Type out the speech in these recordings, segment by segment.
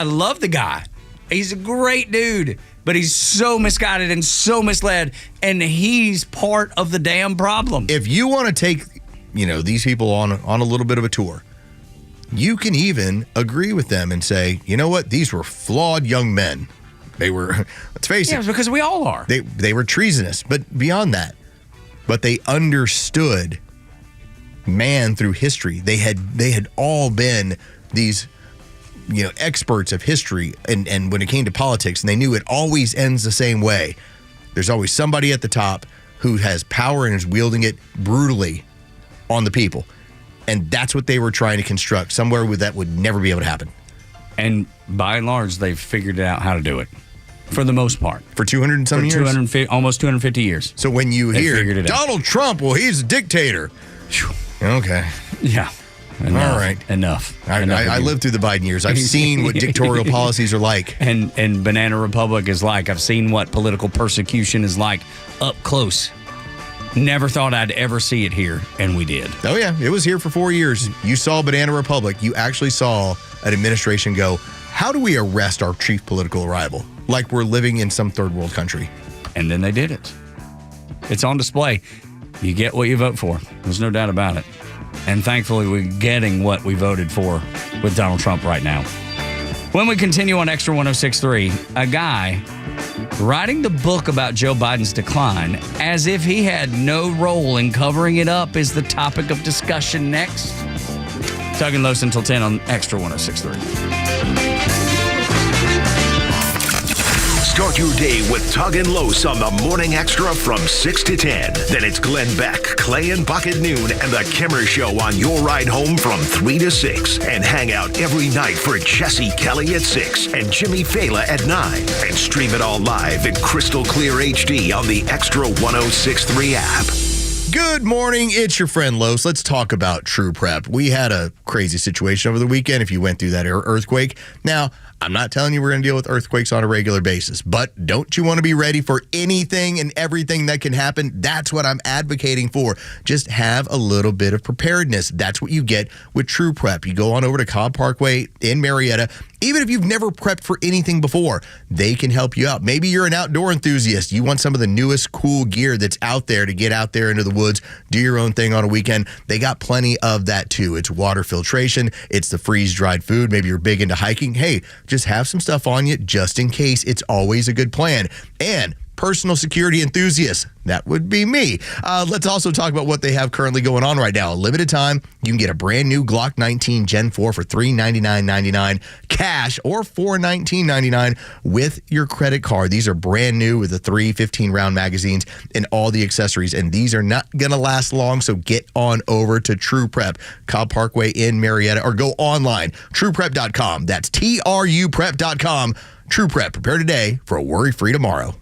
I love the guy. He's a great dude, but he's so misguided and so misled, and he's part of the damn problem. If you want to take, these people on a little bit of a tour, you can even agree with them and say, you know what? These were flawed young men. They were, let's face it. Yeah, because we all are. They were treasonous, but beyond that. But they understood man through history. They had all been these, experts of history. And when it came to politics, and they knew it always ends the same way. There's always somebody at the top who has power and is wielding it brutally on the people. And that's what they were trying to construct, somewhere where that would never be able to happen. And by and large, they've figured out how to do it. For the most part. For 200 and some years? Almost 250 years. So when you hear Donald Trump, well, he's a dictator. Okay. Yeah. All right. Enough. I lived through the Biden years. I've seen what dictatorial policies are like. And Banana Republic is like. I've seen what political persecution is like up close. Never thought I'd ever see it here, and we did. Oh, yeah. It was here for 4 years. You saw Banana Republic. You actually saw an administration go, how do we arrest our chief political rival? Like we're living in some third world country. And then they did it. It's on display. You get what you vote for. There's no doubt about it. And thankfully, we're getting what we voted for with Donald Trump right now. When we continue on Extra 106.3, a guy writing the book about Joe Biden's decline as if he had no role in covering it up is the topic of discussion next. Tug and Los until 10 on Extra 106.3. Start your day with Tug and Los on the Morning Extra from 6 to 10. Then it's Glenn Beck, Clay and Buck at noon, and the Kimmer Show on your ride home from 3 to 6. And hang out every night for Jesse Kelly at 6 and Jimmy Fela at 9. And stream it all live in crystal clear HD on the Extra 106.3 app. Good morning. It's your friend Los. Let's talk about True Prep. We had a crazy situation over the weekend if you went through that earthquake. Now, I'm not telling you we're going to deal with earthquakes on a regular basis, but don't you want to be ready for anything and everything that can happen? That's what I'm advocating for. Just have a little bit of preparedness. That's what you get with True Prep. You go on over to Cobb Parkway in Marietta. Even if you've never prepped for anything before, they can help you out. Maybe you're an outdoor enthusiast. You want some of the newest cool gear that's out there to get out there into the woods, do your own thing on a weekend. They got plenty of that too. It's water filtration. It's the freeze-dried food. Maybe you're big into hiking. Hey, just have some stuff on you just in case. It's always a good plan. And personal security enthusiasts, that would be me. Let's also talk about what they have currently going on right now. A limited time, you can get a brand new Glock 19 Gen 4 for $399.99 cash or $419.99 with your credit card. These are brand new with the 3 15-round magazines and all the accessories, and these are not going to last long, so get on over to True Prep, Cobb Parkway in Marietta, or go online, trueprep.com. That's TRUprep.com. True Prep, prepare today for a worry-free tomorrow.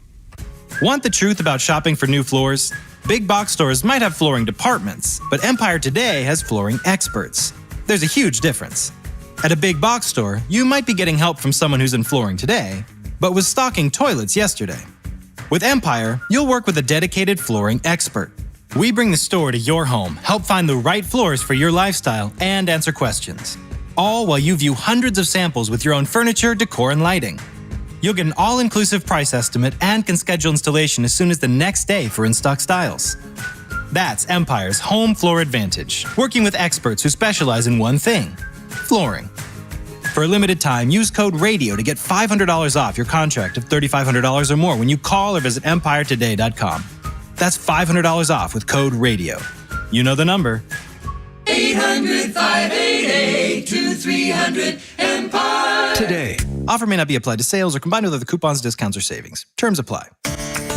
Want the truth about shopping for new floors? Big box stores might have flooring departments, but Empire Today has flooring experts. There's a huge difference. At a big box store, you might be getting help from someone who's in flooring today, but was stocking toilets yesterday. With Empire, you'll work with a dedicated flooring expert. We bring the store to your home, help find the right floors for your lifestyle, and answer questions. All while you view hundreds of samples with your own furniture, decor, and lighting. You'll get an all-inclusive price estimate and can schedule installation as soon as the next day for in-stock styles. That's Empire's Home Floor Advantage, working with experts who specialize in one thing, flooring. For a limited time, use code RADIO to get $500 off your contract of $3,500 or more when you call or visit EmpireToday.com. That's $500 off with code RADIO. You know the number. 800-588-2300 Empire. Today. Offer may not be applied to sales or combined with other coupons, discounts, or savings. Terms apply.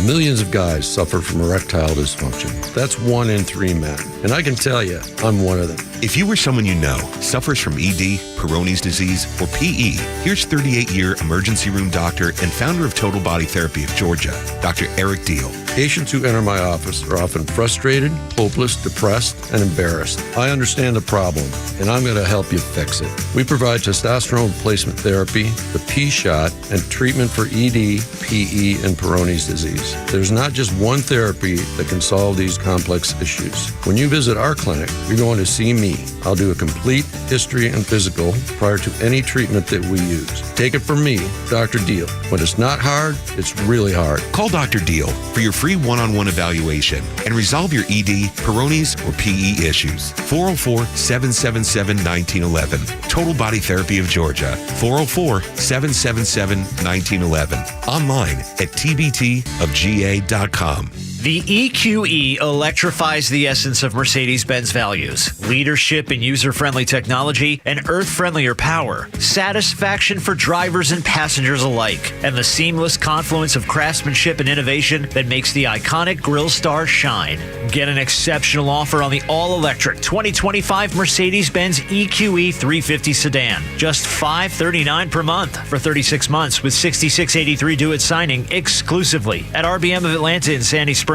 Millions of guys suffer from erectile dysfunction. That's 1 in 3 men. And I can tell you, I'm one of them. If you or someone you know suffers from ED, Peyronie's disease, or PE, here's 38-year emergency room doctor and founder of Total Body Therapy of Georgia, Dr. Eric Deal. Patients who enter my office are often frustrated, hopeless, depressed, and embarrassed. I understand the problem, and I'm going to help you fix it. We provide testosterone replacement therapy, the P-shot, and treatment for ED, PE, and Peyronie's disease. There's not just one therapy that can solve these complex issues. When you visit our clinic, you're going to see me me. I'll do a complete history and physical prior to any treatment that we use. Take it from me, Dr. Deal. When it's not hard, it's really hard. Call Dr. Deal for your free one-on-one evaluation and resolve your ED, Peyronie's, or PE issues. 404-777-1911. Total Body Therapy of Georgia. 404-777-1911. Online at tbtofga.com. The EQE electrifies the essence of Mercedes-Benz values. Leadership in user-friendly technology and earth-friendlier power. Satisfaction for drivers and passengers alike. And the seamless confluence of craftsmanship and innovation that makes the iconic Grille Star shine. Get an exceptional offer on the all-electric 2025 Mercedes-Benz EQE 350 sedan. Just $539 per month for 36 months with $66.83 due at signing exclusively at RBM of Atlanta in Sandy Springs.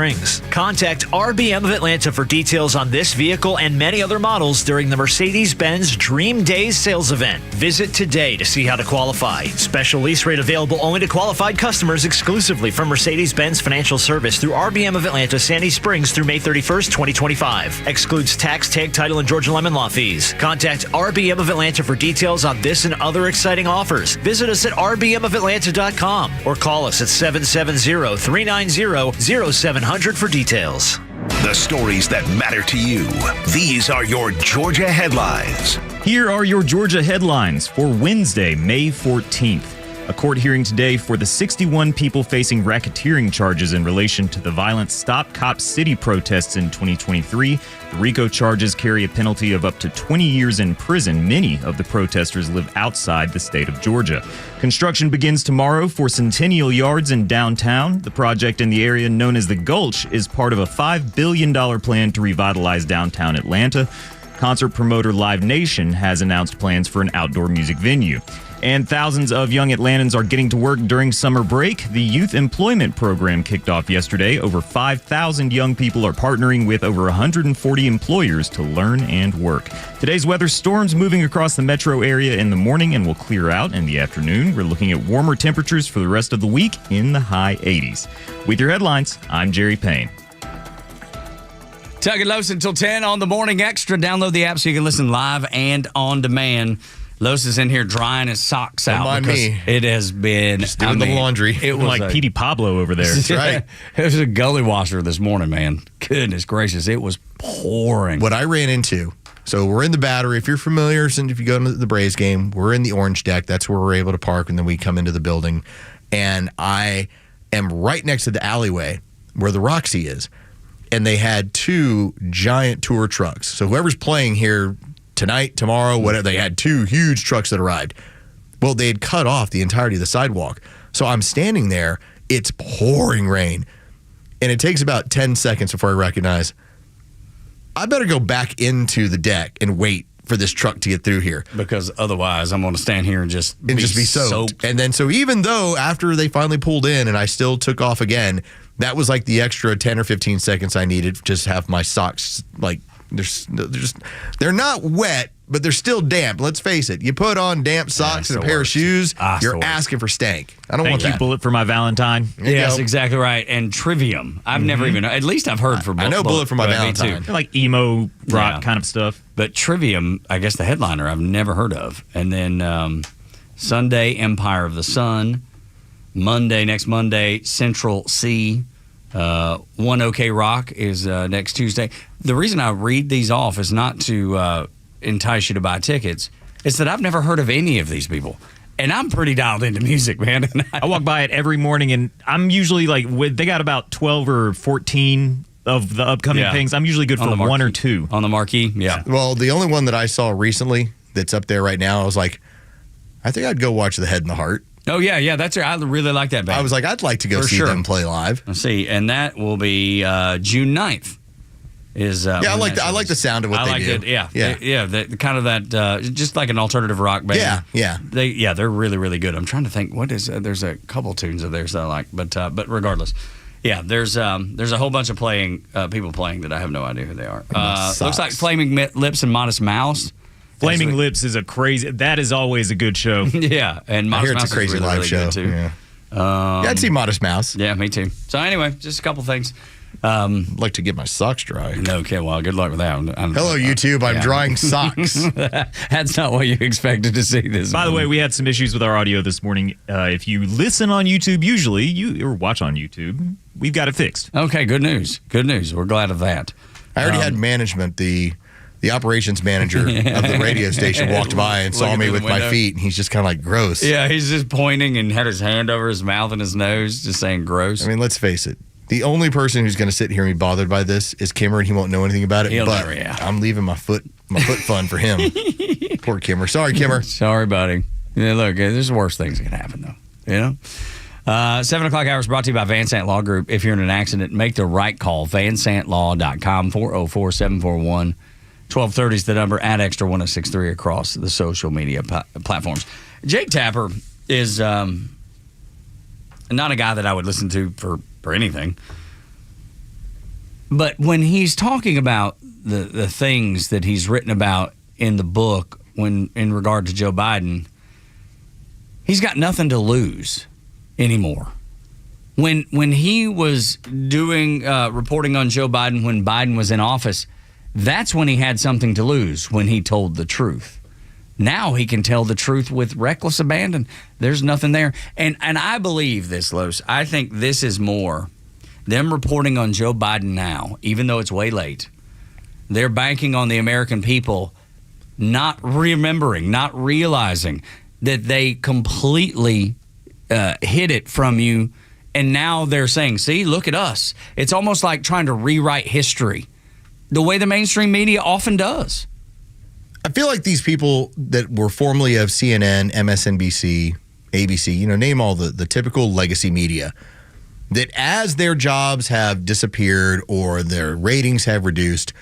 Contact RBM of Atlanta for details on this vehicle and many other models during the Mercedes-Benz Dream Days sales event. Visit today to see how to qualify. Special lease rate available only to qualified customers exclusively from Mercedes-Benz Financial Service through RBM of Atlanta, Sandy Springs through May 31st, 2025. Excludes tax, tag, title, and Georgia lemon law fees. Contact RBM of Atlanta for details on this and other exciting offers. Visit us at rbmofatlanta.com or call us at 770-390-0700 for details. The stories that matter to you. These are your Georgia headlines. Here are your Georgia headlines for Wednesday, May 14th. A court hearing today for the 61 people facing racketeering charges in relation to the violent Stop Cop City protests in 2023. The RICO charges carry a penalty of up to 20 years in prison. Many of the protesters live outside the state of Georgia. Construction begins tomorrow for Centennial Yards in downtown. The project in the area known as the Gulch is part of a $5 billion plan to revitalize downtown Atlanta. Concert promoter Live Nation has announced plans for an outdoor music venue. And thousands of young Atlantans are getting to work during summer break. The Youth Employment Program kicked off yesterday. Over 5,000 young people are partnering with over 140 employers to learn and work. Today's weather: storms moving across the metro area in the morning and will clear out in the afternoon. We're looking at warmer temperatures for the rest of the week in the high 80s. With your headlines, I'm Jerry Payne. Tug and Los until 10 on the Morning Extra. Download the app so you can listen live and on demand. Los is in here drying his socks out. Don't mind me. It has been just doing the laundry. It was like Petey Pablo over there. That's right. It was a gully washer this morning, man. Goodness gracious, it was pouring. What I ran into, so we're in the Battery. If you're familiar, and if you go to the Braves game, we're in the orange deck. That's where we're able to park, and then we come into the building. And I am right next to the alleyway where the Roxy is. And they had two giant tour trucks. So whoever's playing here tonight, tomorrow, whatever, they had two huge trucks that arrived. Well, they had cut off the entirety of the sidewalk. So I'm standing there. It's pouring rain. And it takes about 10 seconds before I recognize I better go back into the deck and wait for this truck to get through here. Because otherwise I'm going to stand here and just be soaked. And then so even though after they finally pulled in and I still took off again, that was like the extra 10 or 15 seconds I needed to just have my socks, like, they're not wet, but they're still damp. Let's face it. You put on damp socks and a pair of shoes, you're asking for stank. I don't want that. Thank you, Bullet, for my Valentine. Yes, exactly right. And Trivium. I've never even, at least I've heard for Bullet. I know Bullet for my Valentine. They're like emo rock kind of stuff. But Trivium, I guess the headliner I've never heard of. And then Sunday, Empire of the Sun. Next Monday, Central C. One OK Rock is next Tuesday. The reason I read these off is not to entice you to buy tickets. It's that I've never heard of any of these people. And I'm pretty dialed into music, man. I walk by it every morning, and I'm usually like, they got about 12 or 14 of the upcoming things. I'm usually good for one or two. On the marquee, yeah. Well, the only one that I saw recently that's up there right now, I was like, I think I'd go watch The Head and the Heart. Oh, yeah, that's it. I really like that band. I was like, I'd like to go see them play live. Let's see, and that will be June 9th. I like the sound of what they do. The kind of that, just like an alternative rock band. They're really, really good. I'm trying to think, there's a couple tunes of theirs that I like, but regardless. Yeah, there's a whole bunch of people playing that I have no idea who they are. Looks like Flaming Lips and Modest Mouse. Flaming Lips is that is always a good show. Yeah, and Modest Mouse it's a crazy is really, live really show good too. Yeah. I'd see Modest Mouse. Yeah, me too. So anyway, just a couple things. I'd like to get my socks dry. Okay, well, good luck with that. Hello, YouTube. I'm drying socks. That's not what you expected to see this By the way, we had some issues with our audio this morning. If you listen on YouTube, usually, or watch on YouTube, we've got it fixed. Okay, good news. Good news. We're glad of that. I already had management, the operations manager of the radio station walked by and saw me with my feet, and he's just kind of like, gross. Yeah, he's just pointing and had his hand over his mouth and his nose, just saying gross. I mean, let's face it. The only person who's going to sit here and be bothered by this is Kimmer, and he won't know anything about it. I'm leaving my foot fun for him. Poor Kimmer. Sorry, Kimmer. Sorry, buddy. Yeah, look, there's worse things that can happen, though. You know? 7 o'clock hour is brought to you by Van Sant Law Group. If you're in an accident, make the right call. VanSantLaw.com, 404-741-1230 is the number, at Extra 1063 across the social media platforms. Jake Tapper is not a guy that I would listen to for anything. But when he's talking about the things that he's written about in the book when in regard to Joe Biden, he's got nothing to lose anymore. When he was doing reporting on Joe Biden when Biden was in office, that's when he had something to lose, when he told the truth. Now he can tell the truth with reckless abandon. There's nothing there. And I believe this, Los. I think this is more them reporting on Joe Biden now, even though it's way late. They're banking on the American people not remembering, not realizing that they completely hid it from you. And now they're saying, see, look at us. It's almost like trying to rewrite history the way the mainstream media often does. I feel like these people that were formerly of CNN, MSNBC, ABC, name all the typical legacy media, that as their jobs have disappeared or their ratings have reduced,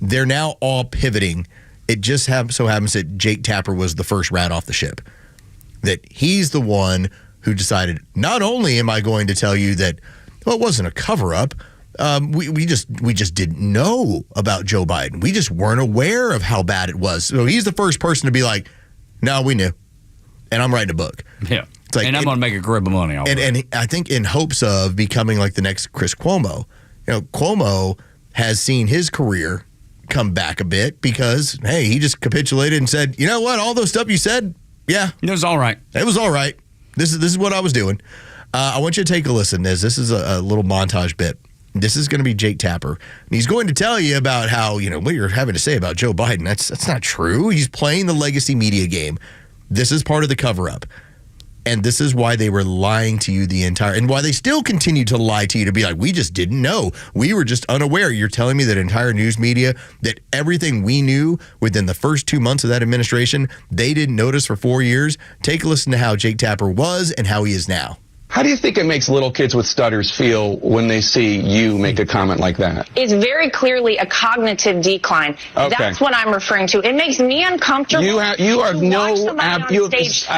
they're now all pivoting. It just so happens that Jake Tapper was the first rat off the ship. That he's the one who decided, not only am I going to tell you that, well, it wasn't a cover-up, we just didn't know about Joe Biden. We just weren't aware of how bad it was. So he's the first person to be like, no, we knew. And I'm writing a book. Yeah. It's like, and I'm going to make a grip of money on it. And I think in hopes of becoming like the next Chris Cuomo. Cuomo has seen his career come back a bit because, hey, he just capitulated and said, you know what, all those stuff you said, yeah. It was all right. It was all right. This is what I was doing. I want you to take a listen. This is a little montage bit. This is going to be Jake Tapper. And he's going to tell you about how, what you're having to say about Joe Biden. That's not true. He's playing the legacy media game. This is part of the cover-up. And this is why they were lying to you and why they still continue to lie to you, to be like, we just didn't know. We were just unaware. You're telling me that entire news media, that everything we knew within the first 2 months of that administration, they didn't notice for 4 years. Take a listen to how Jake Tapper was and how he is now. How do you think it makes little kids with stutters feel when they see you make a comment like that? It's very clearly a cognitive decline. Okay. That's what I'm referring to. It makes me uncomfortable. You are I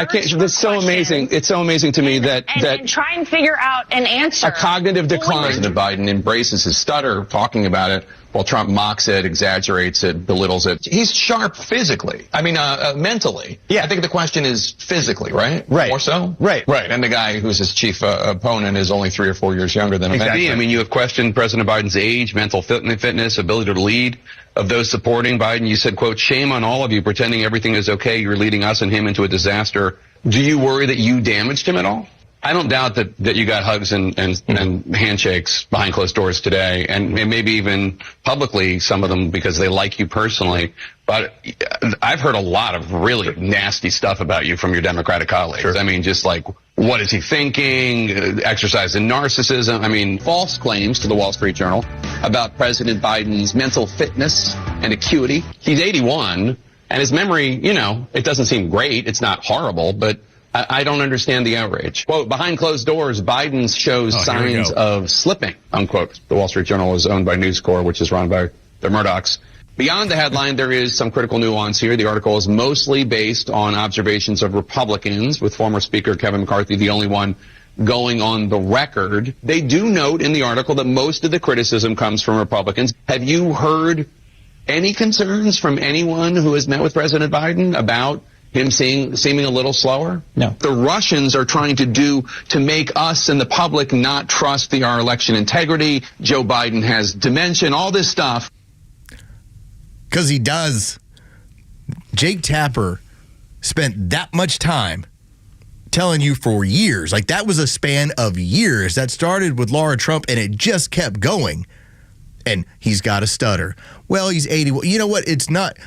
can't. That's so amazing. It's so amazing to me that try and figure out an answer. A cognitive decline. President Biden embraces his stutter, talking about it, while Trump mocks it, exaggerates it, belittles it. He's sharp physically. I mean, mentally. Yeah. I think the question is physically, right? Right. More so? Right. Right. And the guy who's his chief opponent is only 3 or 4 years younger than him. Exactly. I mean, you have questioned President Biden's age, mental fitness, ability to lead. Of those supporting Biden, you said, quote, shame on all of you pretending everything is okay. You're leading us and him into a disaster. Do you worry that you damaged him at all? I don't doubt that you got hugs and handshakes behind closed doors today, and maybe even publicly, some of them because they like you personally. But I've heard a lot of really nasty stuff about you from your Democratic colleagues. Sure. I mean, just like, what is he thinking? Exercise in narcissism. I mean, false claims to the Wall Street Journal about President Biden's mental fitness and acuity. He's 81, and his memory, it doesn't seem great. It's not horrible, but I don't understand the outrage. Quote, behind closed doors, Biden shows signs of slipping, unquote. The Wall Street Journal is owned by News Corp, which is run by the Murdochs. Beyond the headline, there is some critical nuance here. The article is mostly based on observations of Republicans, with former Speaker Kevin McCarthy the only one going on the record. They do note in the article that most of the criticism comes from Republicans. Have you heard any concerns from anyone who has met with President Biden about him seeming a little slower? No. The Russians are trying to make us and the public not trust our election integrity. Joe Biden has dementia, all this stuff. Because he does. Jake Tapper spent that much time telling you for years. Like, that was a span of years. That started with Laura Trump, and it just kept going. And he's got a stutter. Well, he's 80. You know what? It's not,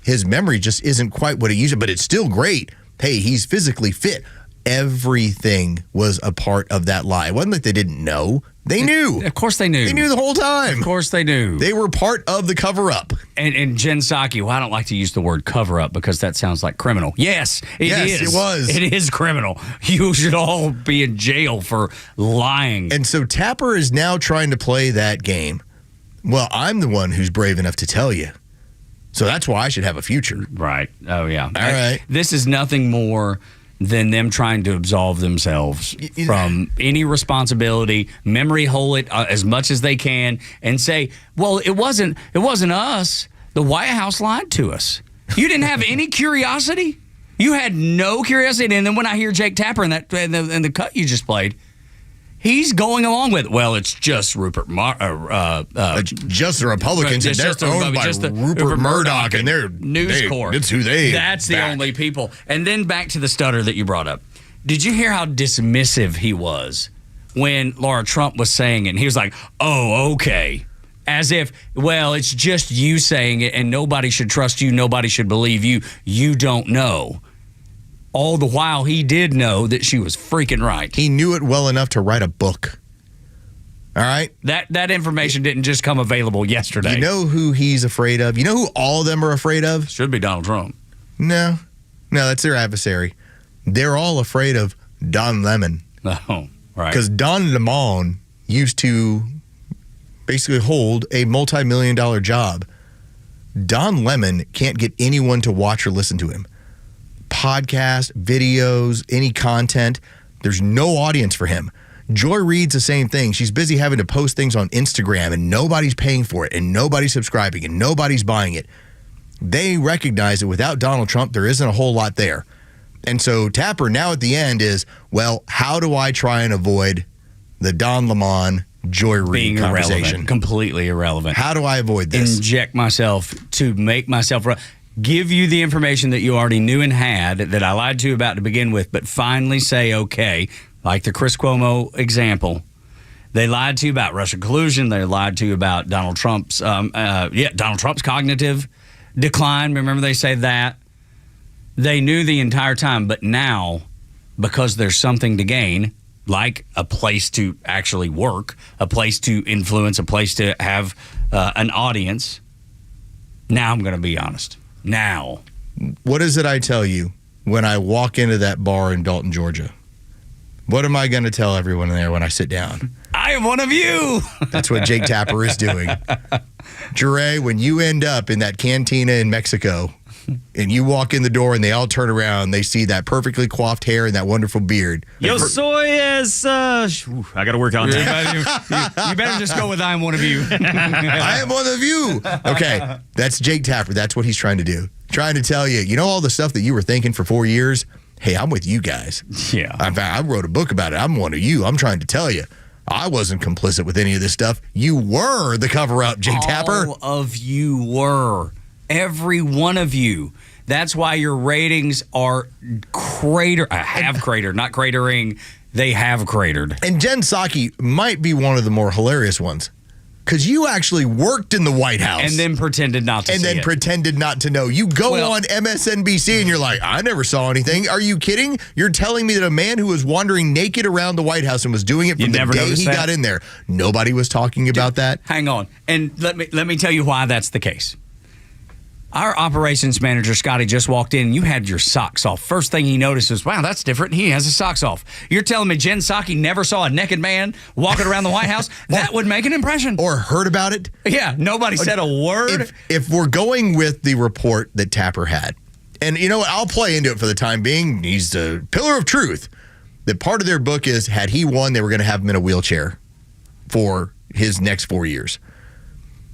his memory just isn't quite what it used to, but it's still great. Hey, he's physically fit. Everything was a part of that lie. It wasn't like they didn't know. They knew. Of course they knew. They knew the whole time. Of course they knew. They were part of the cover-up. And Jen Psaki, well, I don't like to use the word cover-up because that sounds like criminal. Yes, it is. It was. It is criminal. You should all be in jail for lying. And so Tapper is now trying to play that game. Well, I'm the one who's brave enough to tell you. So that's why I should have a future. Right. Oh, yeah. All right. This is nothing more than them trying to absolve themselves from any responsibility, memory hole it as much as they can, and say, well, it wasn't us. The White House lied to us. You didn't have any curiosity? You had no curiosity. And then when I hear Jake Tapper in the cut you just played, he's going along with, well, it's just just the Republicans, and they're owned by Rupert Murdoch, and they're News Corp. It's who they That's the back. only people. And then back to the stutter that you brought up. Did you hear how dismissive he was when Laura Trump was saying it? And he was like, oh, okay. As if, well, it's just you saying it, and nobody should trust you. Nobody should believe you. You don't know. All the while, he did know that she was freaking right. He knew it well enough to write a book. All right? That information didn't just come available yesterday. You know who he's afraid of? You know who all of them are afraid of? Should be Donald Trump. No, that's their adversary. They're all afraid of Don Lemon. Oh, right. Because Don Lemon used to basically hold a multi-million-dollar job. Don Lemon can't get anyone to watch or listen to him. Podcasts, videos, any content. There's no audience for him. Joy Reid's the same thing. She's busy having to post things on Instagram, and nobody's paying for it, and nobody's subscribing, and nobody's buying it. They recognize that without Donald Trump, there isn't a whole lot there. And so Tapper now at the end is, well, how do I try and avoid the Don Lemon, Joy Reid being conversation? Irrelevant, completely irrelevant. How do I avoid this? Inject myself to make myself give you the information that you already knew and had that I lied to you about to begin with, but finally say, okay, like the Chris Cuomo example, they lied to you about Russian collusion. They lied to you about Donald Trump's cognitive decline. Remember they say that? They knew the entire time, but now, because there's something to gain, like a place to actually work, a place to influence, a place to have an audience, now I'm going to be honest. Now. What is it I tell you when I walk into that bar in Dalton, Georgia? What am I going to tell everyone there when I sit down? I am one of you. That's what Jake Tapper is doing. Jure, when you end up in that cantina in Mexico and you walk in the door and they all turn around, they see that perfectly coiffed hair and that wonderful beard. Yo soy es... I got to work on that. You better just go with I am one of you. I am one of you. Okay, that's Jake Tapper. That's what he's trying to do. Trying to tell you, you know all the stuff that you were thinking for 4 years? Hey, I'm with you guys. Yeah. I wrote a book about it. I'm one of you. I'm trying to tell you. I wasn't complicit with any of this stuff. You were the cover-up, Jake Tapper. All of you were. Every one of you. That's why your ratings are have cratered, not cratering. They have cratered. And Jen Psaki might be one of the more hilarious ones. Because you actually worked in the White House. And then pretended not to see it. And then pretended not to know. You go on MSNBC and you're like, I never saw anything. Are you kidding? You're telling me that a man who was wandering naked around the White House and was doing it from the day he got in there, nobody was talking about that? Hang on. And let me tell you why that's the case. Our operations manager, Scotty, just walked in and you had your socks off. First thing he noticed was, wow, that's different. He has his socks off. You're telling me Jen Psaki never saw a naked man walking around the White House? That would make an impression. Or heard about it? Yeah, nobody said a word. If we're going with the report that Tapper had, and you know what, I'll play into it for the time being. He's the pillar of truth. That part of their book is, had he won, they were going to have him in a wheelchair for his next 4 years.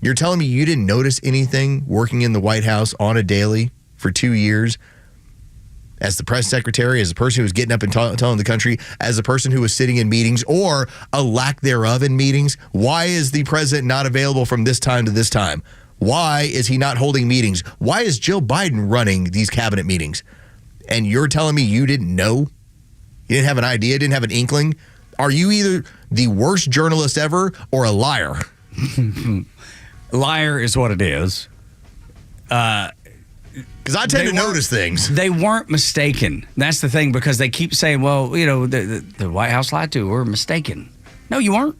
You're telling me you didn't notice anything working in the White House on a daily for 2 years as the press secretary, as the person who was getting up and telling the country, as the person who was sitting in meetings or a lack thereof in meetings? Why is the president not available from this time to this time? Why is he not holding meetings? Why is Jill Biden running these cabinet meetings? And you're telling me you didn't know? You didn't have an idea, didn't have an inkling? Are you either the worst journalist ever or a liar? Liar is what it is. Because I tend to notice things. They weren't mistaken. That's the thing, because they keep saying, well, you know, the White House lied to. We're mistaken. No, you weren't.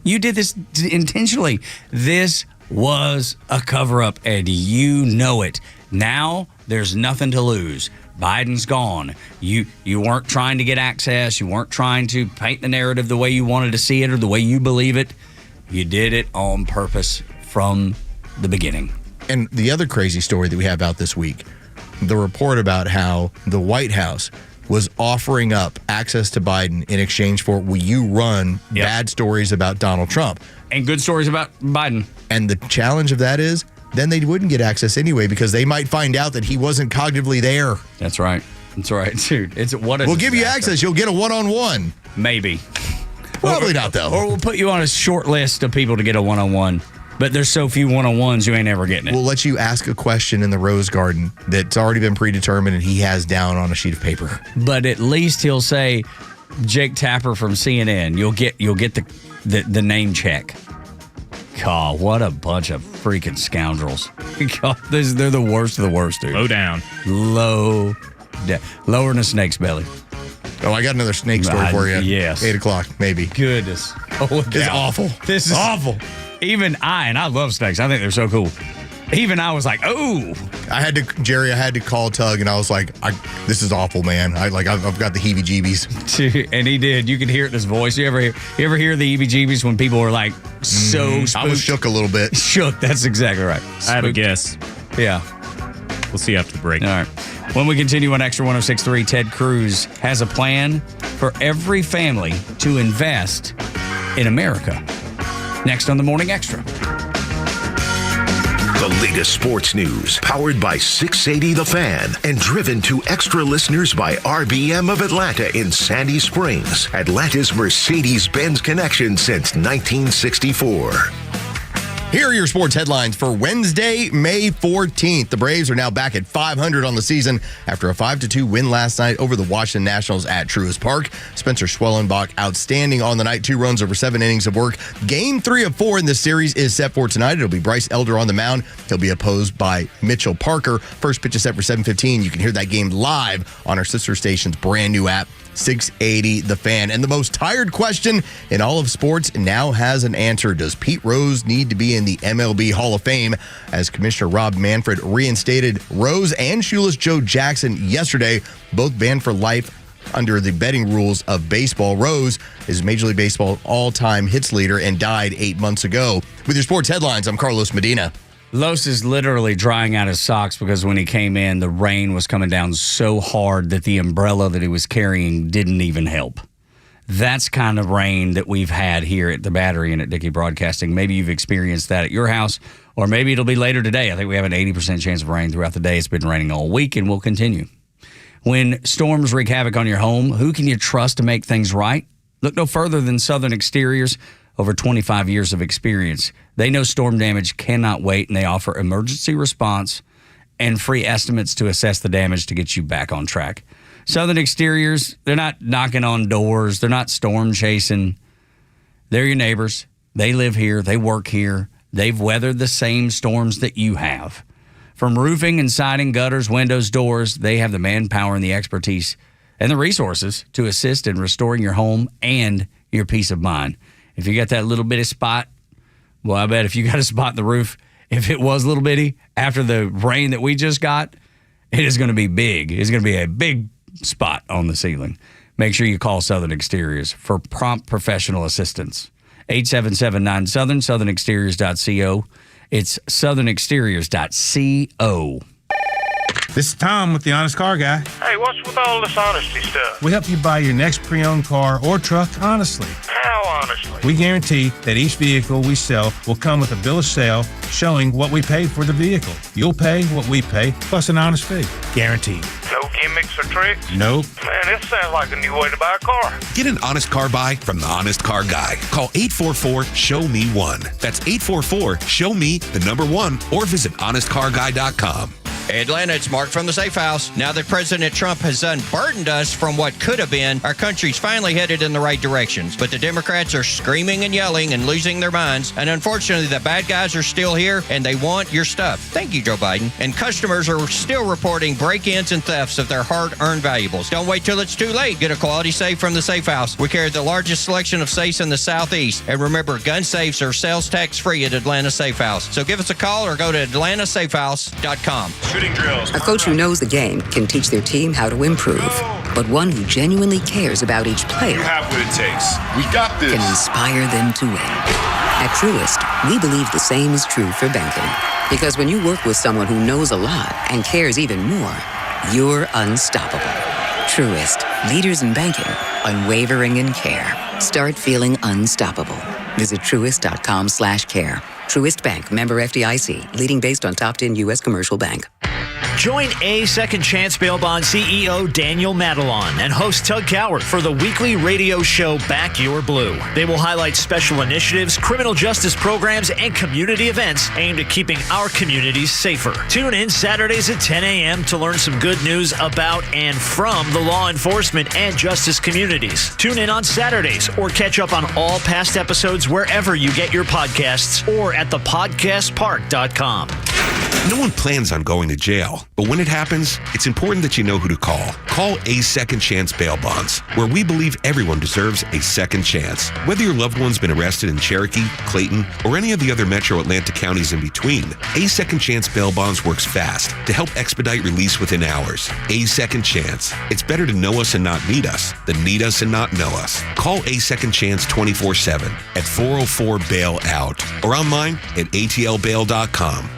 You did this intentionally. This was a cover-up, and you know it. Now there's nothing to lose. Biden's gone. You weren't trying to get access. You weren't trying to paint the narrative the way you wanted to see it or the way you believe it. You did it on purpose from the beginning. And the other crazy story that we have out this week, the report about how the White House was offering up access to Biden in exchange for, will you run bad stories about Donald Trump? And good stories about Biden. And the challenge of that is, then they wouldn't get access anyway, because they might find out that he wasn't cognitively there. That's right. That's right, dude. We'll give you access. You'll get a one-on-one. Maybe. Probably not, though. Or we'll put you on a short list of people to get a one-on-one. But there's so few one-on-ones, you ain't ever getting it. We'll let you ask a question in the Rose Garden that's already been predetermined and he has down on a sheet of paper. But at least he'll say, Jake Tapper from CNN. You'll get the name check. God, what a bunch of freaking scoundrels. God, they're the worst of the worst, dude. Low down. Lower than a snake's belly. Oh, I got another snake story for you. Yes. 8 o'clock, maybe. Goodness. Oh, this is awful. This is awful. Even I love snakes. I think they're so cool. Even I was like, oh. I had to call Tug, and I was like, this is awful, man. I've got the heebie-jeebies. And he did. You could hear it in his voice. You ever hear the heebie-jeebies when people were like so spooked? I was shook a little bit. Shook. That's exactly right. I have a guess. Yeah. We'll see after the break. All right. When we continue on Extra 106.3, Ted Cruz has a plan for every family to invest in America. Next on the Morning Extra. The latest sports news, powered by 680 The Fan, and driven to extra listeners by RBM of Atlanta in Sandy Springs, Atlanta's Mercedes-Benz connection since 1964. Here are your sports headlines for Wednesday, May 14th. The Braves are now back at 500 on the season after a 5-2 win last night over the Washington Nationals at Truist Park. Spencer Schwellenbach outstanding on the night, 2 runs over 7 innings of work. Game 3 of 4 in this series is set for tonight. It'll be Bryce Elder on the mound. He'll be opposed by Mitchell Parker. First pitch is set for 7:15. You can hear that game live on our sister station's brand new app, 680 The Fan. And the most tired question in all of sports now has an answer. Does Pete Rose need to be in the MLB Hall of Fame? As Commissioner Rob Manfred reinstated Rose and Shoeless Joe Jackson yesterday, both banned for life under the betting rules of baseball. Rose is Major League Baseball all-time hits leader and died 8 months ago. With your sports headlines, I'm Carlos Medina. Los is literally drying out his socks because when he came in, the rain was coming down so hard that the umbrella that he was carrying didn't even help. That's kind of rain that we've had here at the Battery and at Dickey Broadcasting. Maybe you've experienced that at your house, or maybe it'll be later today. I think we have an 80% chance of rain throughout the day. It's been raining all week and will continue. When storms wreak havoc on your home, who can you trust to make things right? Look no further than Southern Exteriors. Over 25 years of experience. They know storm damage cannot wait, and they offer emergency response and free estimates to assess the damage to get you back on track. Southern Exteriors, they're not knocking on doors. They're not storm chasing. They're your neighbors. They live here. They work here. They've weathered the same storms that you have. From roofing and siding, gutters, windows, doors, they have the manpower and the expertise and the resources to assist in restoring your home and your peace of mind. If you got that little bitty spot, well, I bet if you got a spot in the roof, if it was little bitty, after the rain that we just got, it is going to be big. It's going to be a big spot on the ceiling. Make sure you call Southern Exteriors for prompt professional assistance. 8779 Southern, southernexteriors.co. It's southernexteriors.co. This is Tom with the Honest Car Guy. Hey, what's with all this honesty stuff? We help you buy your next pre-owned car or truck honestly. How honestly? We guarantee that each vehicle we sell will come with a bill of sale showing what we paid for the vehicle. You'll pay what we pay, plus an honest fee. Guaranteed. No gimmicks or tricks? Nope. Man, this sounds like a new way to buy a car. Get an honest car buy from the Honest Car Guy. Call 844-SHOW-ME-1. That's 844-SHOW-ME-1 or visit honestcarguy.com. Atlanta, it's Mark from the Safe House. Now that President Trump has unburdened us from what could have been, our country's finally headed in the right directions. But the Democrats are screaming and yelling and losing their minds. And unfortunately, the bad guys are still here and they want your stuff. Thank you, Joe Biden. And customers are still reporting break-ins and thefts of their hard-earned valuables. Don't wait till it's too late. Get a quality safe from the Safe House. We carry the largest selection of safes in the Southeast. And remember, gun safes are sales tax-free at Atlanta Safe House. So give us a call or go to atlantasafehouse.com. Drills. A coach who knows the game can teach their team how to improve, but one who genuinely cares about each player You have what it takes. We got this. can inspire them to win. At Truist, we believe the same is true for banking. Because when you work with someone who knows a lot and cares even more, you're unstoppable. Truist, leaders in banking, unwavering in care. Start feeling unstoppable. Visit Truist.com/care. Truist Bank, member FDIC, leading based on top 10 U.S. commercial bank. Join A Second Chance Bail Bond CEO Daniel Madelon and host Tug Coward for the weekly radio show Back Your Blue. They will highlight special initiatives, criminal justice programs, and community events aimed at keeping our communities safer. Tune in Saturdays at 10 a.m. to learn some good news about and from the law enforcement and justice communities. Tune in on Saturdays or catch up on all past episodes wherever you get your podcasts or at thepodcastpark.com. No one plans on going to jail, but when it happens, it's important that you know who to call. Call A Second Chance Bail Bonds, where we believe everyone deserves a second chance. Whether your loved one's been arrested in Cherokee, Clayton, or any of the other metro Atlanta counties in between, A Second Chance Bail Bonds works fast to help expedite release within hours. A Second Chance. It's better to know us and not need us than need us and not know us. Call A Second Chance 24/7 at 404-BAIL-OUT or online at atlbail.com.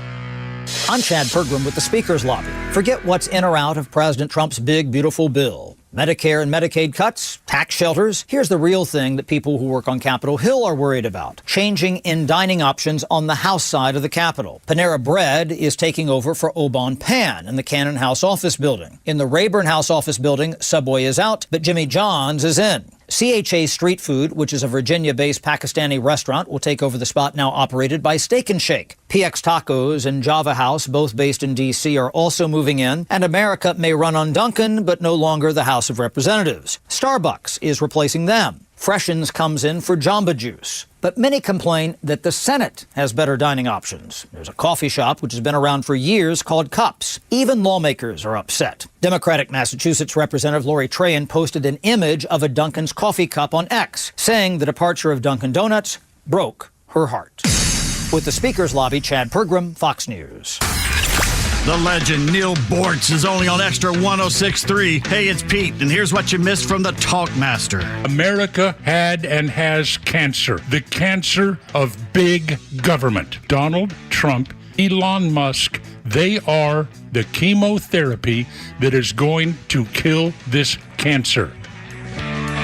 I'm Chad Pergram with the Speaker's Lobby. Forget what's in or out of President Trump's big, beautiful bill. Medicare and Medicaid cuts, tax shelters. Here's the real thing that people who work on Capitol Hill are worried about. Changing in dining options on the House side of the Capitol. Panera Bread is taking over for Oban Pan in the Cannon House office building. In the Rayburn House office building, Subway is out, but Jimmy John's is in. CHA Street Food, which is a Virginia-based Pakistani restaurant, will take over the spot now operated by Steak and Shake. PX Tacos and Java House, both based in D.C., are also moving in, and America may run on Dunkin', but no longer the House of Representatives. Starbucks is replacing them. Freshens comes in for Jamba Juice. But many complain that the Senate has better dining options. There's a coffee shop which has been around for years called Cups. Even lawmakers are upset. Democratic Massachusetts Representative Lori Trahan posted an image of a Dunkin's coffee cup on X, saying the departure of Dunkin' Donuts broke her heart. With the Speaker's Lobby, Chad Pergram, Fox News. The legend Neil Bortz is only on Extra 106.3. Hey, it's Pete, and here's what you missed from the Talkmaster. America had and has cancer. The cancer of big government. Donald Trump, Elon Musk, they are the chemotherapy that is going to kill this cancer.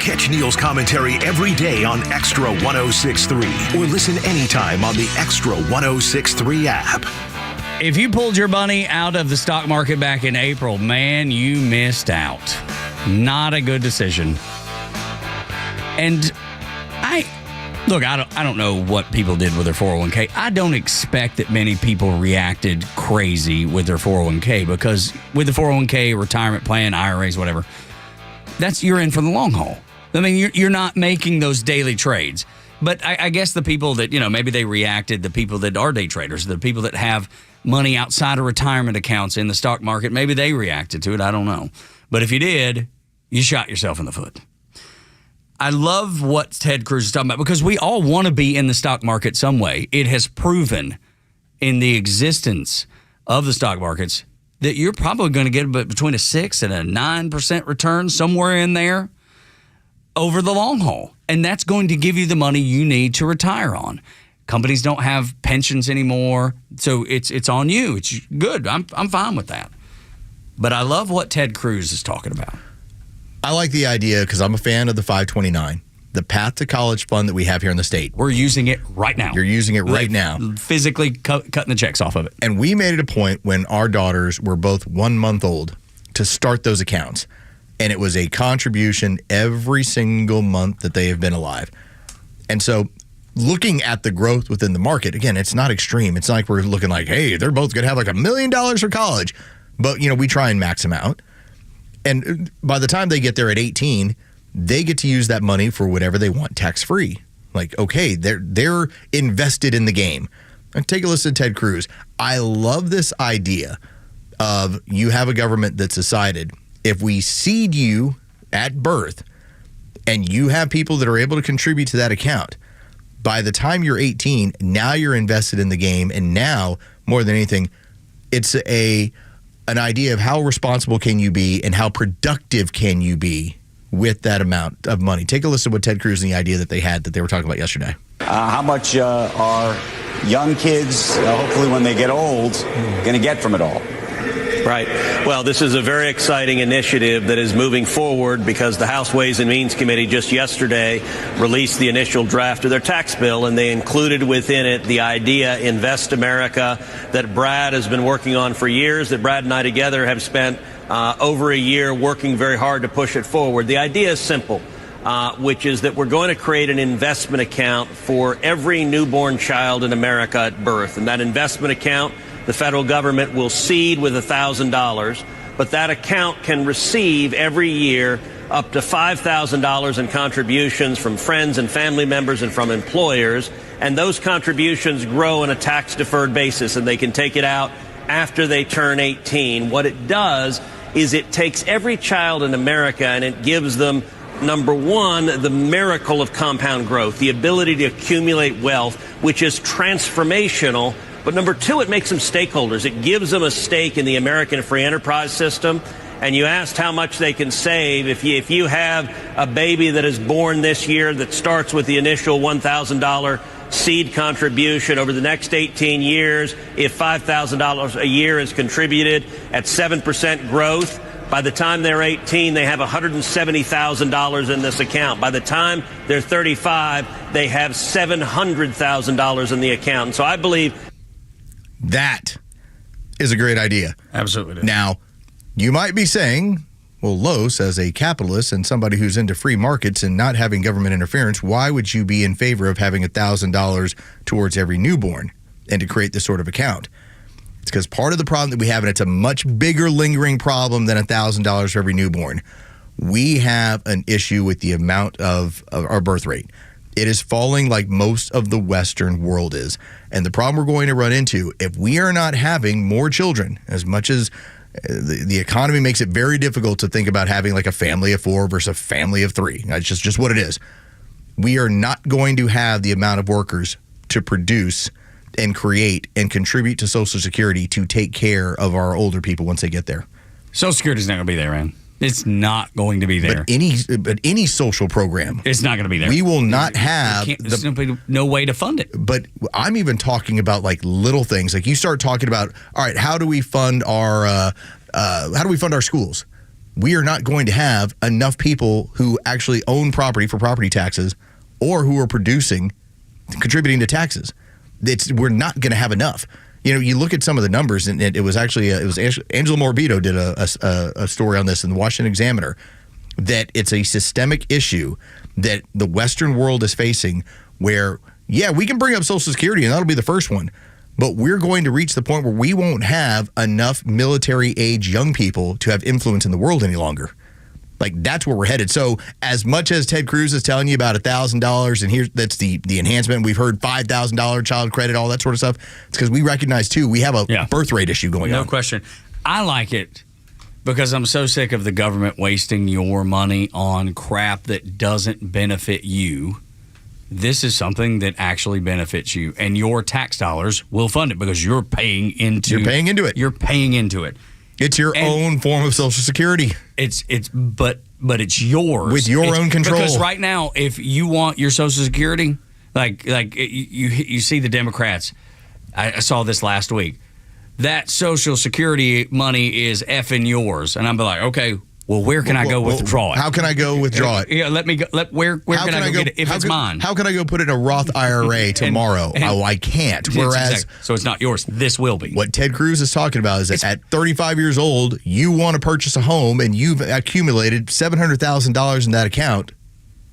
Catch Neil's commentary every day on Extra 106.3 or listen anytime on the Extra 106.3 app. If you pulled your money out of the stock market back in April, man, you missed out. Not a good decision. And I don't know what people did with their 401k. I don't expect that many people reacted crazy with their 401k because with the 401k, retirement plan, IRAs, whatever, you're in for the long haul. I mean, you're not making those daily trades. But I guess the people that, maybe they reacted, the people that are day traders, the people that have money outside of retirement accounts in the stock market, maybe they reacted to it. I don't know. But if you did, you shot yourself in the foot. I love what Ted Cruz is talking about because we all want to be in the stock market some way. It has proven in the existence of the stock markets that you're probably going to get between a 6 and a 9% return, somewhere in there, over the long haul. And that's going to give you the money you need to retire on. Companies don't have pensions anymore, so it's on you. It's good. I'm fine with that. But I love what Ted Cruz is talking about. I like the idea because I'm a fan of the 529, the Path to College fund that we have here in the state. We're using it right now. You're using it right now. Physically cutting the checks off of it. And we made it a point when our daughters were both 1 month old to start those accounts. And it was a contribution every single month that they have been alive. And so looking at the growth within the market, again, it's not extreme. It's not like we're looking like, hey, they're both going to have like $1 million for college. But, we try and max them out. And by the time they get there at 18, they get to use that money for whatever they want tax-free. Like, okay, they're invested in the game. And take a listen to Ted Cruz. I love this idea of you have a government that's decided if we seed you at birth and you have people that are able to contribute to that account, by the time you're 18, now you're invested in the game. And now, more than anything, it's an idea of how responsible can you be and how productive can you be with that amount of money. Take a listen to what Ted Cruz and the idea that they had that they were talking about yesterday. How much are young kids, hopefully when they get old, going to get from it all? Right. Well, this is a very exciting initiative that is moving forward because the House Ways and Means Committee just yesterday released the initial draft of their tax bill, and they included within it the idea Invest America that Brad has been working on for years, that Brad and I together have spent over a year working very hard to push it forward. The idea is simple, which is that we're going to create an investment account for every newborn child in America at birth, and that investment account the federal government will seed with $1,000, but that account can receive every year up to $5,000 in contributions from friends and family members and from employers, and those contributions grow on a tax-deferred basis, and they can take it out after they turn 18. What it does is it takes every child in America and it gives them, number one, the miracle of compound growth, the ability to accumulate wealth, which is transformational. But number two, it makes them stakeholders. It gives them a stake in the American free enterprise system. And you asked how much they can save. If you have a baby that is born this year that starts with the initial $1,000 seed contribution over the next 18 years, if $5,000 a year is contributed at 7% growth, by the time they're 18, they have $170,000 in this account. By the time they're 35, they have $700,000 in the account. And so I believe that is a great idea. Absolutely. Now, you might be saying, well, Los, as a capitalist and somebody who's into free markets and not having government interference, why would you be in favor of having $1,000 towards every newborn and to create this sort of account? It's because part of the problem that we have, and it's a much bigger lingering problem than $1,000 for every newborn, we have an issue with the amount of our birth rate. It is falling like most of the Western world is. And the problem we're going to run into, if we are not having more children, as much as the economy makes it very difficult to think about having like a family of 4 versus a family of 3. That's just what it is. We are not going to have the amount of workers to produce and create and contribute to Social Security to take care of our older people once they get there. Social Security's not going to be there, man. It's not going to be there. But any social program, it's not going to be there. We will not have. There's no way to fund it. But I'm even talking about like little things. Like you start talking about, all right, how do we fund our schools? We are not going to have enough people who actually own property for property taxes, or who are contributing to taxes. We're not going to have enough. You look at some of the numbers, and it was actually Angela Morbido did a story on this in the Washington Examiner, that it's a systemic issue that the Western world is facing where, yeah, we can bring up Social Security, and that'll be the first one, but we're going to reach the point where we won't have enough military-age young people to have influence in the world any longer. Like, that's where we're headed. So as much as Ted Cruz is telling you about $1,000, and that's the enhancement, we've heard $5,000 child credit, all that sort of stuff, it's because we recognize, too, we have a birth rate issue going on. No question. I like it because I'm so sick of the government wasting your money on crap that doesn't benefit you. This is something that actually benefits you, and your tax dollars will fund it because you're paying into it. You're paying into it. It's your own form of Social Security. But it's yours with your own control. Because right now, if you want your Social Security, like you see the Democrats. I saw this last week. That Social Security money is effing yours, and I'm like, okay, Well, where can I go withdraw it? How can I go withdraw it? Yeah, let me go. Where can I go get it if it's mine? How can I go put it in a Roth IRA tomorrow? I can't. Whereas, so it's not yours. This will be. What Ted Cruz is talking about is that at 35 years old, you want to purchase a home and you've accumulated $700,000 in that account.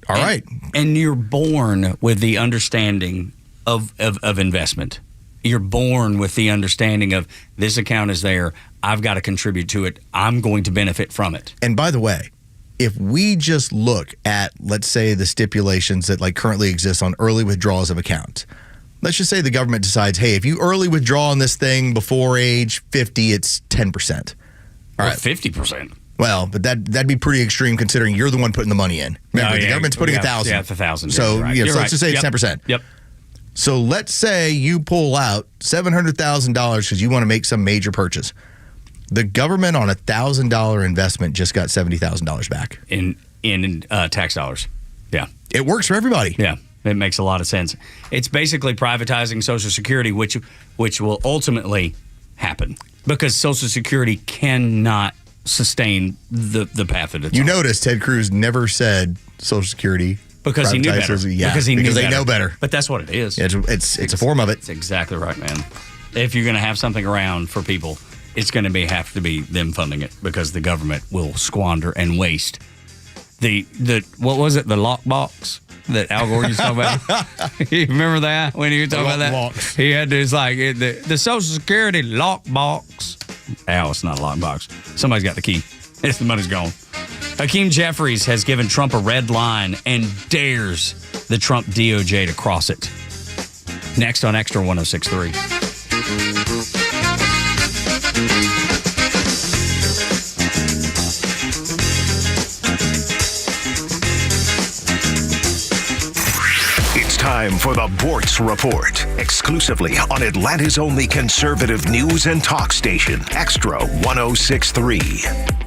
All right. And you're born with the understanding of investment. You're born with the understanding of this account is there. I've got to contribute to it. I'm going to benefit from it. And by the way, if we just look at, let's say, the stipulations that like currently exist on early withdrawals of accounts, let's just say the government decides, hey, if you early withdraw on this thing before age 50, it's 10%. All right, 50%. Well, but that'd be pretty extreme considering you're the one putting the money in. Remember, the government's putting $1,000. Yeah, it's $1,000. So, right. so let's just say it's 10%. Yep. So let's say you pull out $700,000 because you want to make some major purchase. The government on $1,000 investment just got $70,000 back in tax dollars. Yeah, it works for everybody. Yeah, it makes a lot of sense. It's basically privatizing Social Security, which will ultimately happen because Social Security cannot sustain the path that it's on. You notice Ted Cruz never said Social Security. Because he knew better. Yeah, because they know better. But that's what it is. Yeah, it's a form of it. It's exactly right, man. If you're going to have something around for people, it's going to have to be them funding it because the government will squander and waste. The what was it? The lockbox that Al Gore used to talk about. You remember that when he was talking about that? Box. He had this like the Social Security lockbox. Al, it's not a lockbox. Somebody's got the key. The money's gone. Hakeem Jeffries has given Trump a red line and dares the Trump DOJ to cross it. Next on Extra 106.3. It's time for the Bortz Report, exclusively on Atlanta's only conservative news and talk station, Extra 106.3.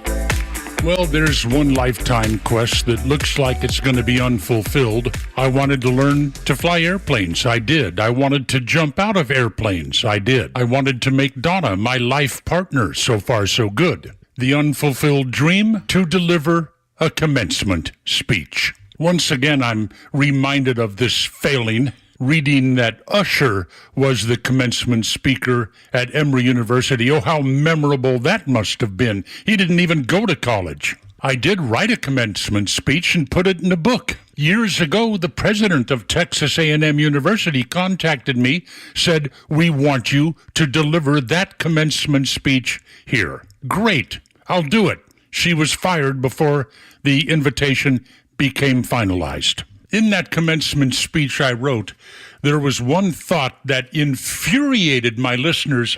Well, there's one lifetime quest that looks like it's going to be unfulfilled. I wanted to learn to fly airplanes. I did. I wanted to jump out of airplanes. I did. I wanted to make Donna my life partner. So far, so good. The unfulfilled dream: to deliver a commencement speech. Once again, I'm reminded of this failing, reading that Usher was the commencement speaker at Emory University. Oh, how memorable that must have been. He didn't even go to college. I did write a commencement speech and put it in a book. Years ago, the president of Texas A&M University contacted me, said, "We want you to deliver that commencement speech here." Great, I'll do it. She was fired before the invitation became finalized. In that commencement speech I wrote, there was one thought that infuriated my listeners,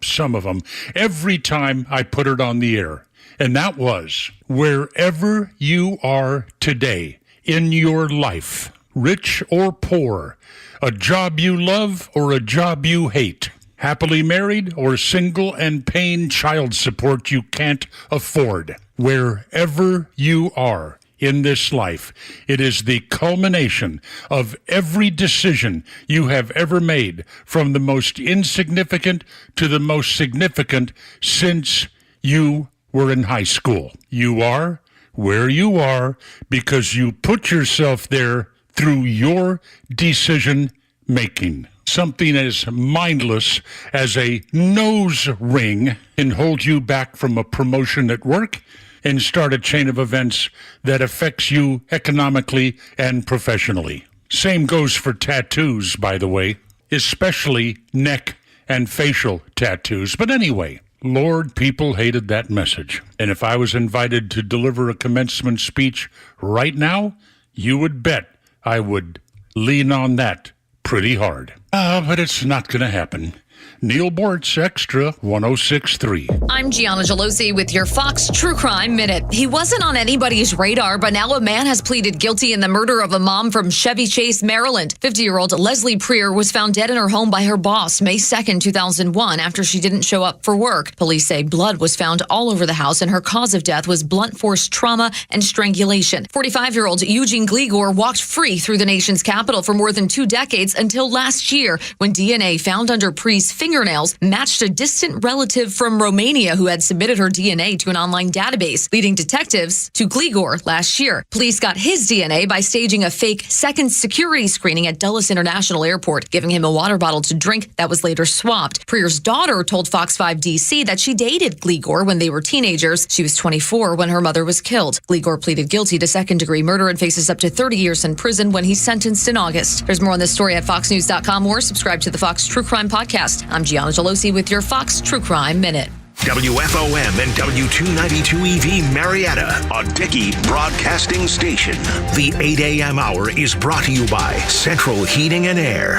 some of them, every time I put it on the air. And that was, wherever you are today in your life, rich or poor, a job you love or a job you hate, happily married or single and paying child support you can't afford, wherever you are in this life, it is the culmination of every decision you have ever made, from the most insignificant to the most significant since you were in high school. You are where you are because you put yourself there through your decision making. Something as mindless as a nose ring can hold you back from a promotion at work and start a chain of events that affects you economically and professionally. Same goes for tattoos, by the way, especially neck and facial tattoos. But anyway, Lord, people hated that message. And if I was invited to deliver a commencement speech right now, you would bet I would lean on that pretty hard. But it's not going to happen. Neil Bortz, Extra 106.3. I'm Gianna Gelosi with your Fox True Crime Minute. He wasn't on anybody's radar, but now a man has pleaded guilty in the murder of a mom from Chevy Chase, Maryland. 50-year-old Leslie Preer was found dead in her home by her boss May 2nd, 2001, after she didn't show up for work. Police say blood was found all over the house, and her cause of death was blunt force trauma and strangulation. 45-year-old Eugene Gligor walked free through the nation's capital for more than 2 decades until last year, when DNA found under Preer's fingernails matched a distant relative from Romania who had submitted her DNA to an online database, leading detectives to Gligor last year. Police got his DNA by staging a fake second security screening at Dulles International Airport, giving him a water bottle to drink that was later swapped. Prier's daughter told Fox 5 DC that she dated Gligor when they were teenagers. She was 24 when her mother was killed. Gligor pleaded guilty to second-degree murder and faces up to 30 years in prison when he's sentenced in August. There's more on this story at foxnews.com or subscribe to the Fox True Crime Podcast. I'm Gianna Gelosi with your Fox True Crime Minute. WFOM and W292 EV Marietta, a Dickey broadcasting station. The 8 a.m. hour is brought to you by Central Heating and Air.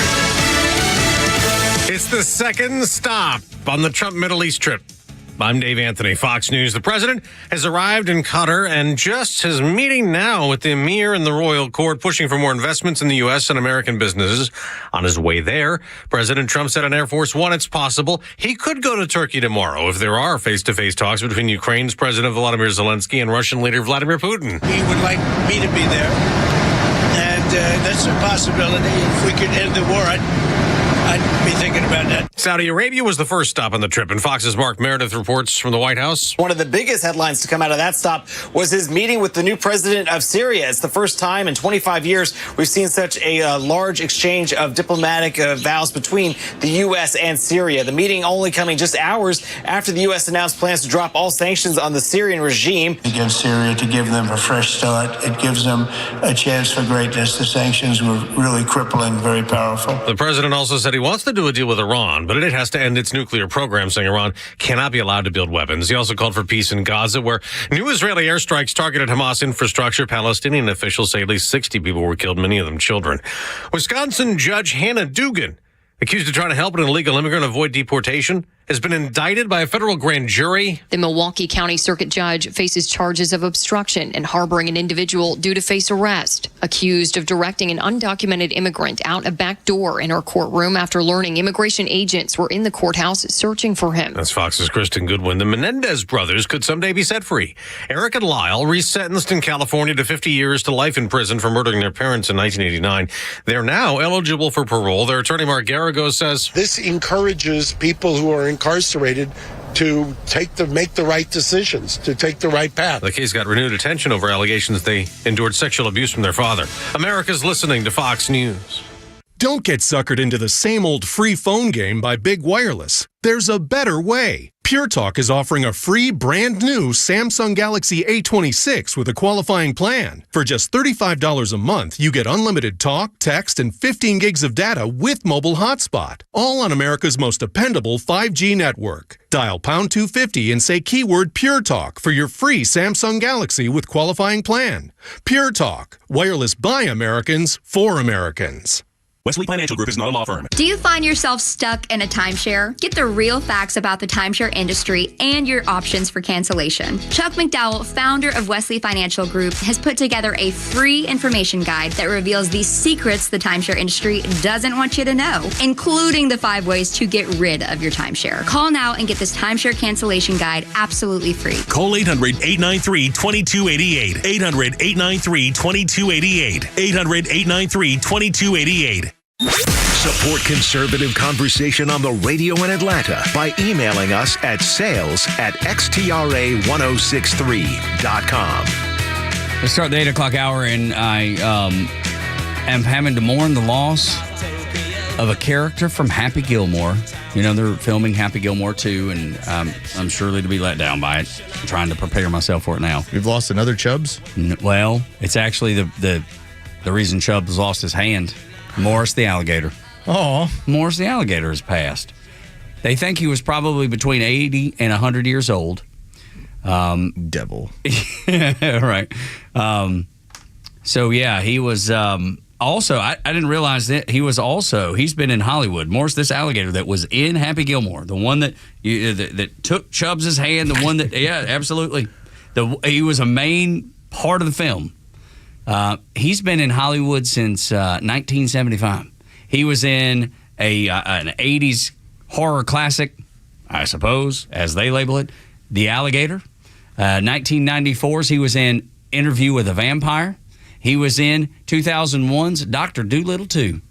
It's the second stop on the Trump Middle East trip. I'm Dave Anthony, Fox News. The president has arrived in Qatar and just is meeting now with the emir and the royal court, pushing for more investments in the U.S. and American businesses. On his way there, President Trump said on Air Force One it's possible he could go to Turkey tomorrow if there are face-to-face talks between Ukraine's President Volodymyr Zelensky and Russian leader Vladimir Putin. He would like me to be there, and that's a possibility. If we could end the war, I'd be thinking about that. Saudi Arabia was the first stop on the trip, and Fox's Mark Meredith reports from the White House. One of the biggest headlines to come out of that stop was his meeting with the new president of Syria. It's the first time in 25 years we've seen such a large exchange of diplomatic vows between the U.S. and Syria. The meeting only coming just hours after the U.S. announced plans to drop all sanctions on the Syrian regime. To give Syria, to give them a fresh start, it gives them a chance for greatness. The sanctions were really crippling, very powerful. The president also said he wants to do a deal with Iran, but it has to end its nuclear program, saying Iran cannot be allowed to build weapons. He also called for peace in Gaza, where new Israeli airstrikes targeted Hamas infrastructure. Palestinian officials say at least 60 people were killed, many of them children. Wisconsin Judge Hannah Dugan, accused of trying to help an illegal immigrant avoid deportation, has been indicted by a federal grand jury. The Milwaukee County Circuit Judge faces charges of obstruction and harboring an individual due to face arrest, accused of directing an undocumented immigrant out a back door in her courtroom after learning immigration agents were in the courthouse searching for him. That's Fox's Kristen Goodwin. The Menendez brothers could someday be set free. Eric and Lyle, resentenced in California to 50 years to life in prison for murdering their parents in 1989. They're now eligible for parole. Their attorney, Mark Garrigo, says this encourages people who are incarcerated to make the right decisions, to take the right path. The case got renewed attention over allegations they endured sexual abuse from their father. America's listening to Fox News. Don't get suckered into the same old free phone game by Big Wireless. There's a better way. Pure Talk is offering a free brand new Samsung Galaxy A26 with a qualifying plan. For just $35 a month, you get unlimited talk, text, and 15 gigs of data with mobile hotspot, all on America's most dependable 5G network. Dial pound 250 and say keyword Pure Talk for your free Samsung Galaxy with qualifying plan. Pure Talk, wireless by Americans for Americans. Wesley Financial Group is not a law firm. Do you find yourself stuck in a timeshare? Get the real facts about the timeshare industry and your options for cancellation. Chuck McDowell, founder of Wesley Financial Group, has put together a free information guide that reveals the secrets the timeshare industry doesn't want you to know, including the 5 ways to get rid of your timeshare. Call now and get this timeshare cancellation guide absolutely free. Call 800-893-2288. 800-893-2288. 800-893-2288. Support conservative conversation on the radio in Atlanta by emailing us at sales@xtra1063.com. We start the 8 o'clock hour, and I am having to mourn the loss of a character from Happy Gilmore. You know, they're filming Happy Gilmore 2, and I'm surely to be let down by it. I'm trying to prepare myself for it now. We've lost another Chubbs? Well, it's actually the reason Chubbs lost his hand. Morris the alligator. Oh, Morris the alligator has passed. They think he was probably between 80 and 100 years old. Devil. Right. So, yeah, he was also, I didn't realize that he's been in Hollywood. Morris, this alligator that was in Happy Gilmore, the one that took Chubbs' hand, the one that, yeah, absolutely. He was a main part of the film. He's been in Hollywood since 1975. He was in an 80s horror classic, I suppose, as they label it, The Alligator. 1994's, he was in Interview with a Vampire. He was in 2001's Dr. Dolittle 2.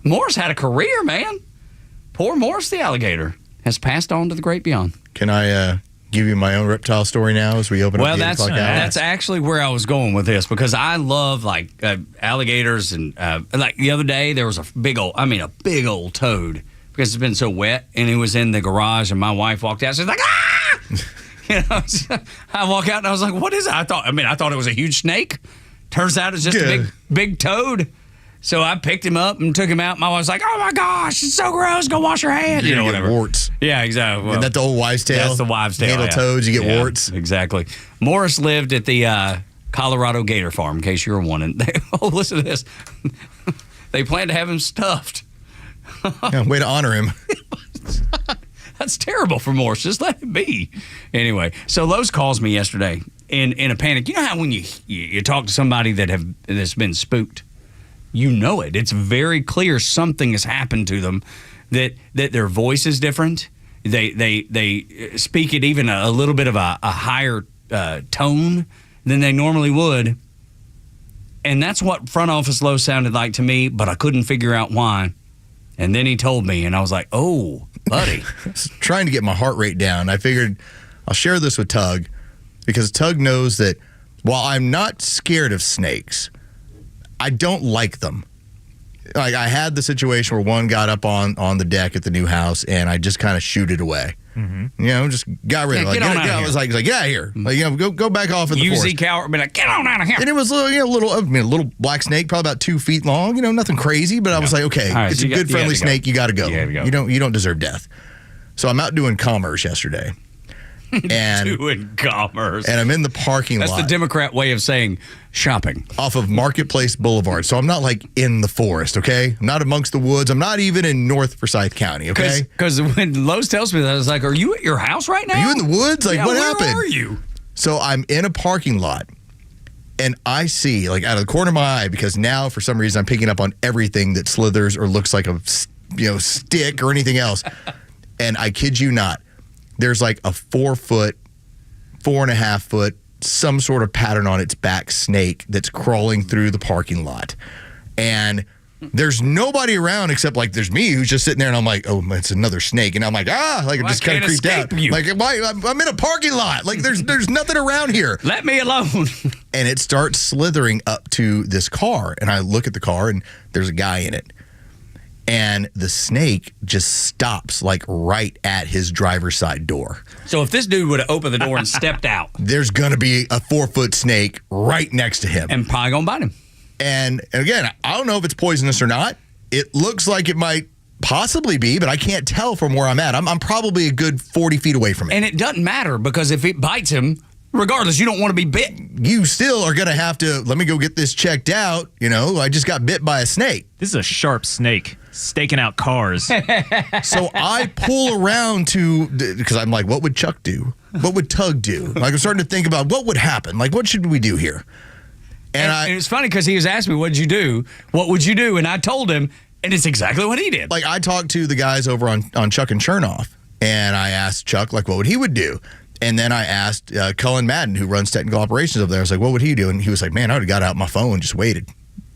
Morris had a career, man. poor Morris the alligator has passed on to the great beyond. Can I give you my own reptile story now as we open up the 8 o'clock hour? That's actually where I was going with this, because I love alligators, and like the other day there was a big old toad, because it's been so wet, and it was in the garage, and my wife walked out. She's like, ah! I walk out and I was like, what is it? I thought it was a huge snake. Turns out it's just a big toad. So I picked him up and took him out. My wife's like, oh my gosh, it's so gross. Go wash your hands. You're gonna get warts. Yeah, exactly. Well, isn't that the old wives' tale? That's the wives' tale. Handle toads, you get warts. Exactly. Morris lived at the Colorado Gator Farm, in case you were wondering. Listen to this. They plan to have him stuffed. Way to honor him. That's terrible for Morris. Just let it be. Anyway, so Lowe's calls me yesterday in a panic. You know how when you talk to somebody that's been spooked, you know it. It's very clear something has happened to them, that their voice is different. They speak it even a little bit of a higher tone than they normally would. And that's what front office Lowe's sounded like to me, but I couldn't figure out why. And then he told me, and I was like, oh, buddy. Trying to get my heart rate down. I figured I'll share this with Tug, because Tug knows that while I'm not scared of snakes, I don't like them. Like, I had the situation where one got up on the deck at the new house, and I just kind of shooed it away. Mm-hmm. You know, just got rid of it. I was like, get out of here. Like, go back off in the forest. Coward, be like, get on out of here. And it was a little black snake, probably about 2 feet long. You know, nothing crazy, but I was like, okay, right, it's a good friendly snake. You got to go. You don't deserve death. So I'm out doing commerce yesterday. And doing commerce. And I'm in the parking lot. That's the Democrat way of saying shopping. Off of Marketplace Boulevard. So I'm not like in the forest, okay? I'm not amongst the woods. I'm not even in North Forsyth County, okay? Because when Lowe's tells me that, I was like, are you at your house right now? Are you in the woods? Like, what happened? Where are you? So I'm in a parking lot, and I see, like, out of the corner of my eye, because now for some reason I'm picking up on everything that slithers or looks like a stick or anything else. And I kid you not, there's like a 4 foot, 4.5 foot, some sort of pattern on its back snake that's crawling through the parking lot. And there's nobody around except like there's me who's just sitting there, and I'm like, oh, it's another snake. And I'm like, I'm just kind of creeped out. Like, I'm in a parking lot. Like, there's nothing around here. Let me alone. And it starts slithering up to this car. And I look at the car, and there's a guy in it. And the snake just stops like right at his driver's side door. So if this dude would have opened the door and stepped out, there's going to be a 4-foot snake right next to him. And probably going to bite him. And again, I don't know if it's poisonous or not. It looks like it might possibly be, but I can't tell from where I'm at. I'm probably a good 40 feet away from it. And it doesn't matter, because if it bites him, regardless, you don't want to be bit. You still are going to have to, let me go get this checked out. You know, I just got bit by a snake. This is a sharp snake, staking out cars. So I pull around because I'm like, what would Chuck do? What would Tug do? Like, I'm starting to think about what would happen. Like, what should we do here? And it's funny because he was asking me, what did you do? What would you do? And I told him, and it's exactly what he did. Like, I talked to the guys over on Chuck and Chernoff, and I asked Chuck, like, what would he would do? And then I asked Cullen Madden, who runs technical operations over there. I was like, what would he do? And he was like, man, I would have got out my phone and just waited. I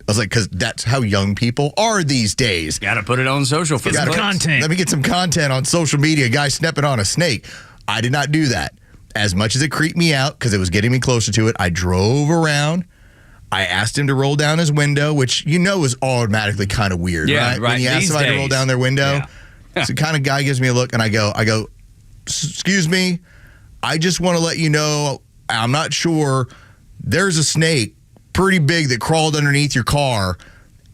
was like, because that's how young people are these days. Got to put it on social for some content. Let me get some content on social media. Guy stepping on a snake. I did not do that. As much as it creeped me out because it was getting me closer to it, I drove around. I asked him to roll down his window, which you know is automatically kind of weird, right? When you ask somebody to roll down their window, so the kind of guy gives me a look, and I go, excuse me, I just want to let you know, I'm not sure, there's a snake pretty big that crawled underneath your car,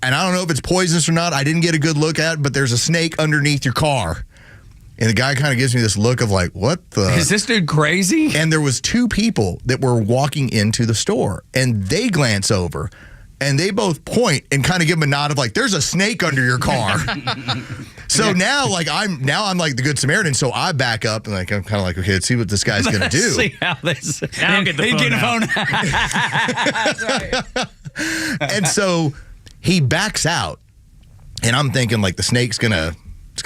and I don't know if it's poisonous or not. I didn't get a good look at it, but there's a snake underneath your car. And the guy kind of gives me this look of like, what the? Is this dude crazy? And there was 2 people that were walking into the store, and they glance over, and they both point and kind of give him a nod of like, there's a snake under your car. So now, like, I'm like the good Samaritan. So I back up and like, I'm kind of like, okay, let's see what this guy's going to do. See how this. Now get the phone out. And so he backs out, and I'm thinking like the snake's gonna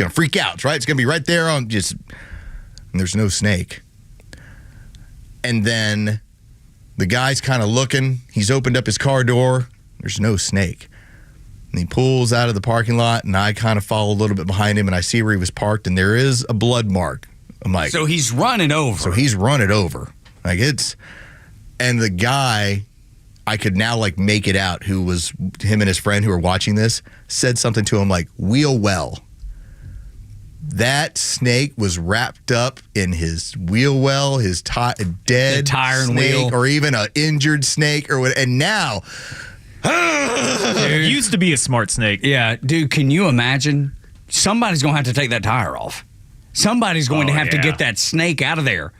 freak out, right? It's gonna be right there on just. And there's no snake. And then the guy's kind of looking. He's opened up his car door. There's no snake. And he pulls out of the parking lot, and I kind of follow a little bit behind him, and I see where he was parked, and there is a blood mark. I'm like, so he's running over. So he's running over. Like and the guy, I could now like make it out, who was him and his friend who were watching this, said something to him like, wheel well. That snake was wrapped up in his wheel well, his dead tire and snake, wheel, or even an injured snake, or what. And now, it used to be a smart snake. Yeah, dude. Can you imagine? Somebody's going to have to take that tire off. Somebody's going to have to get that snake out of there.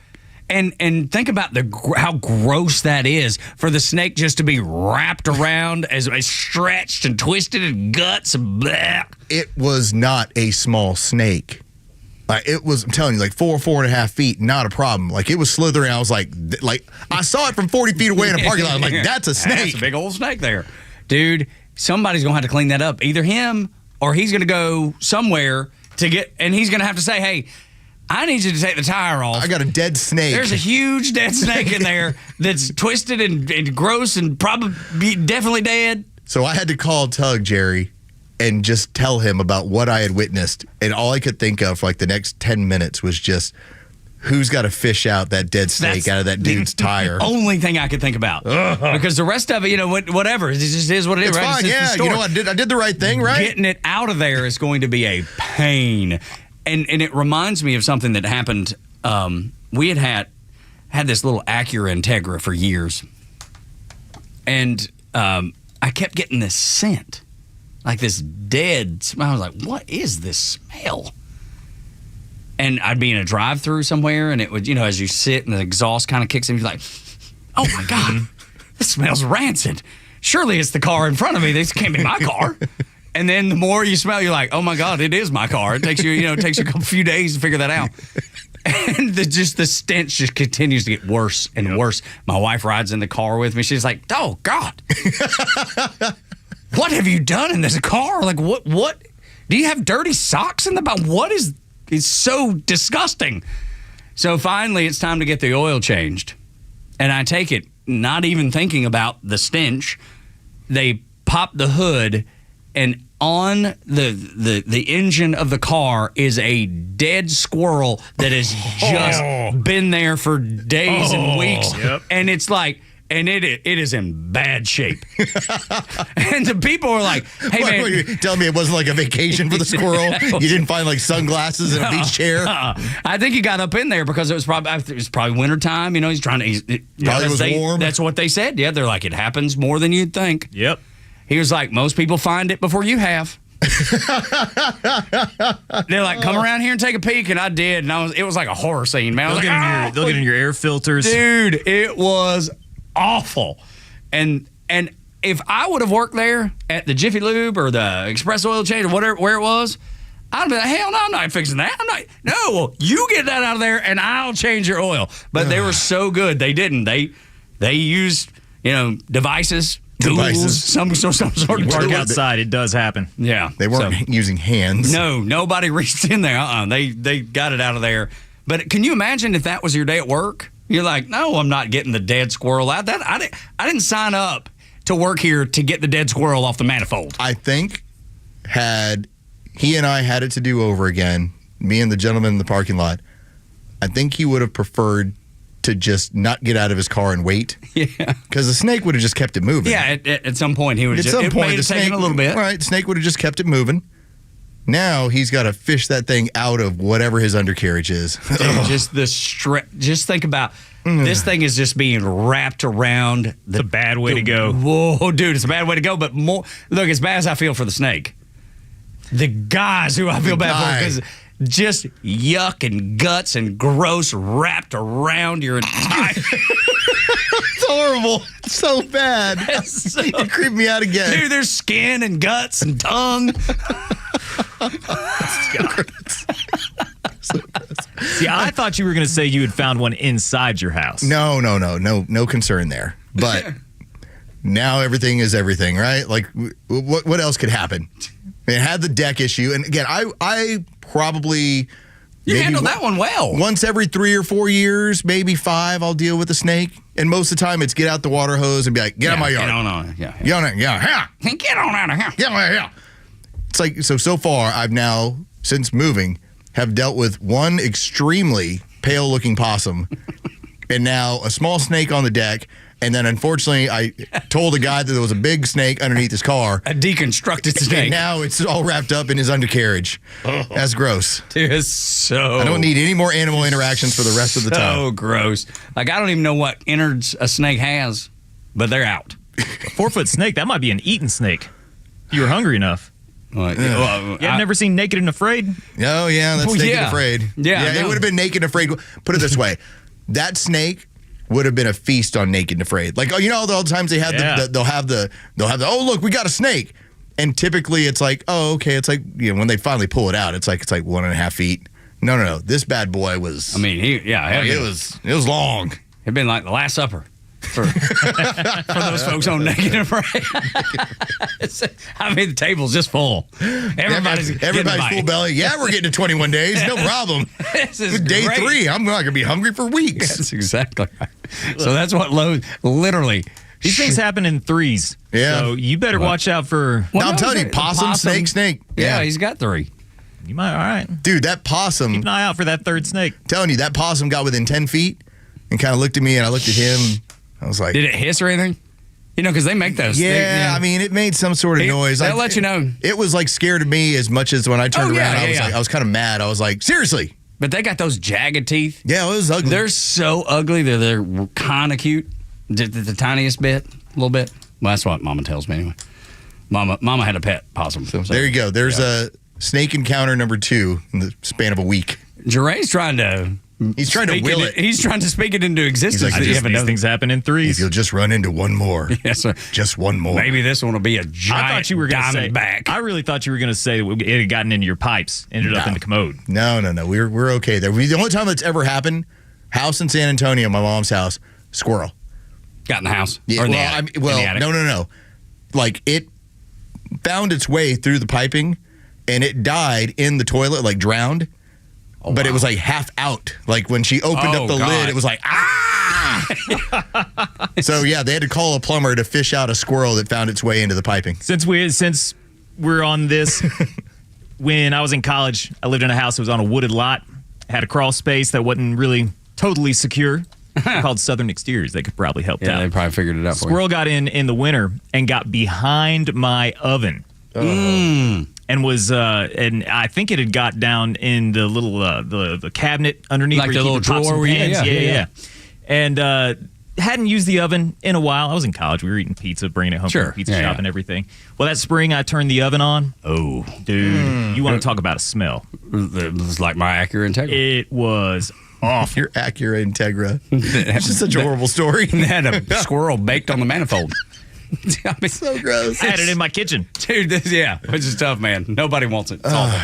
And think about how gross that is for the snake just to be wrapped around as stretched and twisted and guts and blah. It was not a small snake. It was, I'm telling you, like 4.5 feet, not a problem. Like, it was slithering. I was like, I saw it from 40 feet away in a parking lot. I'm like, that's a snake. That's a big old snake there. Dude, somebody's going to have to clean that up. Either him or he's going to go somewhere and he's going to have to say, hey, I need you to take the tire off. I got a dead snake. There's a huge dead snake in there that's twisted and gross and definitely dead. So I had to call Tug, Jerry, and just tell him about what I had witnessed. And all I could think of for like the next 10 minutes was just who's got to fish out that dead snake out of that dude's tire. Only thing I could think about. Because the rest of it, whatever. It just is what it is. It's right? fine, yeah. You know, I did the right thing, right? Getting it out of there is going to be a pain. And it reminds me of something that happened. We had this little Acura Integra for years. And I kept getting this scent. Like this dead smell. I was like, what is this smell? And I'd be in a drive-through somewhere, and it would, as you sit and the exhaust kind of kicks in, you're like, oh my God, this smells rancid. Surely it's the car in front of me. This can't be my car. And then the more you smell, you're like, oh my God, it is my car. It takes you, it takes you a few days to figure that out. And the stench just continues to get worse and worse. My wife rides in the car with me. She's like, oh God. What have you done in this car? Like, what? Do you have dirty socks in the back? What is so disgusting? So finally, it's time to get the oil changed. And I take it, not even thinking about the stench. They pop the hood, and on the engine of the car is a dead squirrel that has just been there for days and weeks. Yep. And it's like, and it is in bad shape. And the people are like, hey, man. What, you tell me it wasn't like a vacation for the squirrel? You didn't find like sunglasses and a beach chair? I think he got up in there because it was probably wintertime. He's trying to. Probably was warm. That's what they said. Yeah, they're like, it happens more than you'd think. Yep. He was like, most people find it before you have. They're like, come around here and take a peek, and I did, and it was like a horror scene, man. They'll get in your air filters, dude. It was awful, and if I would have worked there at the Jiffy Lube or the Express Oil Change or whatever where it was, I'd be like, hell no, I'm not fixing that. No, you get that out of there, and I'll change your oil. But they were so good, they didn't. They used devices. Tools, some sort of work outside. It does happen. Yeah, they weren't using hands. No, nobody reached in there. They got it out of there. But can you imagine if that was your day at work? You're like, no, I'm not getting the dead squirrel out. I didn't sign up to work here to get the dead squirrel off the manifold. I think had he and I had it to do over again, me and the gentleman in the parking lot, I think he would have preferred to just not get out of his car and wait. Yeah. Because the snake would have just kept it moving. Yeah, at some point he would have just taken a little bit. Right, the snake would have just kept it moving. Now he's got to fish that thing out of whatever his undercarriage is. Dude, just think about this thing is just being wrapped around. It's a bad way to go. Whoa, dude, it's a bad way to go. But look, as bad as I feel for the snake, the guys who I feel bad for, because just yuck and guts and gross wrapped around your entire. It's horrible. It's so bad. It creeped me out again. Dude, there's skin and guts and tongue. See, I thought you were going to say you had found one inside your house. No concern there. But now everything is everything, right? Like, what else could happen? It had the deck issue, and again, I probably You handled that one well. Once every 3 or 4 years, maybe 5, I'll deal with a snake. And most of the time, it's get out the water hose and be like, get out of my yard. Get on. Yeah. Get on out of here. Get on out of here. Get on out of here. It's like, so far, I've now, since moving, have dealt with one extremely pale-looking possum and now a small snake on the deck. And then, unfortunately, I told a guy that there was a big snake underneath his car. A deconstructed snake. And now it's all wrapped up in his undercarriage. That's gross. Dude, it's so... I don't need any more animal interactions for the rest of the time. So gross. Like, I don't even know what innards a snake has, but they're out. A 4-foot snake, that might be an eating snake. You were hungry enough. Well, I've never seen Naked and Afraid? Oh, yeah, that's Naked and Afraid. Yeah, it would have been Naked and Afraid. Put it this way. That snake would have been a feast on Naked and Afraid. Like, you know, all the times they have they'll have the oh, look, we got a snake. And typically it's like, oh, okay, it's like, you know, when they finally pull it out, it's like 1.5 feet. No. This bad boy was, I mean, it was long. It'd been like the Last Supper for those folks on Naked and Afraid. I mean, the table's just full. Everybody's full belly. Yeah, we're getting to 21 days. No problem. This is Day great. 3, I'm not going to be hungry for weeks. That's exactly right. So that's what literally. These things happen in 3s. Yeah. So you better watch out for... Well, I'm telling you, possum, snake. Yeah, he's got 3. You might, all right. Dude, that possum... Keep an eye out for that 3rd snake. Telling you, that possum got within 10 feet and kind of looked at me, and I looked at him. I was like... Did it hiss or anything? You know, because they make those. Yeah, I mean, it made some sort of noise. They'll let you know. It was like scared of me as much as when I turned around. I was kind of mad. I was like, seriously. But they got those jagged teeth. Yeah, it was ugly. They're so ugly. They're kind of cute. The tiniest bit, a little bit. Well, that's what Mama tells me anyway. Mama had a pet possum. So there you go. There's a snake encounter number 2 in the span of a week. Jeray's trying to... He's trying to will it. He's trying to speak it into existence. These things happen in 3s. If you'll just run into one more. Yes, sir. Just one more. Maybe this one will be a giant I thought you were gonna say, diamondback. I really thought you were going to say that it had gotten into your pipes, ended up in the commode. No. We're okay there. The only time that's ever happened, house in San Antonio, my mom's house, squirrel. Got in the house? Yeah, or in the attic? No. Like, it found its way through the piping, and it died in the toilet, like drowned. Oh, but it was like half out. Like when she opened up the lid, it was like, ah! So yeah, they had to call a plumber to fish out a squirrel that found its way into the piping. Since we're on this, when I was in college, I lived in a house that was on a wooded lot, had a crawl space that wasn't really totally secure. Called Southern Exteriors. They could probably help out. Yeah, they probably figured it out for you. Squirrel got in the winter and got behind my oven. And was and I think it had got down in the little the cabinet underneath, like where the you little keep the drawer. Yeah. And hadn't used the oven in a while. I was in college. We were eating pizza, bringing it home from the pizza shop and everything. Well, that spring I turned the oven on. Oh, dude, you want to talk about a smell? It was like my Acura Integra. It was awful. Your Acura Integra. It's just such a horrible story. They had a squirrel baked on the manifold. I mean, so gross. I had it in my kitchen. Dude, which is tough, man. Nobody wants it. It's awful.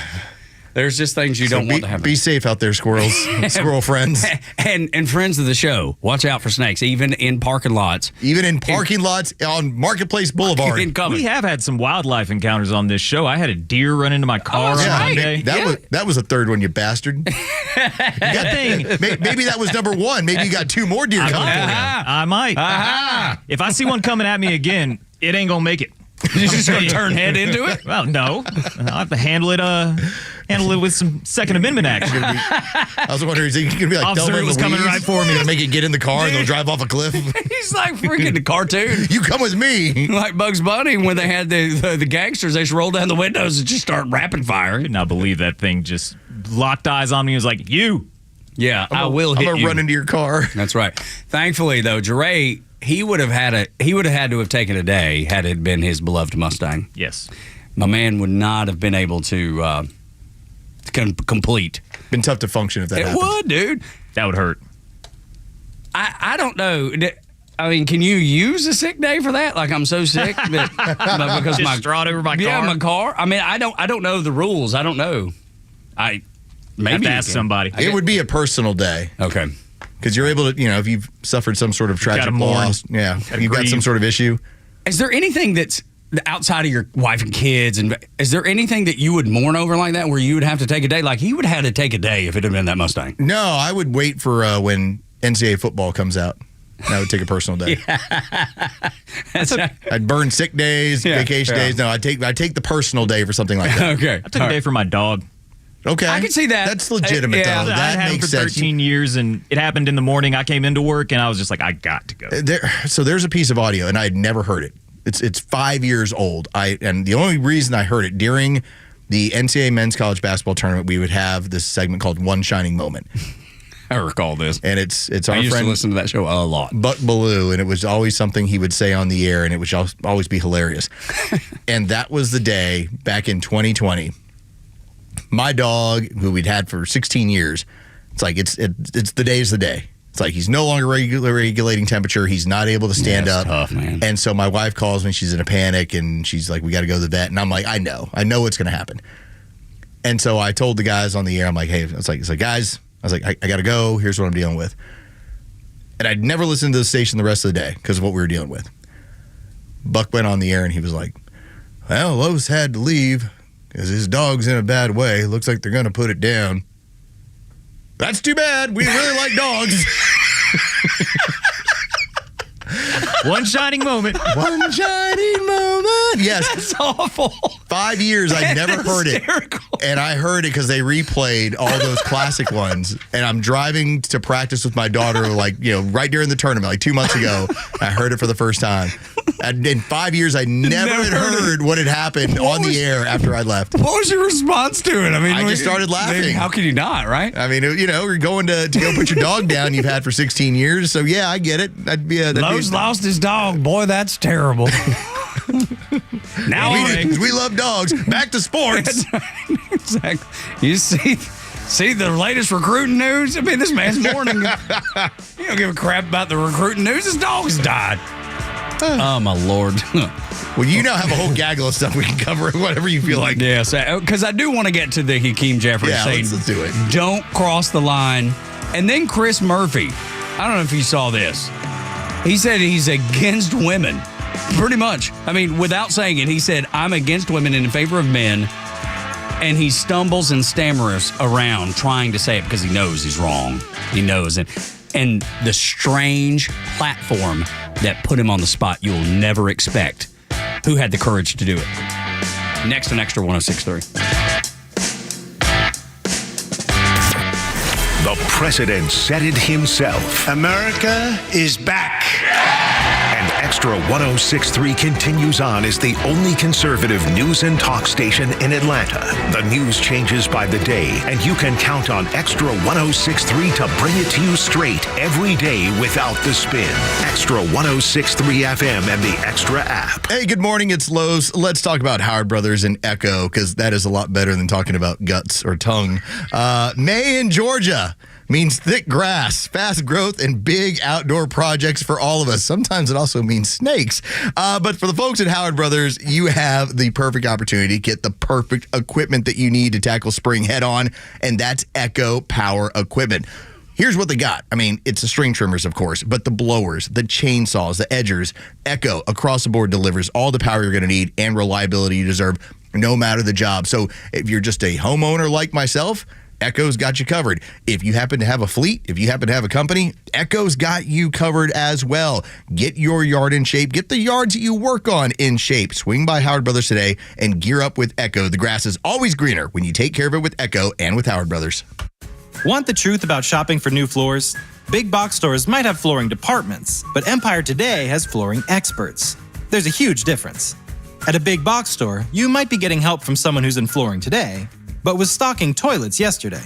There's just things you don't want to happen. Be safe out there, squirrels. Squirrel friends. And friends of the show, watch out for snakes, even in parking lots. Even in parking lots on Marketplace Boulevard. We have had some wildlife encounters on this show. I had a deer run into my car on Monday. That was a third one, you bastard. Maybe that was number 1. Maybe you got 2 more deer coming for you. I might. If I see one coming at me again, it ain't going to make it. You're just going to turn head into it? Well, no. I'll have to handle it with some Second Amendment action. I was wondering, is he going to be like Officer, it was coming right for me. To make it get in the car and they'll drive off a cliff? He's like freaking the cartoon. You come with me. Like Bugs Bunny when they had the gangsters, they just roll down the windows and just start rapid fire. I could not believe that thing just locked eyes on me and was like, you. Yeah, I'm going to run into your car. That's right. Thankfully, though, Jeray, he would have had to have taken a day had it been his beloved Mustang. Yes. My man would not have been able to complete. Been tough to function if that happened. It would, dude. That would hurt. I don't know. I mean, can you use a sick day for that? Like, I'm so sick that because just distraught over my car. Yeah, my car. I mean, I don't know the rules. I don't know. Maybe ask somebody. It would be a personal day. Okay. Because you're able to, if you've suffered some sort of tragic loss, you've got some sort of issue. Is there anything that's outside of your wife and kids, and is there anything that you would mourn over like that, where you would have to take a day? Like he would have had to take a day if it had been that Mustang. No, I would wait for when NCAA football comes out. I would take a personal day. I'd burn sick days, vacation days. No, I'd take the personal day for something like that. Okay. I took a day for my dog. Okay. I can see that. That's legitimate, though. That I had him makes for sense. 13 years, and it happened in the morning. I came into work, and I was just like, I got to go. So there's a piece of audio, and I had never heard it. It's 5 years old. And the only reason I heard it, during the NCAA men's college basketball tournament, we would have this segment called One Shining Moment. I recall this. And it's our I used friend to listen to that show a lot. Buck Ballou, and it was always something he would say on the air, and it would always be hilarious. And that was the day back in 2020. My dog, who we'd had for 16 years, it's like it's the day is the day. It's like he's no longer regulating temperature. He's not able to stand up. Tough, man. And so my wife calls me. She's in a panic, and she's like, "We got to go to the vet." And I'm like, "I know what's going to happen." And so I told the guys on the air, I'm like, "Hey," it's like guys, I was like, I got to go. Here's what I'm dealing with. And I'd never listened to the station the rest of the day because of what we were dealing with. Buck went on the air, and he was like, "Well, Lowe's had to leave because his dog's in a bad way. Looks like they're going to put it down. That's too bad. We really like dogs." One shining moment. One shining moment. Yes. That's awful. 5 years, I never heard it. And I heard it because they replayed all those classic ones. And I'm driving to practice with my daughter, right during the tournament, like 2 months ago. I heard it for the first time. And in 5 years, I never had heard what had happened on the air after I left. What was your response to it? I mean, I just started laughing. How can you not, right? I mean, you're going to go put your dog down you've had for 16 years. So, yeah, I get it. Lowe's lost his dog. Boy, that's terrible. Now we love dogs. Back to sports. Exactly. You see the latest recruiting news? I mean, this man's mourning. He don't give a crap about the recruiting news. His dog's died. Oh, my Lord. Well, you now have a whole gaggle of stuff we can cover, whatever you feel like. Yes, because I do want to get to the Hakeem Jeffries saying, let's do it. Don't cross the line. And then Chris Murphy, I don't know if you saw this. He said he's against women, pretty much. I mean, without saying it, he said, I'm against women and in favor of men. And he stumbles and stammers around trying to say it because he knows he's wrong. He knows it. And the strange platform that put him on the spot you'll never expect. Who had the courage to do it? Next on Extra 106.3. The president said it himself. America is back. And Extra 106.3 continues on as the only conservative news and talk station in Atlanta. The news changes by the day, and you can count on Extra 106.3 to bring it to you straight every day without the spin. Extra 106.3 FM and the Extra app. Hey, good morning. It's Lowe's. Let's talk about Howard Brothers and Echo, because that is a lot better than talking about guts or tongue. May in Georgia means thick grass, fast growth, and big outdoor projects for all of us. Sometimes it also means snakes. But for the folks at Howard Brothers, you have the perfect opportunity to get the perfect equipment that you need to tackle spring head on, and that's Echo Power Equipment. Here's what they got. I mean, it's the string trimmers, of course, but the blowers, the chainsaws, the edgers, Echo across the board delivers all the power you're going to need and reliability you deserve, no matter the job. So if you're just a homeowner like myself, Echo's got you covered. If you happen to have a fleet, if you happen to have a company, Echo's got you covered as well. Get your yard in shape. Get the yards that you work on in shape. Swing by Howard Brothers today and gear up with Echo. The grass is always greener when you take care of it with Echo and with Howard Brothers. Want the truth about shopping for new floors? Big box stores might have flooring departments, but Empire Today has flooring experts. There's a huge difference. At a big box store, you might be getting help from someone who's in flooring today, but was stocking toilets yesterday.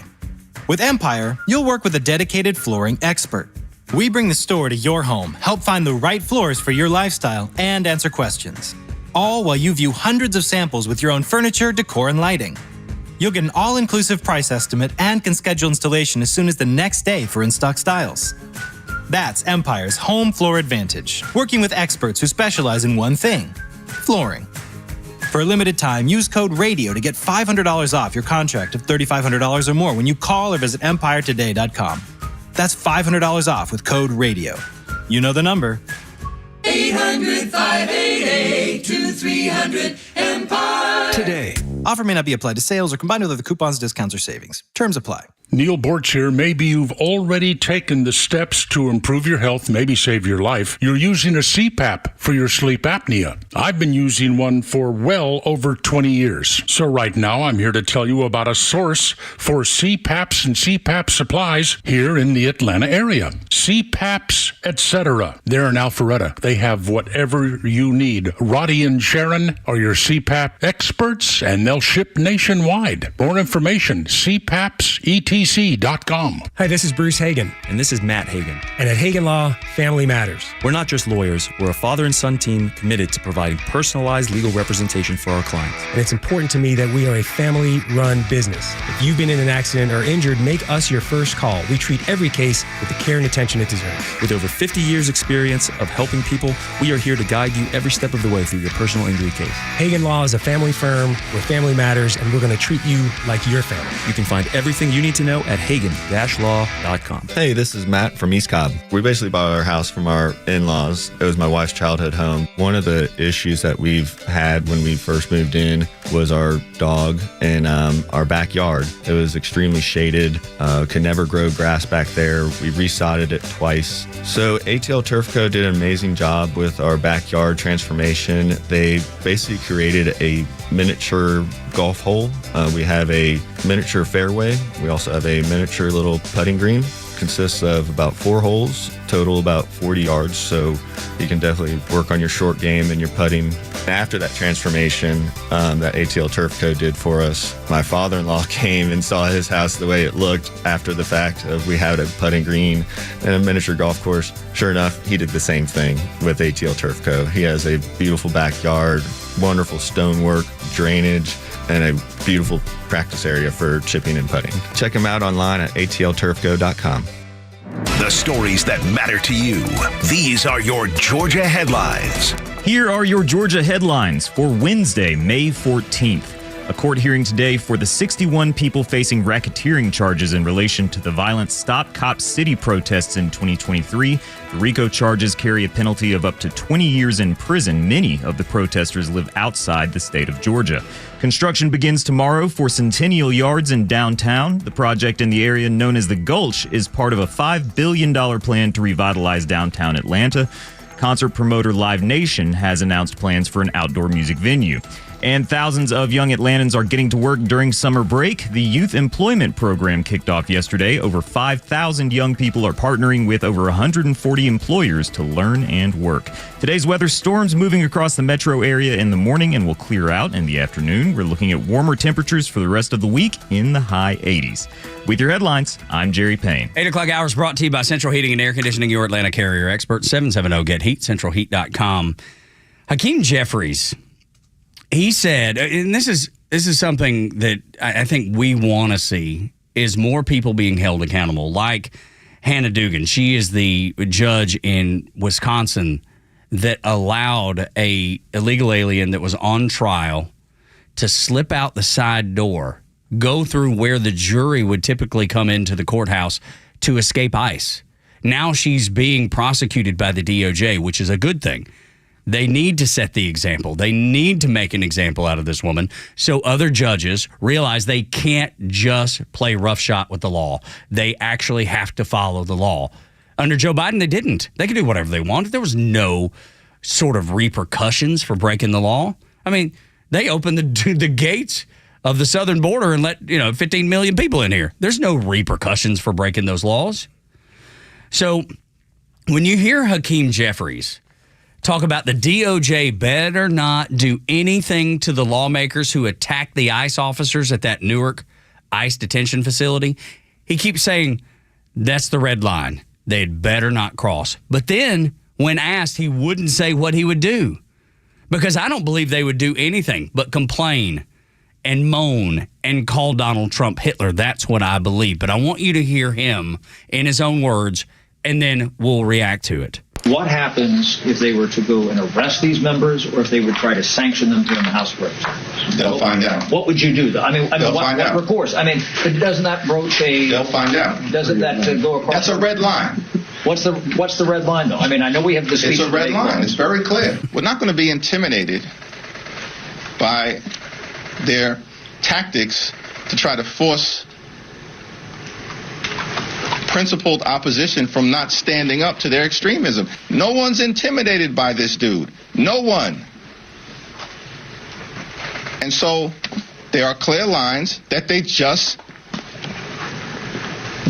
With Empire, you'll work with a dedicated flooring expert. We bring the store to your home, help find the right floors for your lifestyle, and answer questions. All while you view hundreds of samples with your own furniture, decor, and lighting. You'll get an all-inclusive price estimate and can schedule installation as soon as the next day for in-stock styles. That's Empire's home floor advantage, working with experts who specialize in one thing: flooring. For a limited time, use code RADIO to get $500 off your contract of $3,500 or more when you call or visit EmpireToday.com. That's $500 off with code RADIO. You know the number. 800-848-9222. 1-800-588-2300-EMPIRE. Today. Offer may not be applied to sales or combined with other coupons, discounts, or savings. Terms apply. Neil Bortz here. Maybe you've already taken the steps to improve your health, maybe save your life. You're using a CPAP for your sleep apnea. I've been using one for well over 20 years. So right now, I'm here to tell you about a source for CPAPs and CPAP supplies here in the Atlanta area. CPAPs, etc. They're in Alpharetta. They have whatever you need. Roddy and Sharon are your CPAP experts, and they'll ship nationwide. More information, CPAPsETC.com. Hi, this is Bruce Hagen. And this is Matt Hagen. And at Hagen Law, family matters. We're not just lawyers. We're a father and son team committed to providing personalized legal representation for our clients. And it's important to me that we are a family-run business. If you've been in an accident or injured, make us your first call. We treat every case with the care and attention it deserves. With over 50 years' experience of helping people, we are here to guide you every step of the way through your personal injury case. Hagen Law is a family firm where family matters, and we're going to treat you like your family. You can find everything you need to know at Hagen-Law.com. Hey, this is Matt from East Cobb. We basically bought our house from our in-laws. It was my wife's childhood home. One of the issues that we've had when we first moved in was our dog in our backyard. It was extremely shaded, could never grow grass back there. We resodded it twice. So ATL Turf Co. did an amazing job with our backyard transformation. They basically created a miniature golf hole. We have a miniature fairway. We also have a miniature little putting green. Consists of about 4 holes, total about 40 yards, so you can definitely work on your short game and your putting. After that transformation that ATL Turf Co. did for us, my father-in-law came and saw his house the way it looked after the fact of we had a putting green and a miniature golf course. Sure enough, he did the same thing with ATL Turf Co. He has a beautiful backyard, wonderful stonework, drainage, and a beautiful practice area for chipping and putting. Check him out online at atlturfco.com. The stories that matter to you. These are your Georgia headlines. Here are your Georgia headlines for Wednesday, May 14th. A court hearing today for the 61 people facing racketeering charges in relation to the violent Stop Cop City protests in 2023. The RICO charges carry a penalty of up to 20 years in prison. Many of the protesters live outside the state of Georgia. Construction begins tomorrow for Centennial Yards in downtown. The project in the area known as the Gulch is part of a $5 billion plan to revitalize downtown Atlanta. Concert promoter Live Nation has announced plans for an outdoor music venue. And thousands of young Atlantans are getting to work during summer break. The Youth Employment Program kicked off yesterday. Over 5,000 young people are partnering with over 140 employers to learn and work. Today's weather: storms moving across the metro area in the morning and will clear out in the afternoon. We're looking at warmer temperatures for the rest of the week in the high 80s. With your headlines, I'm Jerry Payne. 8 o'clock hours brought to you by Central Heating and Air Conditioning, your Atlanta carrier expert. 770-GET-HEAT, centralheat.com. Hakeem Jeffries, he said, and this is something that I think we want to see, is more people being held accountable, like Hannah Dugan. She is the judge in Wisconsin that allowed a illegal alien that was on trial to slip out the side door, go through where the jury would typically come into the courthouse to escape ICE. Now she's being prosecuted by the DOJ, which is a good thing. They need to set the example. They need to make an example out of this woman so other judges realize they can't just play roughshod with the law. They actually have to follow the law. Under Joe Biden, they didn't. They could do whatever they wanted. There was no sort of repercussions for breaking the law. I mean, they opened the gates of the southern border and let 15 million people in here. There's no repercussions for breaking those laws. So when you hear Hakeem Jeffries talk about the DOJ better not do anything to the lawmakers who attacked the ICE officers at that Newark ICE detention facility, he keeps saying that's the red line. They'd better not cross. But then when asked, he wouldn't say what he would do, because I don't believe they would do anything but complain and moan and call Donald Trump Hitler. That's what I believe. But I want you to hear him in his own words, and then we'll react to it. What happens if they were to go and arrest these members, or if they would try to sanction them during the House of Representatives? They'll find out. What would you do? I mean, They'll find out. Recourse? I mean, doesn't that broach a... They'll find out. Doesn't that go across... That's a red line. What's the red line, though? I mean, I know we have this. It's a red line. It's very clear. We're not going to be intimidated by their tactics to try to force principled opposition from not standing up to their extremism. No one's intimidated by this dude. No one. And so there are clear lines that they just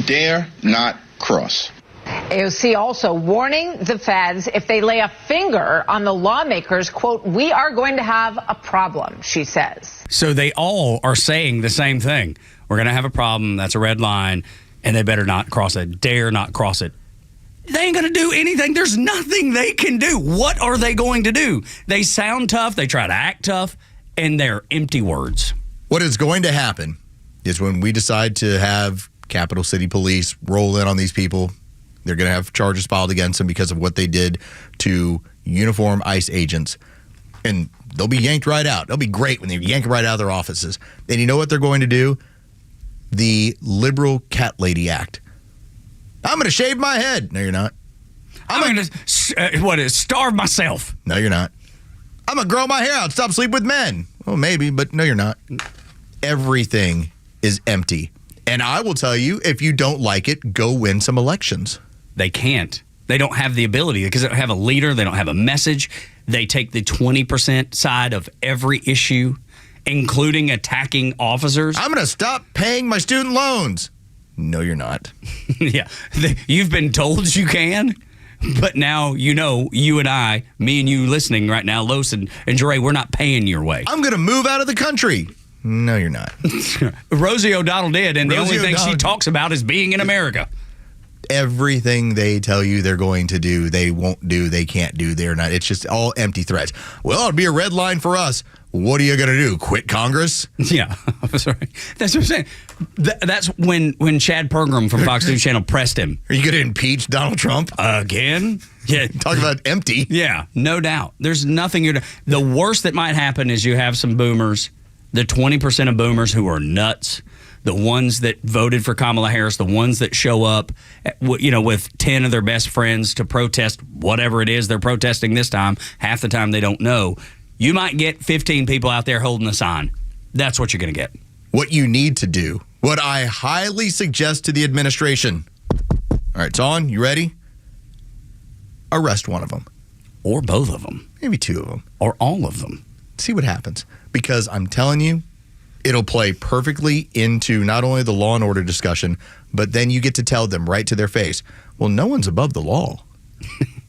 dare not cross. AOC also warning the feds if they lay a finger on the lawmakers, quote, we are going to have a problem, she says. So they all are saying the same thing. We're going to have a problem. That's a red line. And they better not cross it. Dare not cross it. They ain't going to do anything. There's nothing they can do. What are they going to do? They sound tough. They try to act tough. And they're empty words. What is going to happen is when we decide to have Capital City Police roll in on these people, they're going to have charges filed against them because of what they did to uniform ICE agents. And they'll be yanked right out. They'll be great when they yank them right out of their offices. And you know what they're going to do? The liberal cat lady act. I'm going to shave my head. No, you're not. I'm going to starve myself. No, you're not. I'm going to grow my hair out. Stop sleeping with men. Well, maybe, but no, you're not. Everything is empty. And I will tell you, if you don't like it, go win some elections. They can't. They don't have the ability because they don't have a leader. They don't have a message. They take the 20% side of every issue, including attacking officers. I'm going to stop paying my student loans. No, you're not. Yeah. You've been told you can, but now you know, you and I, me and you listening right now, Los and Jeray, we're not paying your way. I'm going to move out of the country. No, you're not. Rosie O'Donnell did, and the only thing she talks about is being in America. Everything they tell you they're going to do, they won't do, they can't do, they're not. It's just all empty threats. Well, it'll be a red line for us. What are you going to do? Quit Congress? Yeah, I'm sorry. That's what I'm saying. That's when Chad Pergram from Fox News Channel pressed him. Are you going to impeach Donald Trump? Again? Yeah. Talk about empty. Yeah, no doubt. There's nothing you're doing. The worst that might happen is you have some boomers, the 20% of boomers who are nuts, the ones that voted for Kamala Harris, the ones that show up, with 10 of their best friends to protest whatever it is they're protesting this time. Half the time they don't know. You might get 15 people out there holding a sign. That's what you're going to get. What you need to do, what I highly suggest to the administration. All right, it's on. You ready? Arrest one of them. Or both of them. Maybe two of them. Or all of them. See what happens. Because I'm telling you, it'll play perfectly into not only the law and order discussion, but then you get to tell them right to their face, well, no one's above the law.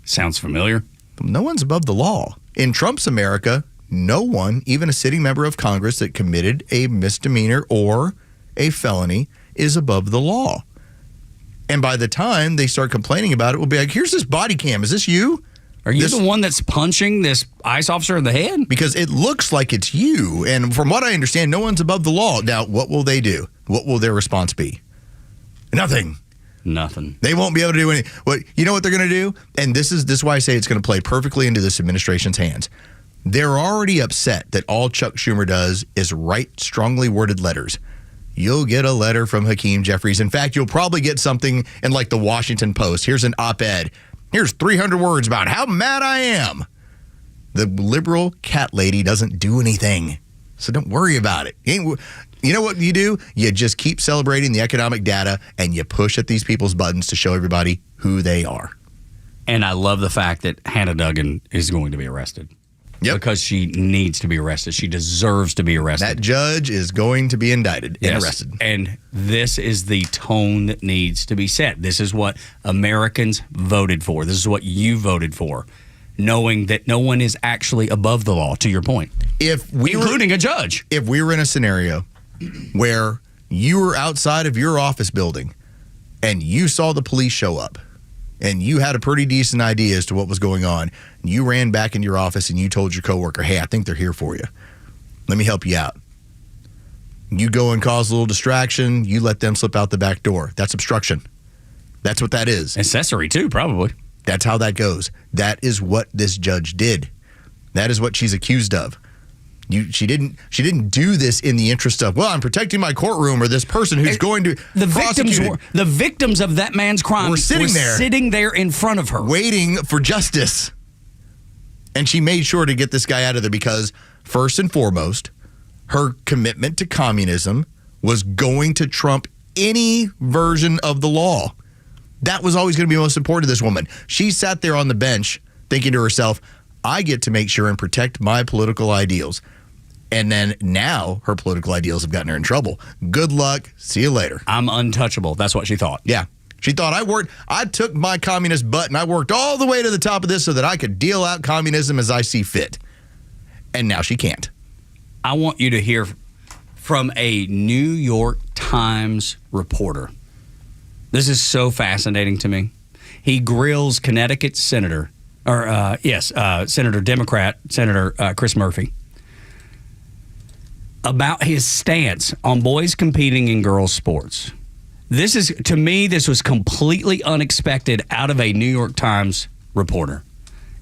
Sounds familiar. No one's above the law. In Trump's America, no one, even a sitting member of Congress that committed a misdemeanor or a felony, is above the law. And by the time they start complaining about it, we'll be like, here's this body cam. Is this you? Are you the one that's punching this ICE officer in the head? Because it looks like it's you. And from what I understand, no one's above the law. Now, what will they do? What will their response be? Nothing. Nothing. They won't be able to do anything. Well, you know what they're going to do? And this is why I say it's going to play perfectly into this administration's hands. They're already upset that all Chuck Schumer does is write strongly worded letters. You'll get a letter from Hakeem Jeffries. In fact, you'll probably get something in like the Washington Post. Here's an op-ed. Here's 300 words about how mad I am. The liberal cat lady doesn't do anything. So don't worry about it. You know what you do? You just keep celebrating the economic data and you push at these people's buttons to show everybody who they are. And I love the fact that Hannah Duggan is going to be arrested. Yep. Because she needs to be arrested. She deserves to be arrested. That judge is going to be indicted and arrested. And this is the tone that needs to be set. This is what Americans voted for. This is what you voted for, knowing that no one is actually above the law, to your point. Including a judge. If we were in a scenario where you were outside of your office building and you saw the police show up, and you had a pretty decent idea as to what was going on, you ran back into your office and you told your coworker, hey, I think they're here for you. Let me help you out. You go and cause a little distraction. You let them slip out the back door. That's obstruction. That's what that is. Accessory, too, probably. That's how that goes. That is what this judge did. That is what she's accused of. She didn't do this in the interest of, well, I'm protecting my courtroom or this person who's going to the victims of that man's crime were sitting there in front of her, waiting for justice. And she made sure to get this guy out of there because, first and foremost, her commitment to communism was going to trump any version of the law. That was always going to be most important to this woman. She sat there on the bench thinking to herself, I get to make sure and protect my political ideals. And then now her political ideals have gotten her in trouble. Good luck. See you later. I'm untouchable. That's what she thought. Yeah. She thought I took my communist butt and I worked all the way to the top of this so that I could deal out communism as I see fit. And now she can't. I want you to hear from a New York Times reporter. This is so fascinating to me. He grills Connecticut Senator, Democrat Senator Chris Murphy, about his stance on boys competing in girls' sports. To me, this was completely unexpected out of a New York Times reporter.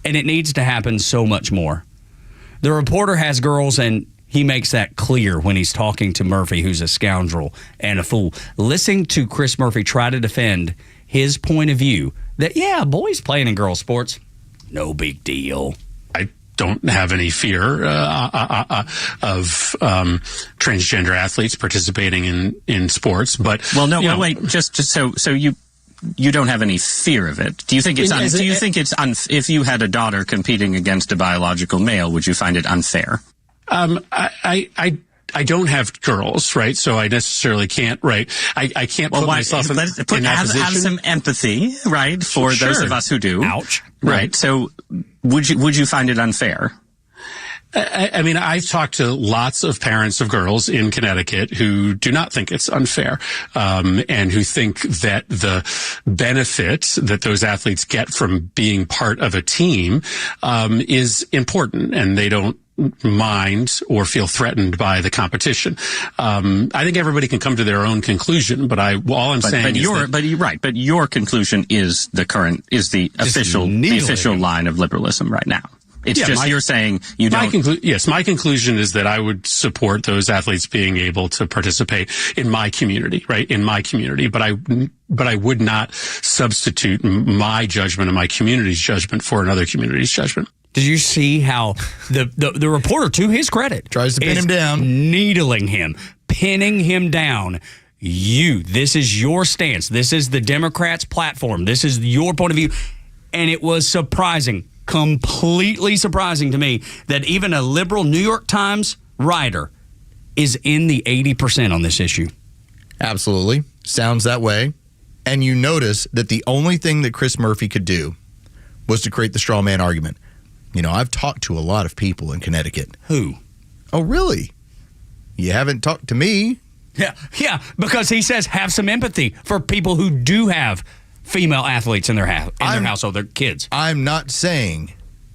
And it needs to happen so much more. The reporter has girls, and he makes that clear when he's talking to Murphy, who's a scoundrel and a fool. Listen to Chris Murphy try to defend his point of view that, boys playing in girls' sports, no big deal. I don't have any fear of transgender athletes participating in sports, but wait, just so you don't have any fear of it. Do you think it's if you had a daughter competing against a biological male, would you find it unfair? I don't have girls, right? So I necessarily can't, right? I can't put myself in that position. Have some empathy, right? For those of us who do. Ouch. Right. So would you find it unfair? I mean, I've talked to lots of parents of girls in Connecticut who do not think it's unfair, and who think that the benefit that those athletes get from being part of a team, is important, and they don't mind or feel threatened by the competition. I think everybody can come to their own conclusion, but your conclusion is the official line of liberalism right now. It's you're saying you don't. Yes, my conclusion is that I would support those athletes being able to participate in my community, right? In my community, but I would not substitute my judgment and my community's judgment for another community's judgment. Did you see how the reporter, to his credit, tries to pin him down, needling him, pinning him down? This is your stance. This is the Democrats' platform. This is your point of view. And it was surprising, completely surprising to me that even a liberal New York Times writer is in the 80% on this issue. Absolutely. Sounds that way. And you notice that the only thing that Chris Murphy could do was to create the straw man argument. You know, I've talked to a lot of people in Connecticut. Who? Oh, really? You haven't talked to me? Yeah, because he says have some empathy for people who do have female athletes in their household, their kids. I'm not saying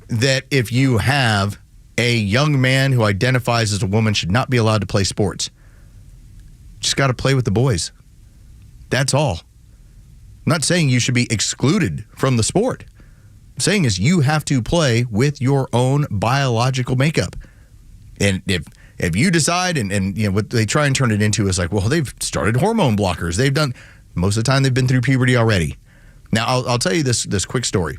that if you have a young man who identifies as a woman should not be allowed to play sports. Just got to play with the boys. That's all. I'm not saying you should be excluded from the sport. Saying is you have to play with your own biological makeup. And if you decide and you know what they try and turn it into is like, well, they've started hormone blockers. They've done most of the time they've been through puberty already. Now I'll tell you this quick story.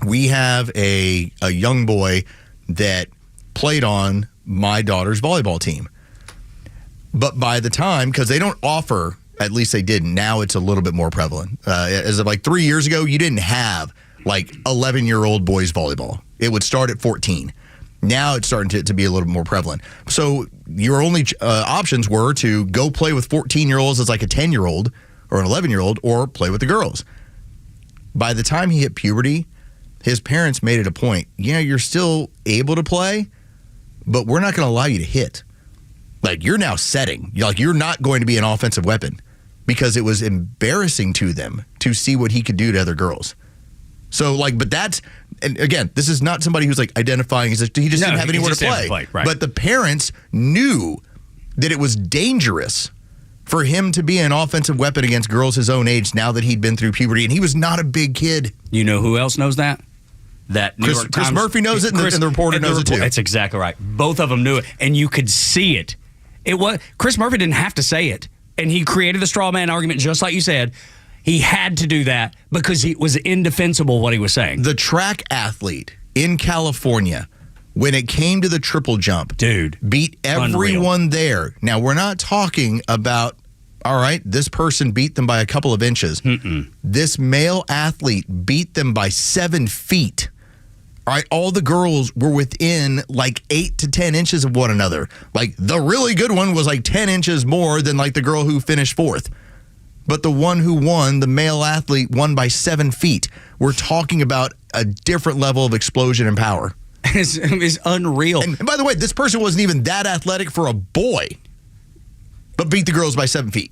We have a young boy that played on my daughter's volleyball team. But by the time, because they don't offer, at least they didn't, now it's a little bit more prevalent. As of like 3 years ago, you didn't have like 11-year-old boys volleyball. It would start at 14. Now it's starting to be a little more prevalent. So your only options were to go play with 14-year-olds as like a 10-year-old or an 11-year-old or play with the girls. By the time he hit puberty, his parents made it a point. Yeah, you're still able to play, but we're not going to allow you to hit. Like, you're now setting. You're not going to be an offensive weapon because it was embarrassing to them to see what he could do to other girls. So, but that's, and again, this is not somebody who's identifying. He just didn't have anywhere to play. Right. But the parents knew that it was dangerous for him to be an offensive weapon against girls his own age now that he'd been through puberty. And he was not a big kid. You know who else knows that? that New York Times. Chris Murphy knows it, and the reporter knows it too. That's exactly right. Both of them knew it, and you could see it. Chris Murphy didn't have to say it, and he created the straw man argument just like you said. He had to do that because it was indefensible what he was saying. The track athlete in California, when it came to the triple jump, beat everyone there. Now, we're not talking about, all right, this person beat them by a couple of inches. This male athlete beat them by 7 feet. All right, all the girls were within like 8 to 10 inches of one another. Like, the really good one was like 10 inches more than like the girl who finished fourth. But the one who won, the male athlete, won by 7 feet. We're talking about a different level of explosion and power. It's unreal. And by the way, this person wasn't even that athletic for a boy, but beat the girls by 7 feet.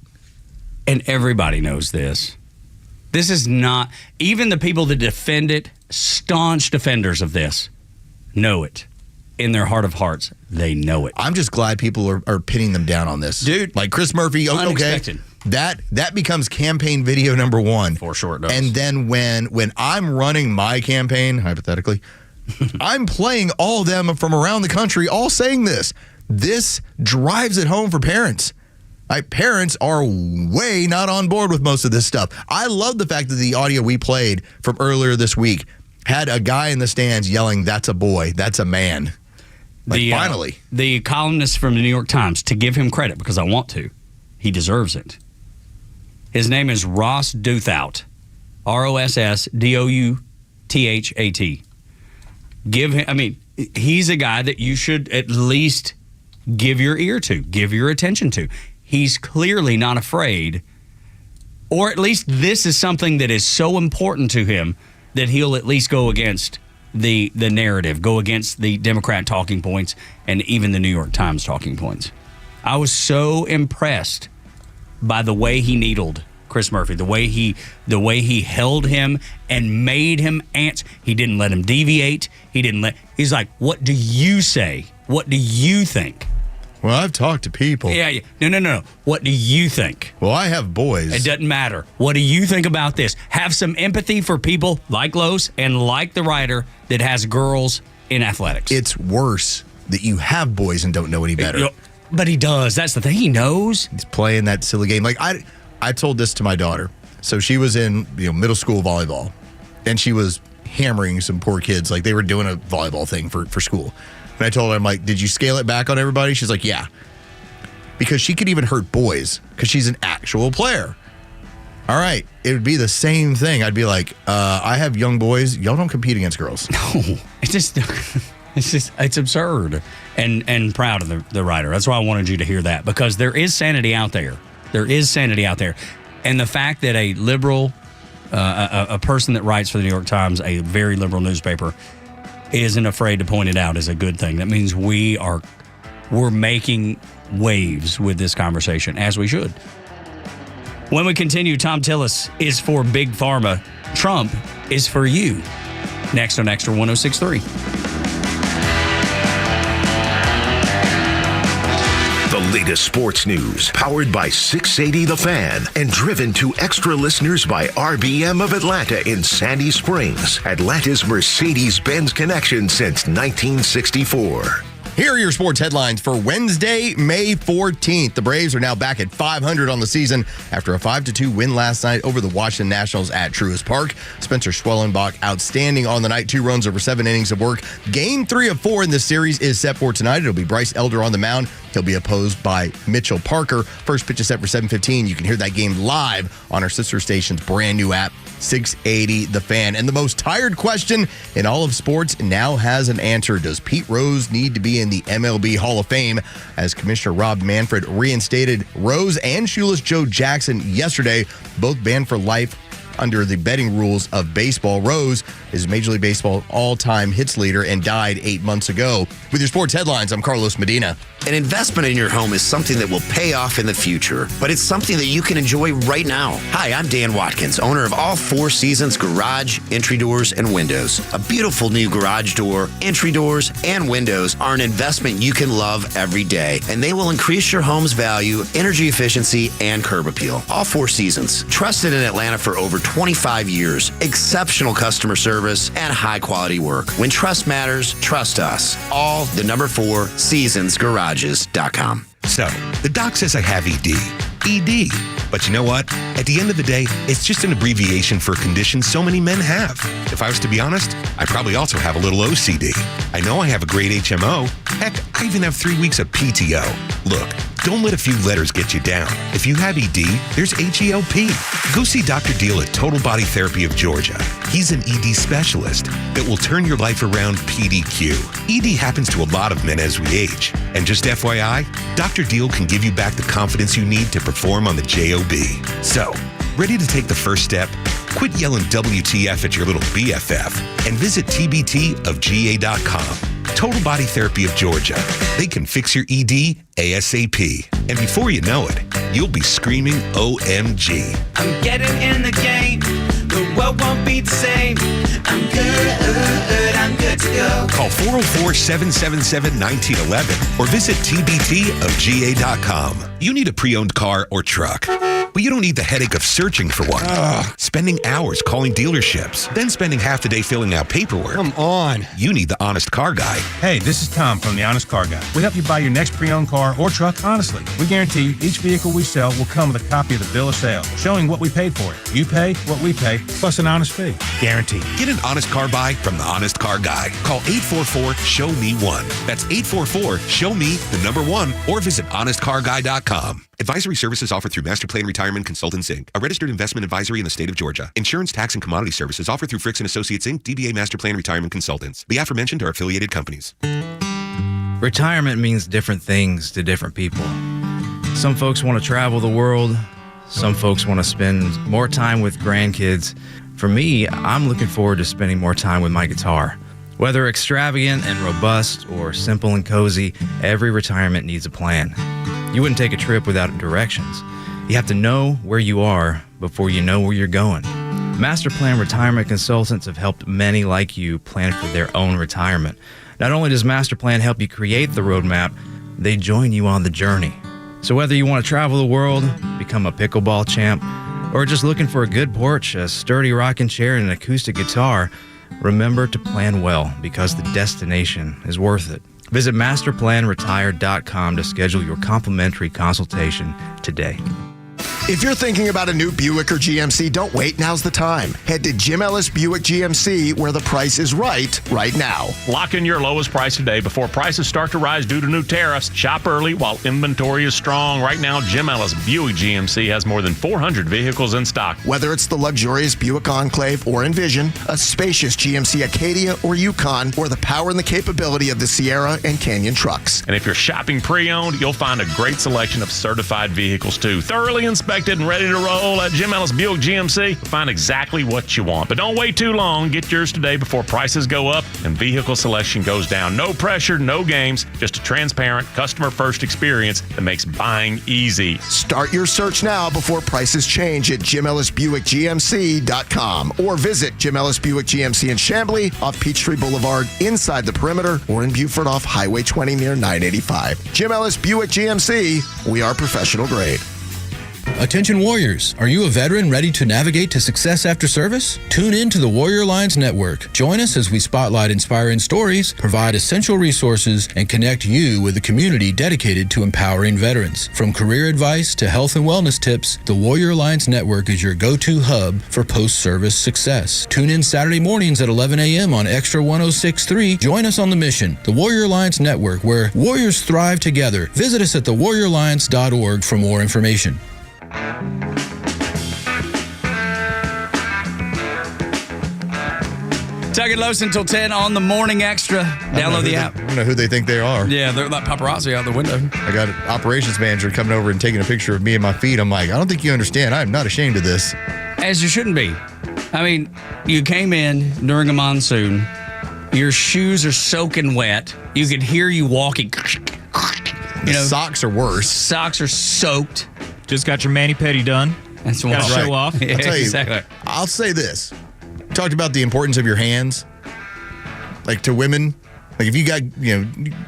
And everybody knows this. This is not, even the people that defend it, staunch defenders of this, know it. In their heart of hearts, they know it. I'm just glad people are pinning them down on this. Dude. Like Chris Murphy, unexpected. That becomes campaign video number one. For sure it does. And then when I'm running my campaign, hypothetically, I'm playing all of them from around the country all saying this. This drives it home for parents. Parents are way not on board with most of this stuff. I love the fact that the audio we played from earlier this week had a guy in the stands yelling, "That's a boy, that's a man." Finally. The columnist from the New York Times, to give him credit because I want to, he deserves it. His name is Ross Douthat, RossDouthat. Give him, he's a guy that you should at least give your ear to, give your attention to. He's clearly not afraid, or at least this is something that is so important to him that he'll at least go against the narrative, go against the Democrat talking points and even the New York Times talking points. I was so impressed by the way he needled Chris Murphy, the way he held him and made him answer. He didn't let him deviate. He's like, "What do you say? What do you think?" Well, I've talked to people. Yeah. No. What do you think? Well, I have boys. It doesn't matter. What do you think about this? Have some empathy for people like Los and like the writer that has girls in athletics. It's worse that you have boys and don't know any better. But he does. That's the thing. He knows. He's playing that silly game. Like I told this to my daughter. So she was in middle school volleyball, and she was hammering some poor kids. Like they were doing a volleyball thing for school. And I told her, I'm like, "Did you scale it back on everybody?" She's like, "Yeah." Because she could even hurt boys because she's an actual player. All right. It would be the same thing. I'd be like, I have young boys. Y'all don't compete against girls. No. It's absurd. And proud of the writer. That's why I wanted you to hear that, because there is sanity out there. There is sanity out there. And the fact that a liberal, a person that writes for the New York Times, a very liberal newspaper, isn't afraid to point it out is a good thing. That means we're making waves with this conversation, as we should. When we continue, Tom Tillis is for Big Pharma. Trump is for you. Next on Extra 106.3. The latest sports news, powered by 680 The Fan, and driven to extra listeners by RBM of Atlanta in Sandy Springs, Atlanta's Mercedes-Benz connection since 1964. Here are your sports headlines for Wednesday, May 14th. The Braves are now back at 500 on the season after a 5-2 win last night over the Washington Nationals at Truist Park. Spencer Schwellenbach outstanding on the night, 2 runs over 7 innings of work. Game 3 of 4 in this series is set for tonight. It'll be Bryce Elder on the mound. He'll be opposed by Mitchell Parker. First pitch is set for 7:15. You can hear that game live on our sister station's brand new app, 680 The Fan. And the most tired question in all of sports now has an answer. Does Pete Rose need to be in the MLB Hall of Fame? As Commissioner Rob Manfred reinstated Rose and Shoeless Joe Jackson yesterday, both banned for life under the betting rules of baseball. Rose is Major League Baseball all-time hits leader and died 8 months ago. With your sports headlines, I'm Carlos Medina. An investment in your home is something that will pay off in the future, but it's something that you can enjoy right now. Hi, I'm Dan Watkins, owner of All Four Seasons Garage, Entry Doors, and Windows. A beautiful new garage door, entry doors, and windows are an investment you can love every day, and they will increase your home's value, energy efficiency, and curb appeal. All Four Seasons, trusted in Atlanta for over 25 years, exceptional customer service, and high-quality work. When trust matters, trust us. All the number 4 seasonsgarages.com. So, the doc says I have ED. ED. But you know what? At the end of the day, it's just an abbreviation for a condition so many men have. If I was to be honest, I probably also have a little OCD. I know I have a great HMO. Heck, I even have 3 weeks of PTO. Look, don't let a few letters get you down. If you have ED, there's HELP. Go see Dr. Deal at Total Body Therapy of Georgia. He's an ED specialist that will turn your life around PDQ. ED happens to a lot of men as we age. And just FYI, Dr. Deal can give you back the confidence you need to perform on the JOB. So, ready to take the first step? Quit yelling WTF at your little BFF and visit tbtofga.com. Total Body Therapy of Georgia. They can fix your ED ASAP. And before you know it, you'll be screaming OMG. I'm getting in the game. The world won't be the same. I'm good to go. Call 404-777-1911 or visit tbtofga.com. You need a pre-owned car or truck, but you don't need the headache of searching for one. Spending hours calling dealerships, then spending half the day filling out paperwork. Come on. You need the Honest Car Guy. Hey, this is Tom from the Honest Car Guy. We help you buy your next pre-owned car or truck honestly. We guarantee each vehicle we sell will come with a copy of the bill of sale, showing what we paid for it. You pay what we pay, plus an honest fee. Guaranteed. Get an honest car buy from the Honest Car Guy. Call 844-SHOW-ME-1. That's 844-SHOW-ME-1 or visit honestcarguy.com. Advisory services offered through Master Plan Retirement Consultants, Inc., a registered investment advisory in the state of Georgia. Insurance, tax, and commodity services offered through Fricks & Associates, Inc., DBA Master Plan Retirement Consultants. The aforementioned are affiliated companies. Retirement means different things to different people. Some folks want to travel the world. Some folks want to spend more time with grandkids. For me, I'm looking forward to spending more time with my guitar. Whether extravagant and robust or simple and cozy, every retirement needs a plan. You wouldn't take a trip without directions. You have to know where you are before you know where you're going. Master Plan Retirement Consultants have helped many like you plan for their own retirement. Not only does Master Plan help you create the roadmap, they join you on the journey. So whether you want to travel the world, become a pickleball champ, or just looking for a good porch, a sturdy rocking chair, and an acoustic guitar, remember to plan well because the destination is worth it. Visit masterplanretire.com to schedule your complimentary consultation today. If you're thinking about a new Buick or GMC, don't wait. Now's the time. Head to Jim Ellis Buick GMC, where the price is right now. Lock in your lowest price today before prices start to rise due to new tariffs. Shop early while inventory is strong. Right now, Jim Ellis Buick GMC has more than 400 vehicles in stock. Whether it's the luxurious Buick Enclave or Envision, a spacious GMC Acadia or Yukon, or the power and the capability of the Sierra and Canyon trucks. And if you're shopping pre-owned, you'll find a great selection of certified vehicles too. Thoroughly inspected and ready to roll at Jim Ellis Buick GMC. Find exactly what you want. But don't wait too long. Get yours today before prices go up and vehicle selection goes down. No pressure, no games, just a transparent, customer-first experience that makes buying easy. Start your search now before prices change at JimEllisBuickGMC.com or visit Jim Ellis Buick GMC in Chamblee off Peachtree Boulevard inside the perimeter or in Beaufort off Highway 20 near 985. Jim Ellis Buick GMC, we are professional grade. Attention Warriors, are you a veteran ready to navigate to success after service? Tune in to the Warrior Alliance Network. Join us as we spotlight inspiring stories, provide essential resources, and connect you with a community dedicated to empowering veterans. From career advice to health and wellness tips, the Warrior Alliance Network is your go-to hub for post-service success. Tune in Saturday mornings at 11 a.m. on Extra 106.3. Join us on the mission, the Warrior Alliance Network, where warriors thrive together. Visit us at thewarrioralliance.org for more information. Tuck and Los until 10 on the Morning Extra. Download the app. I don't know who they think they are. Yeah, they're like paparazzi out the window. I got an operations manager coming over and taking a picture of me and my feet. I'm like, I don't think you understand. I am not ashamed of this. As you shouldn't be. I mean, you came in during a monsoon. Your shoes are soaking wet. You can hear you walking. The socks are worse. Socks are soaked. Just got your mani-pedi done. That's got to show off. I'll tell you, exactly. I'll say this. We talked about the importance of your hands. Like to women, like if you got,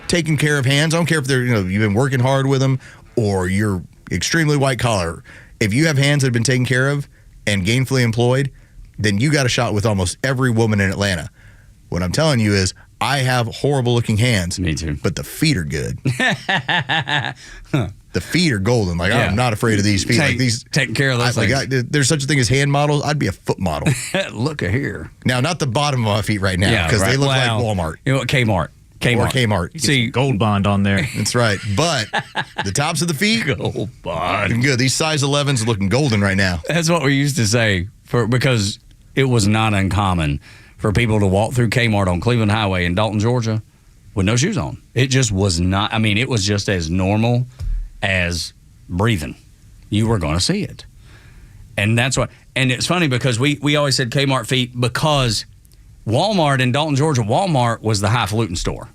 taking care of hands, I don't care if they're, you've been working hard with them or you're extremely white collar. If you have hands that have been taken care of, and gainfully employed, then you got a shot with almost every woman in Atlanta. What I'm telling you is I have horrible looking hands. Me too. But the feet are good. The feet are golden. Like, I'm not afraid of these feet. Like these, taking care of those things. There's such a thing as hand models. I'd be a foot model. Look at here. Now, not the bottom of my feet right now, because they look like Walmart. You know what? Kmart. Or Kmart. See, Gold Bond on there. That's right. But the tops of the feet, Gold Bond. Good. These size 11s are looking golden right now. That's what we used to say because it was not uncommon for people to walk through Kmart on Cleveland Highway in Dalton, Georgia, with no shoes on. It just was not. I mean, it was just as normal as breathing. You were going to see it. And that's what. And it's funny because we always said Kmart feet because Walmart in Dalton, Georgia, Walmart was the highfalutin store.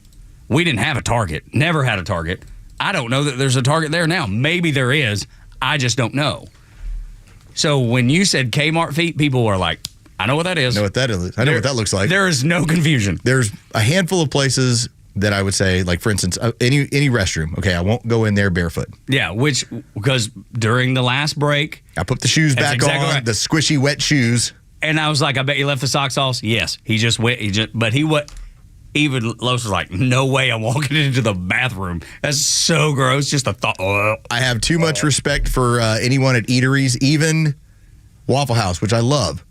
We didn't have a Target. Never had a Target. I don't know that there's a Target there now. Maybe there is. I just don't know. So when you said Kmart feet, people were like, I know what that is. I know what that is. I know what that looks like. There is no confusion. There's a handful of places that I would say, like, for instance, any restroom. Okay, I won't go in there barefoot. Yeah, because during the last break, I put the shoes back on, right. The squishy, wet shoes. And I was like, I bet you left the socks off. Yes, he just went. Even Los was like, no way I'm walking into the bathroom. That's so gross. Just a thought. I have too much respect for anyone at eateries, even Waffle House, which I love.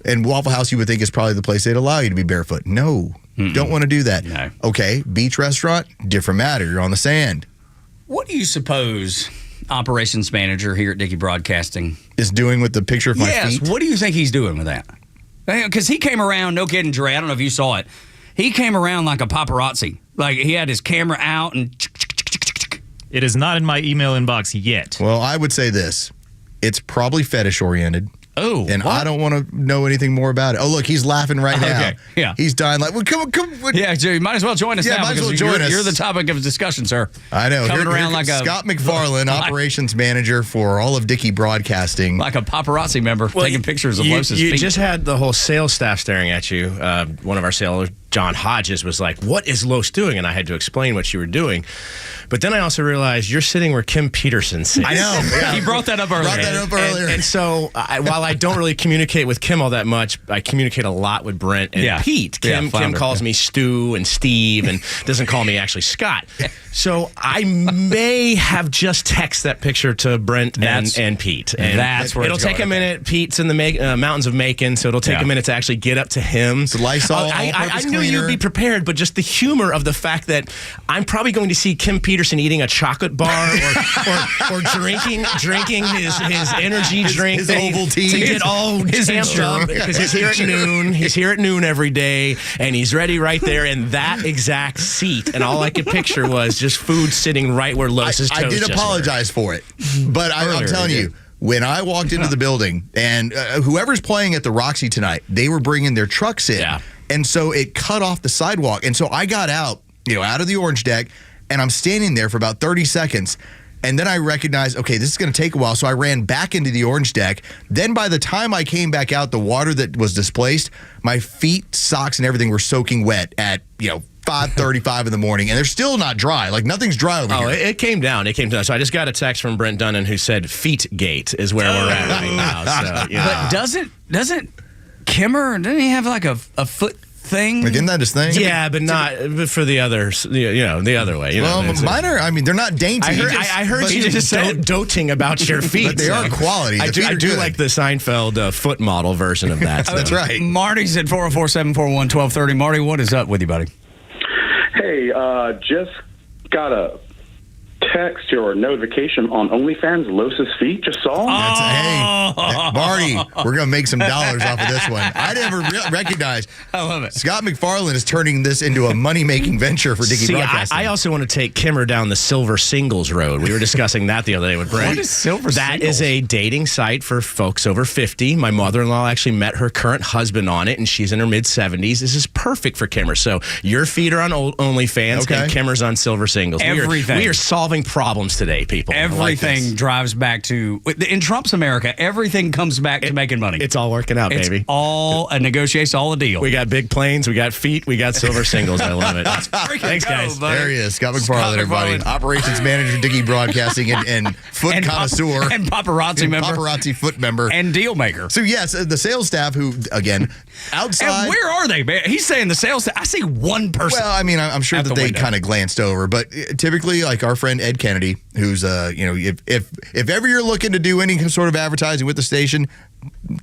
And Waffle House, you would think, is probably the place they'd allow you to be barefoot. No, don't want to do that. No. Okay, beach restaurant, different matter. You're on the sand. What do you suppose operations manager here at Dickey Broadcasting is doing with the picture of my feet? Yes, what do you think he's doing with that? Because he came around, no kidding, Dre, I don't know if you saw it. He came around like a paparazzi. Like he had his camera out and... It is not in my email inbox yet. Well, I would say this. It's probably fetish-oriented. Oh, and what? I don't want to know anything more about it. Oh, look, he's laughing right now. Okay, yeah. He's dying like, well, come. Yeah, you might as well join us now. Might as well join us. You're the topic of discussion, sir. I know. Coming around like Scott McFarlane, operations manager for all of Dickey Broadcasting. Like a paparazzi member taking pictures of Los's feet. You just had the whole sales staff staring at you. One of our sailors, John Hodges, was like, what is Los doing? And I had to explain what you were doing. But then I also realized you're sitting where Kim Peterson sits. I know. Yeah. He brought that up earlier. And so while I don't really communicate with Kim all that much, I communicate a lot with Brent and Pete. Kim calls me Stu and Steve and doesn't call me actually Scott. So I may have just texted that picture to Brent and Pete. And that's where it'll take a minute. Pete's in the mountains of Macon, so it'll take a minute to actually get up to him. So Lysol, I knew you'd be prepared, but just the humor of the fact that I'm probably going to see Kim Peterson eating a chocolate bar or drinking his energy drink, his Ovaltine, to get all amped up because he's here at noon. He's here at noon every day, and he's ready right there in that exact seat. And all I could picture was just food sitting right where Los's toes. I did apologize for it, but I'm telling you. When I walked into the building, and whoever's playing at the Roxy tonight, they were bringing their trucks in. Yeah. And so it cut off the sidewalk. And so I got out of the orange deck, and I'm standing there for about 30 seconds. And then I recognized, okay, this is going to take a while. So I ran back into the orange deck. Then by the time I came back out, the water that was displaced, my feet, socks, and everything were soaking wet at, 5:35 in the morning, and they're still not dry. Like, nothing's dry over here. Oh, it came down. So I just got a text from Brent Dunnan who said Feetgate is where we're at right now. So, But doesn't Kimmer, doesn't he have like a foot thing? Like, isn't that his thing? Yeah, but not for the others, the other way. Mine are, they're not dainty. I heard you just doting about your feet. But they are quality. I do like the Seinfeld foot model version of that. That's right. Marty's at 404-741-1230. Marty, what is up with you, buddy? Hey, just got a text or notification on OnlyFans. Los's feet. Just saw him. Hey, Marty, we're going to make some dollars off of this one. I never recognized. I love it. Scott McFarlane is turning this into a money-making venture for Dickey Broadcasting. I also want to take Kimmer down the Silver Singles Road. We were discussing that the other day with Brent. What is Silver Singles? That is a dating site for folks over 50. My mother-in-law actually met her current husband on it, and she's in her mid-70s. This is perfect for Kimmer. So your feet are on OnlyFans and Kimmer's on Silver Singles. Everything. We are solving problems today, people. Everything drives back to, in Trump's America, everything comes back to making money. It's all working out, baby. It's all a negotiation, all a deal. We got big planes, we got feet, we got Silver Singles. I love it. Thanks, guys. There he is, Scott McFarland, everybody. Operations Manager, Diggy Broadcasting, and foot connoisseur. And paparazzi member. Paparazzi foot member. And deal maker. So, yes, the sales staff who, again, outside. And where are they, man? He's saying the sales staff. I see one person. Well, I mean, I'm sure that they kind of glanced over. But typically, like our friend Ed Kennedy, who's, if ever you're looking to do any sort of advertising with the station,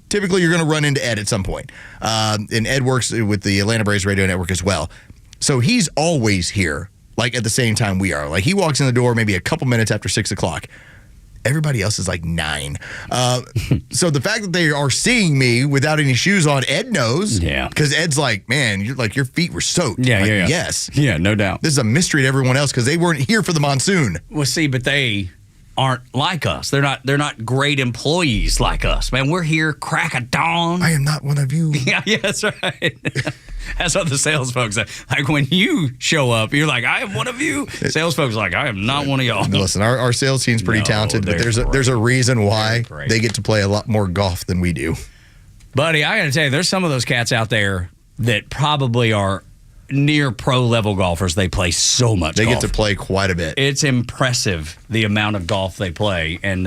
typically you're going to run into Ed at some point. And Ed works with the Atlanta Braves Radio Network as well. So he's always here, like at the same time we are. Like he walks in the door maybe a couple minutes after 6 o'clock. Everybody else is like 9. So the fact that they are seeing me without any shoes on, Ed knows. Yeah. Because Ed's like, man, you're like, your feet were soaked. Yeah, like, yeah. Yes. Yeah, no doubt. This is a mystery to everyone else because they weren't here for the monsoon. Well, see, but they aren't like us. They're not great employees like us. Man, we're here crack of dawn. I am not one of you. Yeah, that's right. That's what the sales folks say. Like when you show up, you're like, I am one of you. Sales folks are like, I am not one of y'all. Listen, our sales team's pretty talented, but there's a reason why they get to play a lot more golf than we do. Buddy, I got to tell you, there's some of those cats out there that probably are near pro level golfers. They play so much golf. They get to play quite a bit. It's impressive the amount of golf they play. And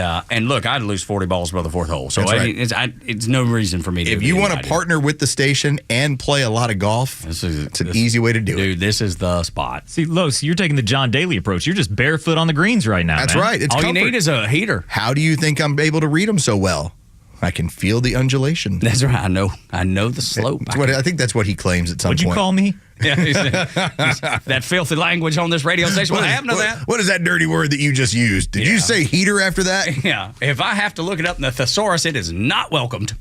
look, I'd lose 40 balls by the fourth hole. So it's no reason for me to. If you want to partner with the station and play a lot of golf, it's an easy way to do it. Dude, this is the spot. See, Los, you're taking the John Daly approach. You're just barefoot on the greens right now. That's man. right. It's all comfort. you need is a heater. How do you think I'm able to read them so well? I can feel the undulation. That's right. I know the slope. I think that's what he claims at some point. Would you call me? Yeah, that filthy language on this radio station. What happened to that? What is that dirty word that you just used? Did you say heater after that? Yeah. If I have to look it up in the thesaurus, it is not welcomed.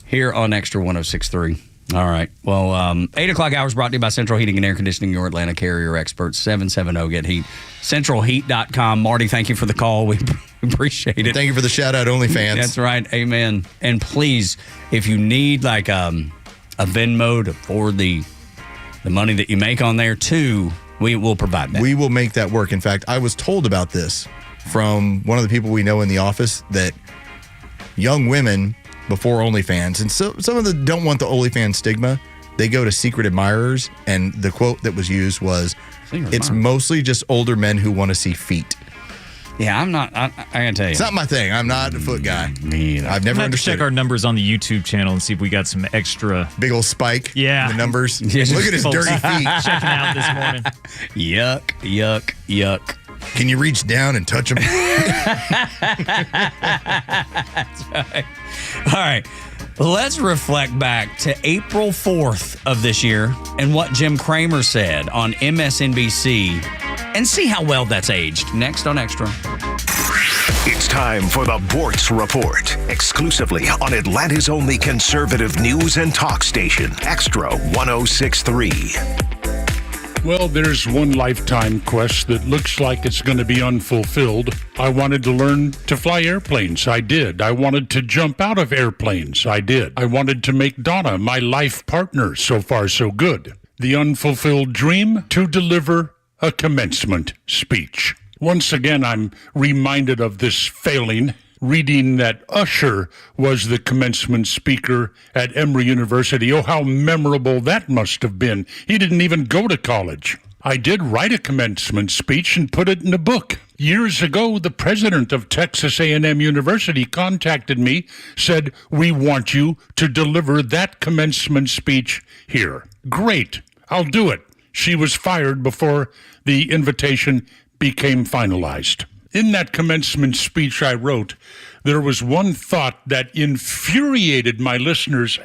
Here on Extra 106.3. All right. Well, 8 o'clock hours brought to you by Central Heating and Air Conditioning, your Atlanta carrier experts, 770-GET-HEAT. CentralHeat.com. Marty, thank you for the call. We appreciate it. Thank you for the shout-out, OnlyFans. That's right. Amen. And please, if you need like a Venmo to forward the money that you make on there, too, we will provide that. We will make that work. In fact, I was told about this from one of the people we know in the office that young women before OnlyFans, and so some of them don't want the OnlyFans stigma, they go to secret admirers, and the quote that was used was, it's mostly just older men who want to see feet. Yeah, I'm not, I gotta tell you. It's not my thing. I'm not a foot guy. Me either. I've never understood check our numbers on the YouTube channel and see if we got some extra. Big old spike. Yeah. The numbers. Yeah, look at his dirty feet. Checking out this morning. Yuck, yuck, yuck. Can you reach down and touch them? That's right. All right. Let's reflect back to April 4th of this year and what Jim Cramer said on MSNBC and see how well that's aged. Next on Extra. It's time for the Bortz Report, exclusively on Atlanta's only conservative news and talk station, Extra 106.3. Well, there's one lifetime quest that looks like it's going to be unfulfilled. I wanted to learn to fly airplanes. I did. I wanted to jump out of airplanes. I did. I wanted to make Donna my life partner. So far, so good. The unfulfilled dream: to deliver a commencement speech. Once again, I'm reminded of this failing, reading that Usher was the commencement speaker at Emory University. Oh, how memorable that must have been. He didn't even go to college. I did write a commencement speech and put it in a book. Years ago, the president of Texas A&M University contacted me, said, "We want you to deliver that commencement speech here." Great, I'll do it. She was fired before the invitation became finalized. In that commencement speech I wrote, there was one thought that infuriated my listeners,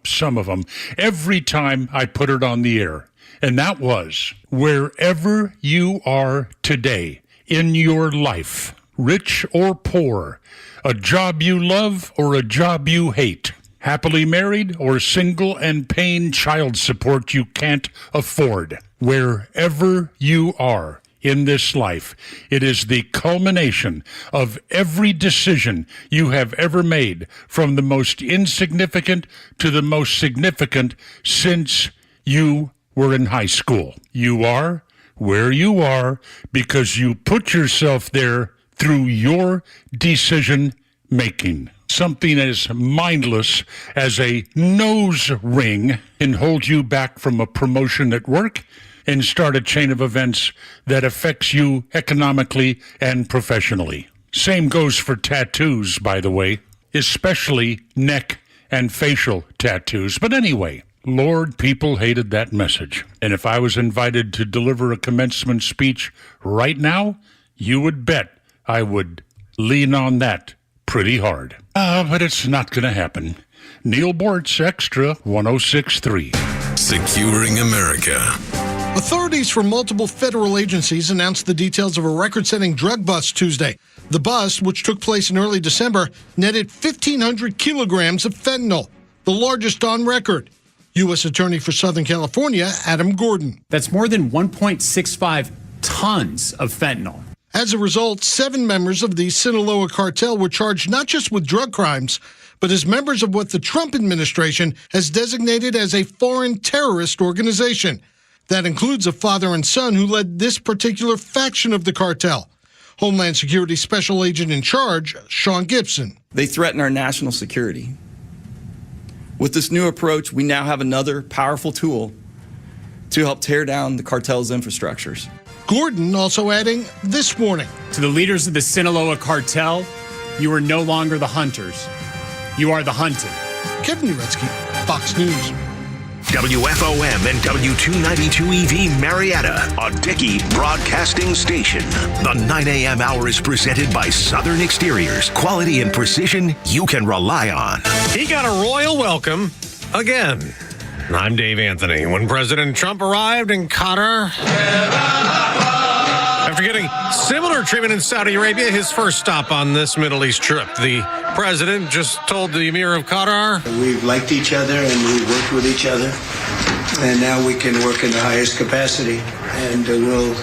some of them, every time I put it on the air. And that was, wherever you are today in your life, rich or poor, a job you love or a job you hate, happily married or single and paying child support you can't afford, wherever you are in this life. It is the culmination of every decision you have ever made, from the most insignificant to the most significant since you were in high school. You are where you are because you put yourself there through your decision making. Something as mindless as a nose ring can hold you back from a promotion at work and start a chain of events that affects you economically and professionally. Same goes for tattoos, by the way, especially neck and facial tattoos. But anyway, Lord, people hated that message. And if I was invited to deliver a commencement speech right now, you would bet I would lean on that pretty hard. But it's not going to happen. Neil Bortz, Extra 106.3. Securing America. Authorities from multiple federal agencies announced the details of a record-setting drug bust Tuesday. The bust, which took place in early December, netted 1,500 kilograms of fentanyl, the largest on record. U.S. Attorney for Southern California, Adam Gordon. That's more than 1.65 tons of fentanyl. As a result, 7 members of the Sinaloa cartel were charged not just with drug crimes, but as members of what the Trump administration has designated as a foreign terrorist organization. That includes a father and son who led this particular faction of the cartel. Homeland Security Special Agent in charge, Sean Gibson. They threaten our national security. With this new approach, we now have another powerful tool to help tear down the cartel's infrastructures. Gordon also adding this warning. To the leaders of the Sinaloa cartel, you are no longer the hunters. You are the hunted. Kevin Uretsky, Fox News. WFOM and W292EV Marietta, a Dickey broadcasting station. The 9 a.m. hour is presented by Southern Exteriors. Quality and precision you can rely on. He got a royal welcome again. I'm Dave Anthony. When President Trump arrived in Qatar, after getting similar treatment in Saudi Arabia, his first stop on this Middle East trip, the president just told the Emir of Qatar, we've liked each other and we've worked with each other, and now we can work in the highest capacity, and we'll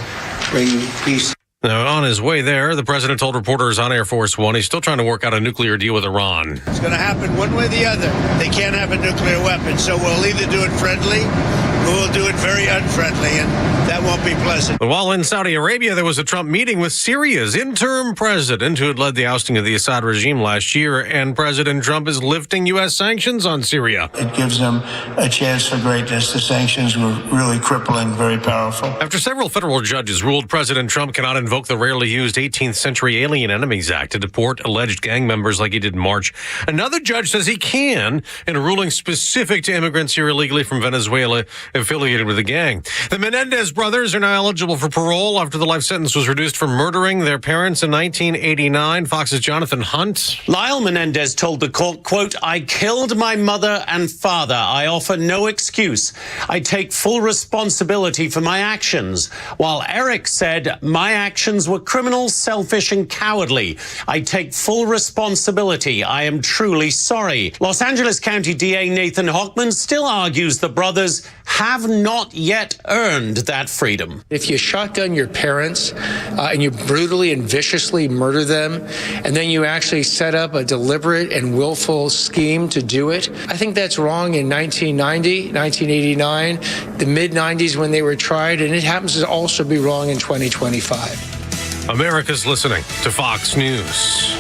bring peace. Now, on his way there, the president told reporters on Air Force One he's still trying to work out a nuclear deal with Iran. It's going to happen one way or the other. They can't have a nuclear weapon, so we'll either do it friendly or we'll do it very unfriendly, and that won't be pleasant. But while in Saudi Arabia, there was a Trump meeting with Syria's interim president who had led the ousting of the Assad regime last year, and President Trump is lifting U.S. sanctions on Syria. It gives them a chance for greatness. The sanctions were really crippling, very powerful. After several federal judges ruled President Trump cannot invoke the rarely used 18th Century Alien Enemies Act to deport alleged gang members like he did in March, another judge says he can in a ruling specific to immigrants here illegally from Venezuela affiliated with the gang. The Menendez brothers are now eligible for parole after the life sentence was reduced for murdering their parents in 1989. Fox's Jonathan Hunt. Lyle Menendez told the court, quote, I killed my mother and father. I offer no excuse. I take full responsibility for my actions. While Eric said, my actions were criminal, selfish, and cowardly. I take full responsibility. I am truly sorry. Los Angeles County DA Nathan Hochman still argues the brothers have not yet earned that freedom. If you shotgun your parents and you brutally and viciously murder them, and then you actually set up a deliberate and willful scheme to do it, I think that's wrong in 1990, 1989, the mid-90s when they were tried, and it happens to also be wrong in 2025. America's listening to Fox News.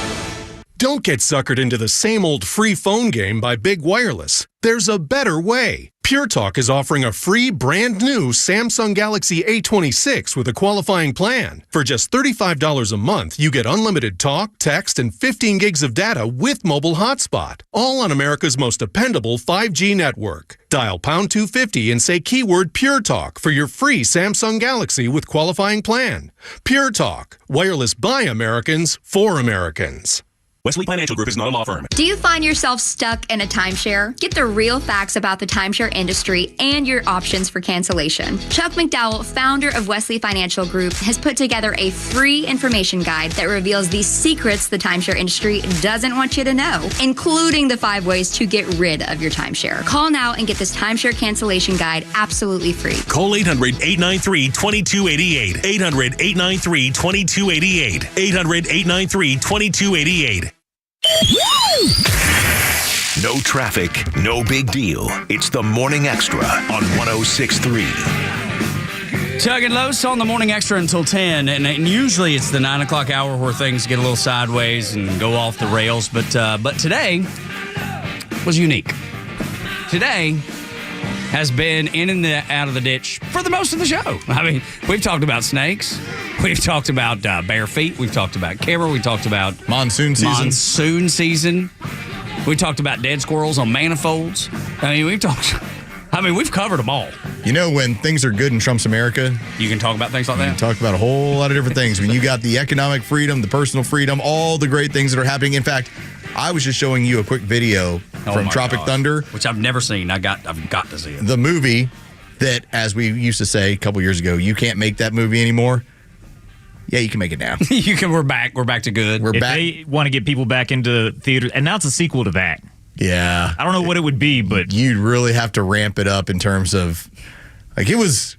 Don't get suckered into the same old free phone game by Big Wireless. There's a better way. Pure Talk is offering a free brand new Samsung Galaxy A26 with a qualifying plan. For just $35 a month, you get unlimited talk, text, and 15 gigs of data with mobile hotspot. All on America's most dependable 5G network. Dial pound 250 and say keyword Pure Talk for your free Samsung Galaxy with qualifying plan. Pure Talk. Wireless by Americans for Americans. Wesley Financial Group is not a law firm. Do you find yourself stuck in a timeshare? Get the real facts about the timeshare industry and your options for cancellation. Chuck McDowell, founder of Wesley Financial Group, has put together a free information guide that reveals the secrets the timeshare industry doesn't want you to know, including the 5 ways to get rid of your timeshare. Call now and get this timeshare cancellation guide absolutely free. Call 800-893-2288. 800-893-2288. 800-893-2288. No traffic, no big deal. It's the Morning Extra on 106.3. Tug and Los on the Morning Extra until 10, and usually it's the 9 o'clock hour where things get a little sideways and go off the rails, but today was unique. Today has been in and out of the ditch for the most of the show. I mean, we've talked about snakes. We've talked about bare feet. We've talked about camera. We talked about monsoon season. We talked about dead squirrels on manifolds. We've covered them all. You know, when things are good in Trump's America, you can talk about things like that. You can talk about a whole lot of different things. When you got the economic freedom, the personal freedom, all the great things that are happening. In fact, I was just showing you a quick video from Tropic Thunder, which I've never seen. I've got to see it. The movie that, as we used to say a couple years ago, you can't make that movie anymore. Yeah, you can make it now. You can. We're back. We're back to good. If they want to get people back into theater, and now it's a sequel to that. Yeah, I don't know what it would be, but you'd really have to ramp it up in terms of, it's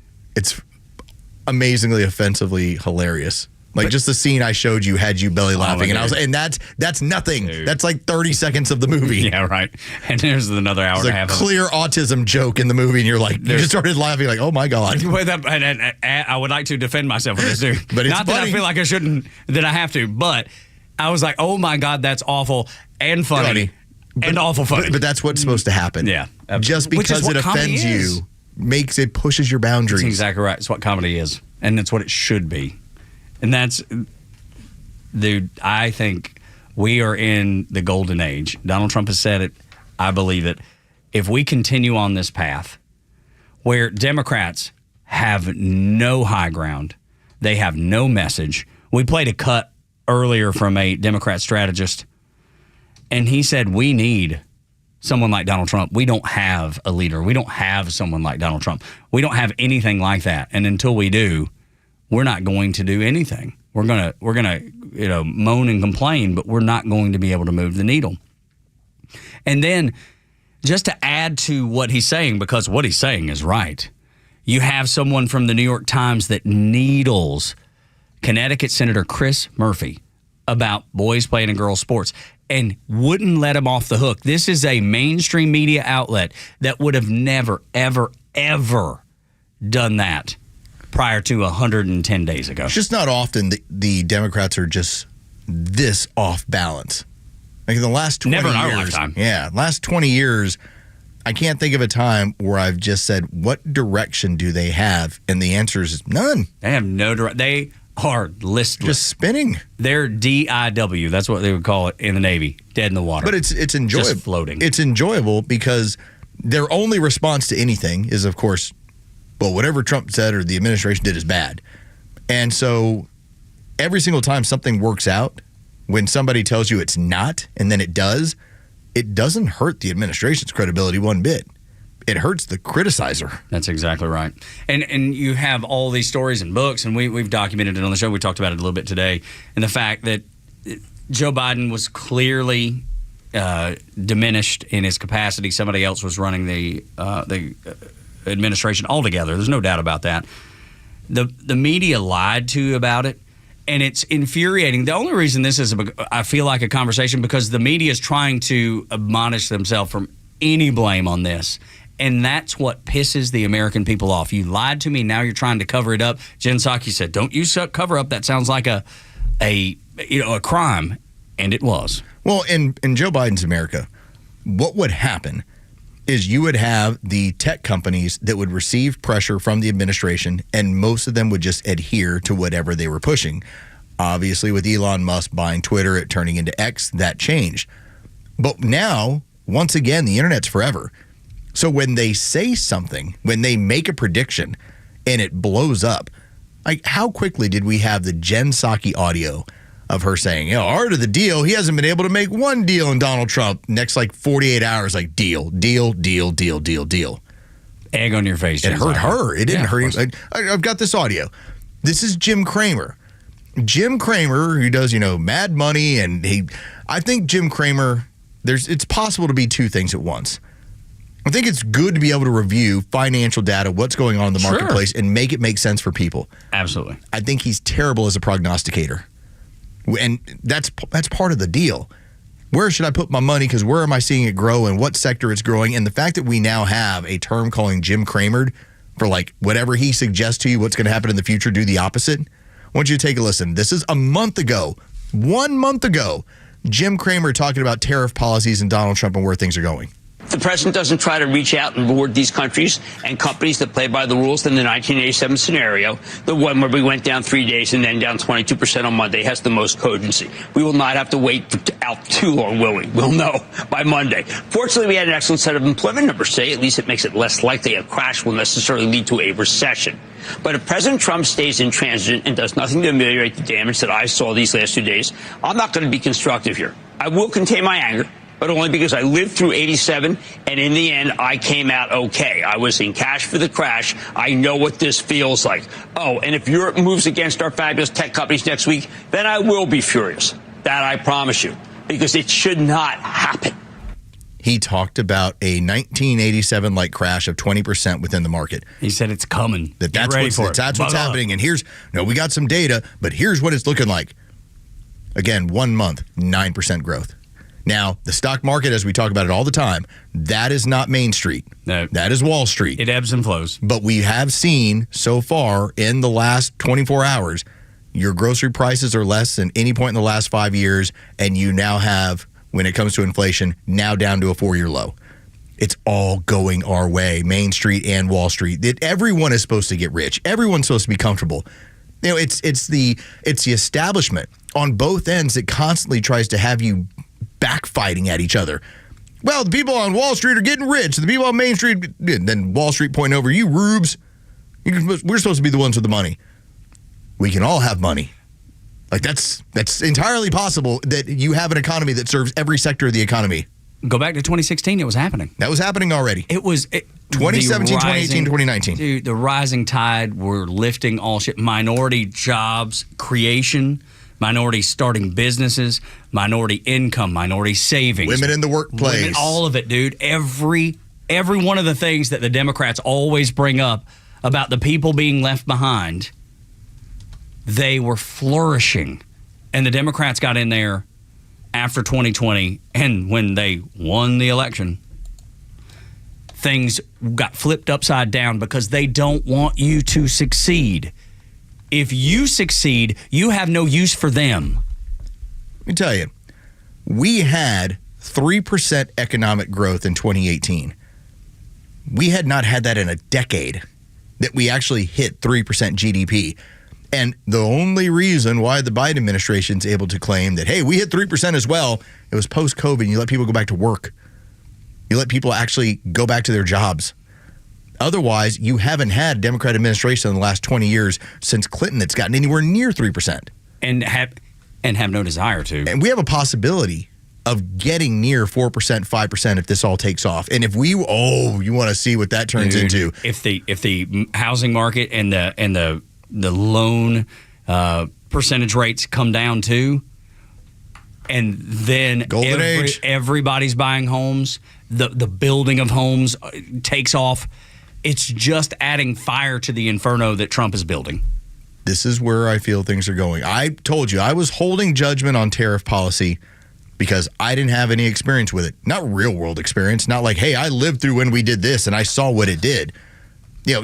amazingly offensively hilarious. Just the scene I showed you had you belly laughing, and that's nothing. Dude. That's like 30 seconds of the movie. Yeah, right. And there's another hour and a half. Clear autism joke in the movie, and you just started laughing like, oh my God. I would like to defend myself with this, dude. But it's not funny. That I feel like I shouldn't, that I have to, but I was like, oh my God, that's awful and funny. And awful funny. But that's what's supposed to happen. Yeah. Just because it offends you pushes your boundaries. That's exactly right. It's what comedy is. And that's what it should be. And that's, dude, I think we are in the golden age. Donald Trump has said it. I believe it. If we continue on this path where Democrats have no high ground, they have no message. We played a cut earlier from a Democrat strategist, and he said we need someone like Donald Trump. We don't have a leader. We don't have someone like Donald Trump. We don't have anything like that. And until we do, we're not going to do anything. We're gonna moan and complain, but we're not going to be able to move the needle. And then just to add to what he's saying, because what he's saying is right, you have someone from the New York Times that needles Connecticut Senator Chris Murphy about boys playing in girls sports and wouldn't let him off the hook. This is a mainstream media outlet that would have never, ever, ever done that prior to 110 days ago. It's just not often the Democrats are just this off balance. Like in the last 20 Never in years. our lifetime. Yeah, last 20 years, I can't think of a time where I've just said, what direction do they have? And the answer is none. They have no direction. They are listless. Just spinning. They're DIW. That's what they would call it in the Navy. Dead in the water. But it's enjoyable. Just floating. It's enjoyable because their only response to anything is, of course, well, whatever Trump said or the administration did is bad. And so every single time something works out, when somebody tells you it's not and then it doesn't hurt the administration's credibility one bit. It hurts the criticizer. That's exactly right. And you have all these stories and books, and we've documented it on the show. We talked about it a little bit today, and the fact that Joe Biden was clearly diminished in his capacity. Somebody else was running the administration altogether. There's no doubt about that. The media lied to you about it, and it's infuriating. The only reason this is, I feel like, a conversation because the media is trying to admonish themselves from any blame on this, and that's what pisses the American people off. You lied to me, now you're trying to cover it up. Jen Psaki said, "Don't use cover up. That sounds like a crime," and it was. Well, in Joe Biden's America, what would happen is you would have the tech companies that would receive pressure from the administration, and most of them would just adhere to whatever they were pushing. Obviously, with Elon Musk buying Twitter, it turning into X, that changed. But now, once again, the internet's forever. So when they say something, when they make a prediction, and it blows up, like how quickly did we have the Jen Psaki audio of her saying, art of the deal, he hasn't been able to make one deal in Donald Trump. Next, 48 hours, deal. Egg on your face. It hurt her. It didn't hurt him. I've got this audio. This is Jim Cramer. Jim Cramer, who does, Mad Money, and I think Jim Cramer, it's possible to be two things at once. I think it's good to be able to review financial data, what's going on in the marketplace, and make it make sense for people. Absolutely. I think he's terrible as a prognosticator. And that's part of the deal. Where should I put my money? Because where am I seeing it grow and what sector it's growing? And the fact that we now have a term calling Jim Cramered for whatever he suggests to you, what's going to happen in the future, do the opposite. I want you to take a listen. This is a month ago, 1 month ago, Jim Cramer talking about tariff policies and Donald Trump and where things are going. The president doesn't try to reach out and reward these countries and companies that play by the rules in the 1987 scenario, the one where we went down 3 days and then down 22% on Monday, has the most cogency. We will not have to wait out too long, will we? We'll know by Monday. Fortunately, we had an excellent set of employment numbers today. At least it makes it less likely a crash will necessarily lead to a recession. But if President Trump stays intransigent and does nothing to ameliorate the damage that I saw these last 2 days, I'm not going to be constructive here. I will contain my anger, but only because I lived through 87, and in the end, I came out okay. I was in cash for the crash. I know what this feels like. Oh, and if Europe moves against our fabulous tech companies next week, then I will be furious. That I promise you, because it should not happen. He talked about a 1987-like crash of 20% within the market. He said it's coming. That's what's happening. And we got some data, but here's what it's looking like. Again, 1 month, 9% growth. Now, the stock market, as we talk about it all the time, that is not Main Street. No. That is Wall Street. It ebbs and flows. But we have seen so far in the last 24 hours, your grocery prices are less than any point in the last 5 years, and you now have, when it comes to inflation, now down to a 4-year low. It's all going our way, Main Street and Wall Street. Everyone is supposed to get rich. Everyone's supposed to be comfortable. It's the establishment on both ends that constantly tries to have you backfighting at each other. Well, the people on Wall Street are getting rich. The people on Main Street, then Wall Street point over, you rubes. We're supposed to be the ones with the money. We can all have money. That's entirely possible that you have an economy that serves every sector of the economy. Go back to 2016, it was happening. That was happening already. It was 2017, 2018, 2019. Dude, the rising tide, we're lifting all shit. Minority jobs creation, minority starting businesses, minority income, minority savings. Women in the workplace. All of it, dude. Every one of the things that the Democrats always bring up about the people being left behind, they were flourishing. And the Democrats got in there after 2020, and when they won the election, things got flipped upside down because they don't want you to succeed. If you succeed, you have no use for them. Let me tell you, we had 3% economic growth in 2018. We had not had that in a decade, that we actually hit 3% GDP. And the only reason why the Biden administration is able to claim that, hey, we hit 3% as well, it was post-COVID. You let people go back to work. You let people actually go back to their jobs. Otherwise, you haven't had a Democrat administration in the last 20 years since Clinton that's gotten anywhere near 3%. And have no desire to. And we have a possibility of getting near 4%, 5% if this all takes off. And if you want to see what that turns into. If the housing market and the loan percentage rates come down too, and then everybody's buying homes, the building of homes takes off. It's just adding fire to the inferno that Trump is building. This is where I feel things are going. I told you I was holding judgment on tariff policy because I didn't have any experience with it. Not real world experience. Not like, hey, I lived through when we did this and I saw what it did.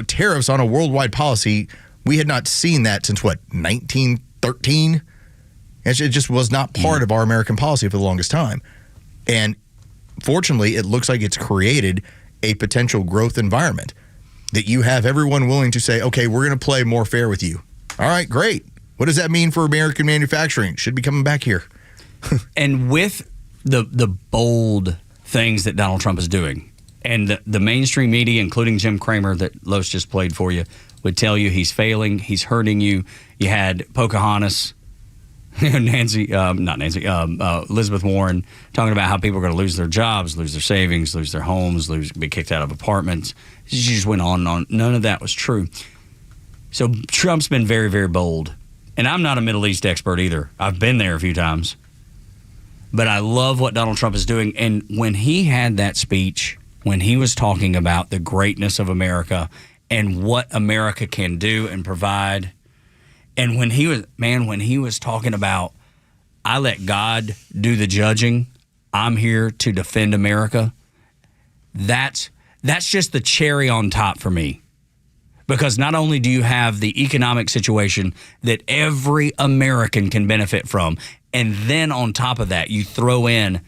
Tariffs on a worldwide policy, we had not seen that since, 1913? It just was not part of our American policy for the longest time. And fortunately, it looks like it's created a potential growth environment that you have everyone willing to say, okay, we're going to play more fair with you. All right, great. What does that mean for American manufacturing? Should be coming back here. And with the bold things that Donald Trump is doing, and the mainstream media, including Jim Cramer that Los just played for you, would tell you he's failing, he's hurting you. You had Pocahontas Elizabeth Warren talking about how people are going to lose their jobs, lose their savings, lose their homes, be kicked out of apartments. She just went on and on. None of that was true. So Trump's been very, very bold. And I'm not a Middle East expert either. I've been there a few times. But I love what Donald Trump is doing. And when he had that speech, when he was talking about the greatness of America and what America can do and provide, and when he was talking about, I let God do the judging, I'm here to defend America, that's just the cherry on top for me. Because not only do you have the economic situation that every American can benefit from, and then on top of that, you throw in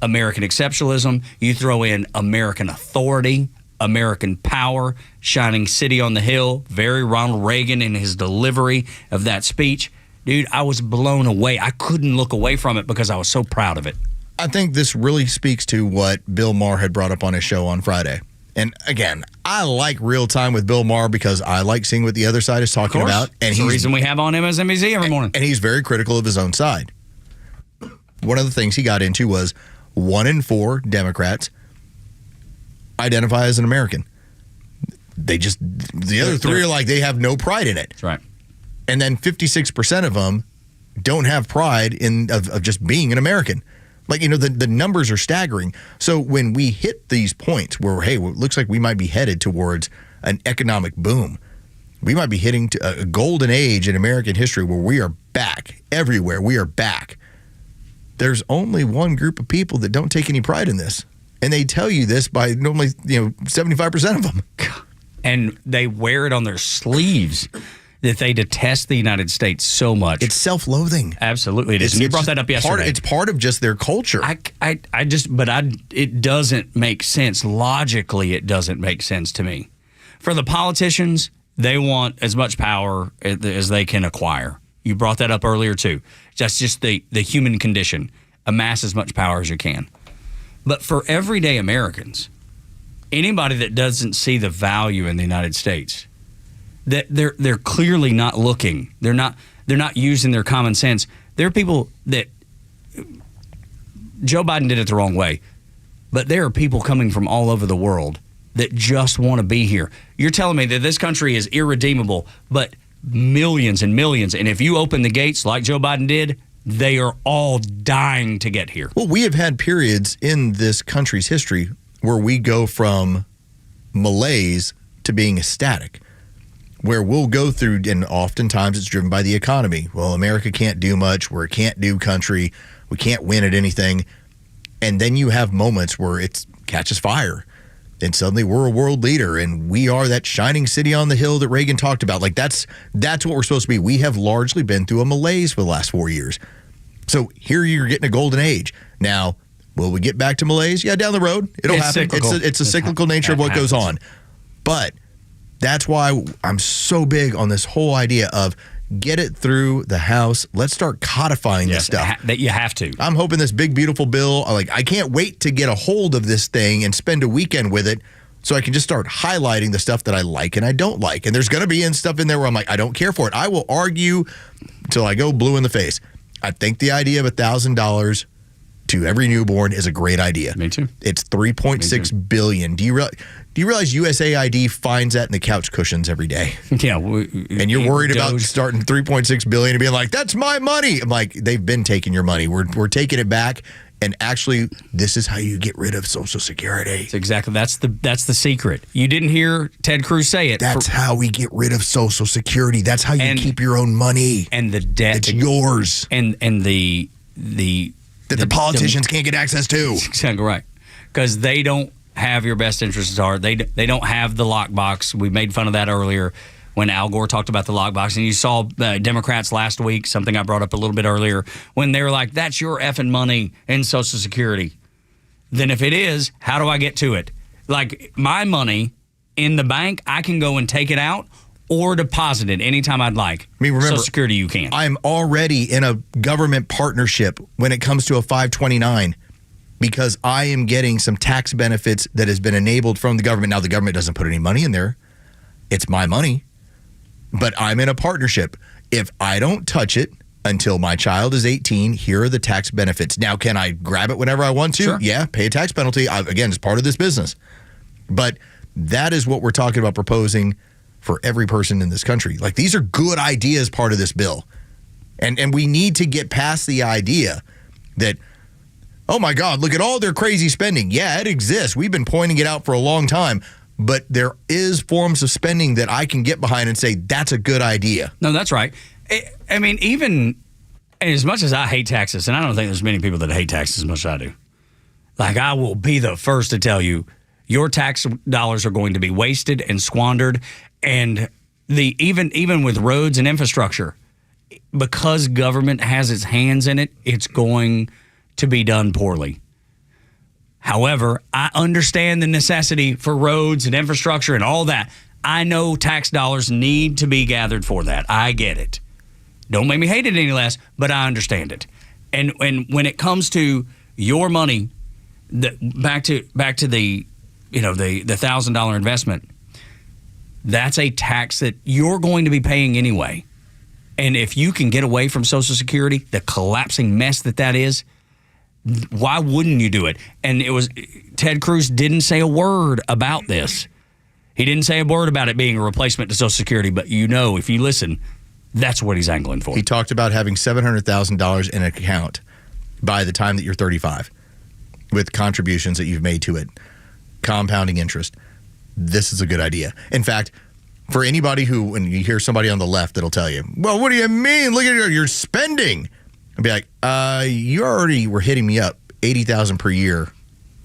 American exceptionalism, you throw in American authority, American power, shining city on the hill, very Ronald Reagan in his delivery of that speech. Dude, I was blown away. I couldn't look away from it because I was so proud of it. I think this really speaks to what Bill Maher had brought up on his show on Friday. And again, I like Real Time with Bill Maher because I like seeing what the other side is talking about. And it's the reason we have on MSNBC every morning. And he's very critical of his own side. One of the things he got into was 1 in 4 Democrats identify as an American. The other 3 are like they have no pride in it. That's right. And then 56% of them don't have pride of just being an American. Like, the numbers are staggering. So when we hit these points where, hey, it looks like we might be headed towards an economic boom, we might be hitting a golden age in American history where we are back everywhere. We are back. There's only one group of people that don't take any pride in this. And they tell you this by normally, 75% of them. And they wear it on their sleeves that they detest the United States so much. It's self-loathing. Absolutely it is. And you brought that up yesterday. It's part of just their culture. It doesn't make sense. Logically, it doesn't make sense to me. For the politicians, they want as much power as they can acquire. You brought that up earlier, too. That's just the human condition. Amass as much power as you can. But for everyday Americans, anybody that doesn't see the value in the United States, that they're clearly not looking. They're not using their common sense. There are people that Joe Biden did it the wrong way, but there are people coming from all over the world that just want to be here. You're telling me that this country is irredeemable, but millions and millions, and if you open the gates like Joe Biden did, they are all dying to get here. Well, we have had periods in this country's history where we go from malaise to being ecstatic, where we'll go through, and oftentimes it's driven by the economy. Well, America can't do much. We're a can't-do country. We can't win at anything. And then you have moments where it catches fire, and suddenly we're a world leader, and we are that shining city on the hill that Reagan talked about. Like, that's what we're supposed to be. We have largely been through a malaise for the last 4 years. So here you're getting a golden age. Now, will we get back to malaise? Yeah, down the road. It'll happen. It's a cyclical nature of what goes on. But that's why I'm so big on this whole idea of get it through the House. Let's start codifying this stuff. That you have to. I'm hoping this big, beautiful bill, I can't wait to get a hold of this thing and spend a weekend with it so I can just start highlighting the stuff that I like and I don't like. And there's going to be stuff in there where I'm like, I don't care for it. I will argue till I go blue in the face. I think the idea of $1,000 to every newborn is a great idea. Me too. It's $3.6 billion. Do you realize USAID finds that in the couch cushions every day? Yeah. And you're worried about starting $3.6 billion and being like, that's my money. I'm like, they've been taking your money. We're taking it back. And actually, this is how you get rid of Social Security. That's the secret. You didn't hear Ted Cruz say it. That's how we get rid of Social Security. That's how you keep your own money. And the debt. It's yours. And the politicians can't get access to. Exactly right. Because they don't have your best interests at heart. They don't have the lockbox. We made fun of that earlier when Al Gore talked about the lockbox. And you saw Democrats last week, something I brought up a little bit earlier, when they were like, that's your effing money in Social Security. Then if it is, how do I get to it? Like, my money in the bank, I can go and take it out or deposit it anytime I'd like. Remember, Social Security, you can't. I'm already in a government partnership when it comes to a 529 because I am getting some tax benefits that has been enabled from the government. Now, the government doesn't put any money in there. It's my money. But I'm in a partnership. If I don't touch it, until my child is 18, here are the tax benefits. Now, can I grab it whenever I want to? Sure. Yeah, pay a tax penalty. Again, it's part of this business. But that is what we're talking about proposing for every person in this country. Like, these are good ideas part of this bill. And we need to get past the idea that, oh my God, look at all their crazy spending. Yeah, it exists. We've been pointing it out for a long time. But there is forms of spending that I can get behind and say, that's a good idea. No, that's right. I mean, even as much as I hate taxes, and I don't think there's many people that hate taxes as much as I do. Like, I will be the first to tell you, your tax dollars are going to be wasted and squandered. And even with roads and infrastructure, because government has its hands in it, it's going to be done poorly. However, I understand the necessity for roads and infrastructure and all that. I know tax dollars need to be gathered for that. I get it. Don't make me hate it any less, but I understand it. And when it comes to your money, back to the $1,000 investment, that's a tax that you're going to be paying anyway. And if you can get away from Social Security, the collapsing mess that is, why wouldn't you do it? And it was Ted Cruz didn't say a word about this. He didn't say a word about it being a replacement to Social Security, but if you listen, that's what he's angling for. He talked about having $700,000 in an account by the time that you're 35 with contributions that you've made to it, compounding interest. This is a good idea. In fact, for anybody who, when you hear somebody on the left that'll tell you, well, what do you mean? Look at your spending. I'd be like, you already were hitting me up $80,000 per year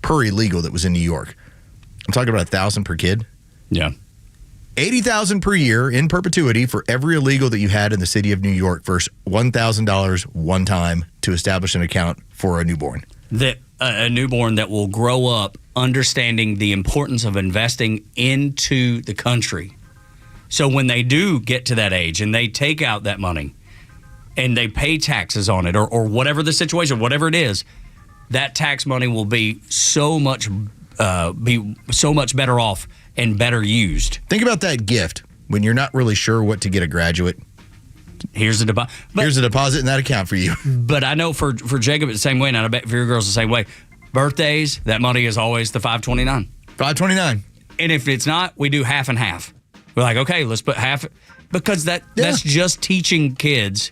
per illegal that was in New York. I'm talking about $1,000 per kid. Yeah. $80,000 per year in perpetuity for every illegal that you had in the city of New York versus $1,000 one time to establish an account for a newborn. A newborn that will grow up understanding the importance of investing into the country. So when they do get to that age and they take out that money and they pay taxes on it or whatever the situation, whatever it is, that tax money will be so much better off and better used. Think about that gift when you're not really sure what to get a graduate. Here's a deposit. Here's a deposit in that account for you. But I know for Jacob it's the same way, and I bet for your girls the same way. Birthdays, that money is always the $529. $529. And if it's not, we do half and half. We're like, okay, let's put half, because that's just teaching kids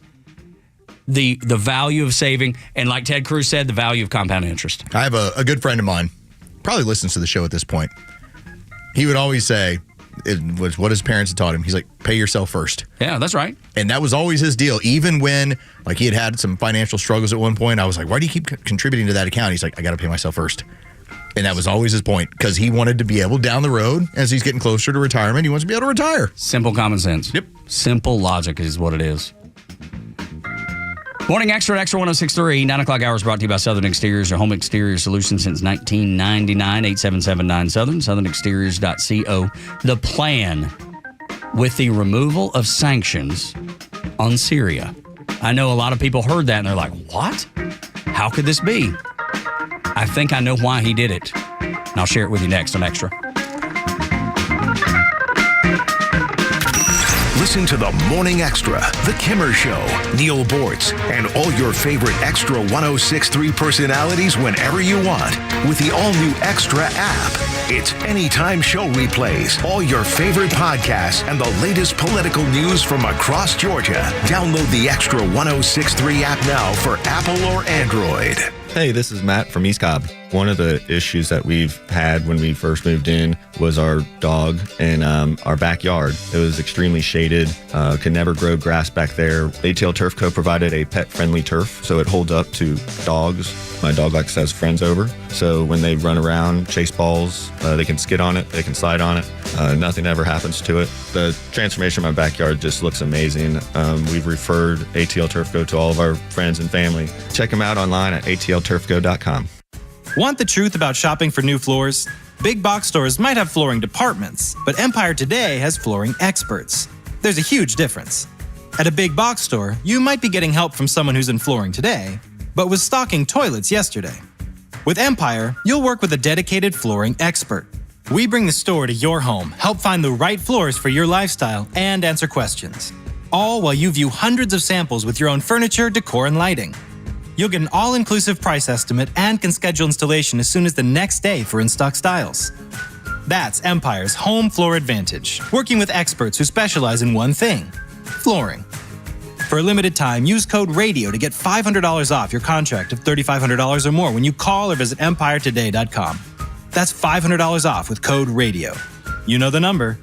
the value of saving, and like Ted Cruz said, the value of compound interest. I have a good friend of mine, probably listens to the show at this point. He would always say, it was what his parents had taught him. He's like, pay yourself first. Yeah, that's right. And that was always his deal. Even when like he had some financial struggles at one point, I was like, why do you keep contributing to that account? He's like, I got to pay myself first. And that was always his point, because he wanted to be able, down the road, as he's getting closer to retirement, he wants to be able to retire. Simple common sense. Yep. Simple logic is what it is. Morning Extra, Extra 106.3, 9 o'clock hours brought to you by Southern Exteriors, your home exterior solution since 1999, 877-9-SOUTHERN, southernexteriors.co. The plan with the removal of sanctions on Syria. I know a lot of people heard that and they're like, what? How could this be? I think I know why he did it. And I'll share it with you next on Extra. Listen to the Morning Extra, The Kimmer Show, Neil Bortz, and all your favorite Extra 106.3 personalities whenever you want with the all-new Extra app. It's anytime show replays, all your favorite podcasts, and the latest political news from across Georgia. Download the Extra 106.3 app now for Apple or Android. Hey, this is Matt from East Cobb. One of the issues that we've had when we first moved in was our dog in our backyard. It was extremely shaded, could never grow grass back there. ATL Turf Co. provided a pet-friendly turf, so it holds up to dogs. My dog likes to have friends over, so when they run around, chase balls, they can skid on it, they can slide on it. Nothing ever happens to it. The transformation of my backyard just looks amazing. We've referred ATL Turf Co. to all of our friends and family. Check them out online at atlturfco.com. Want the truth about shopping for new floors? Big box stores might have flooring departments, but Empire Today has flooring experts. There's a huge difference. At a big box store, you might be getting help from someone who's in flooring today, but was stocking toilets yesterday. With Empire, you'll work with a dedicated flooring expert. We bring the store to your home, help find the right floors for your lifestyle, and answer questions. all while you view hundreds of samples with your own furniture, decor, and lighting. You'll get an all-inclusive price estimate and can schedule installation as soon as the next day for in-stock styles. That's Empire's Home Floor Advantage, working with experts who specialize in one thing: flooring. For a limited time, use code RADIO to get $500 off your contract of $3,500 or more when you call or visit EmpireToday.com. That's $500 off with code RADIO. You know the number.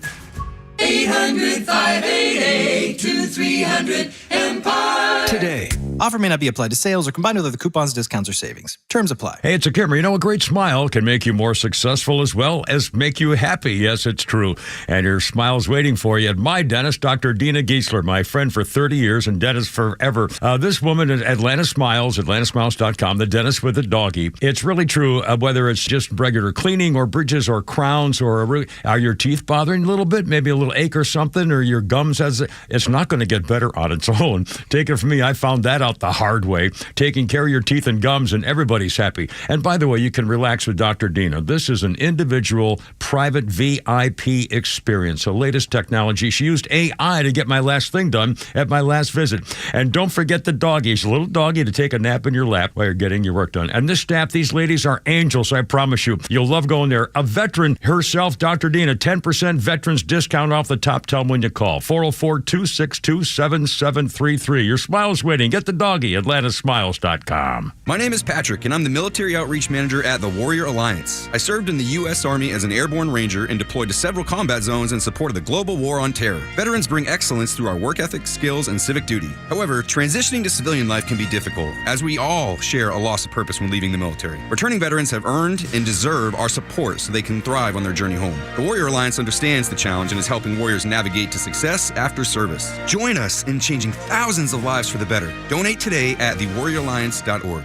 800-588-2300 Empire. Offer may not be applied to sales or combined with other coupons, discounts, or savings. Terms apply. Hey, it's a Kimmer. You know, a great smile can make you more successful as well as make you happy. Yes, it's true. And your smile's waiting for you at my dentist, Dr. Dina Giesler, my friend for 30 years and dentist forever. This woman at Atlanta Smiles, atlantasmiles.com, the dentist with the doggy. It's really true, whether it's just regular cleaning or bridges or crowns or are your teeth bothering you a little bit, maybe a little ache or something, or your gums it's not going to get better on its own. Take it from me, I found that out the hard way. Taking care of your teeth and gums, and everybody's happy. And by the way, you can relax with Dr. Dina. This is an individual, private VIP experience. The latest technology. She used AI to get my last thing done at my last visit. And don't forget the doggy. She's a little doggy to take a nap in your lap while you're getting your work done. And this staff, these ladies are angels, I promise you. You'll love going there. A veteran herself, Dr. Dina, 10% veterans discount off the top. Tell them when you call. 404-262-7733. Your smile's waiting. Get the doggy at atlantasmiles.com. My name is Patrick, and I'm the Military Outreach Manager at the Warrior Alliance. I served in the U.S. Army as an airborne ranger and deployed to several combat zones in support of the global war on terror. Veterans bring excellence through our work ethic, skills, and civic duty. However, transitioning to civilian life can be difficult, as we all share a loss of purpose when leaving the military. Returning veterans have earned and deserve our support so they can thrive on their journey home. The Warrior Alliance understands the challenge and is helping warriors navigate to success after service. Join us in changing thousands of lives for the better. Donate today at thewarrioralliance.org.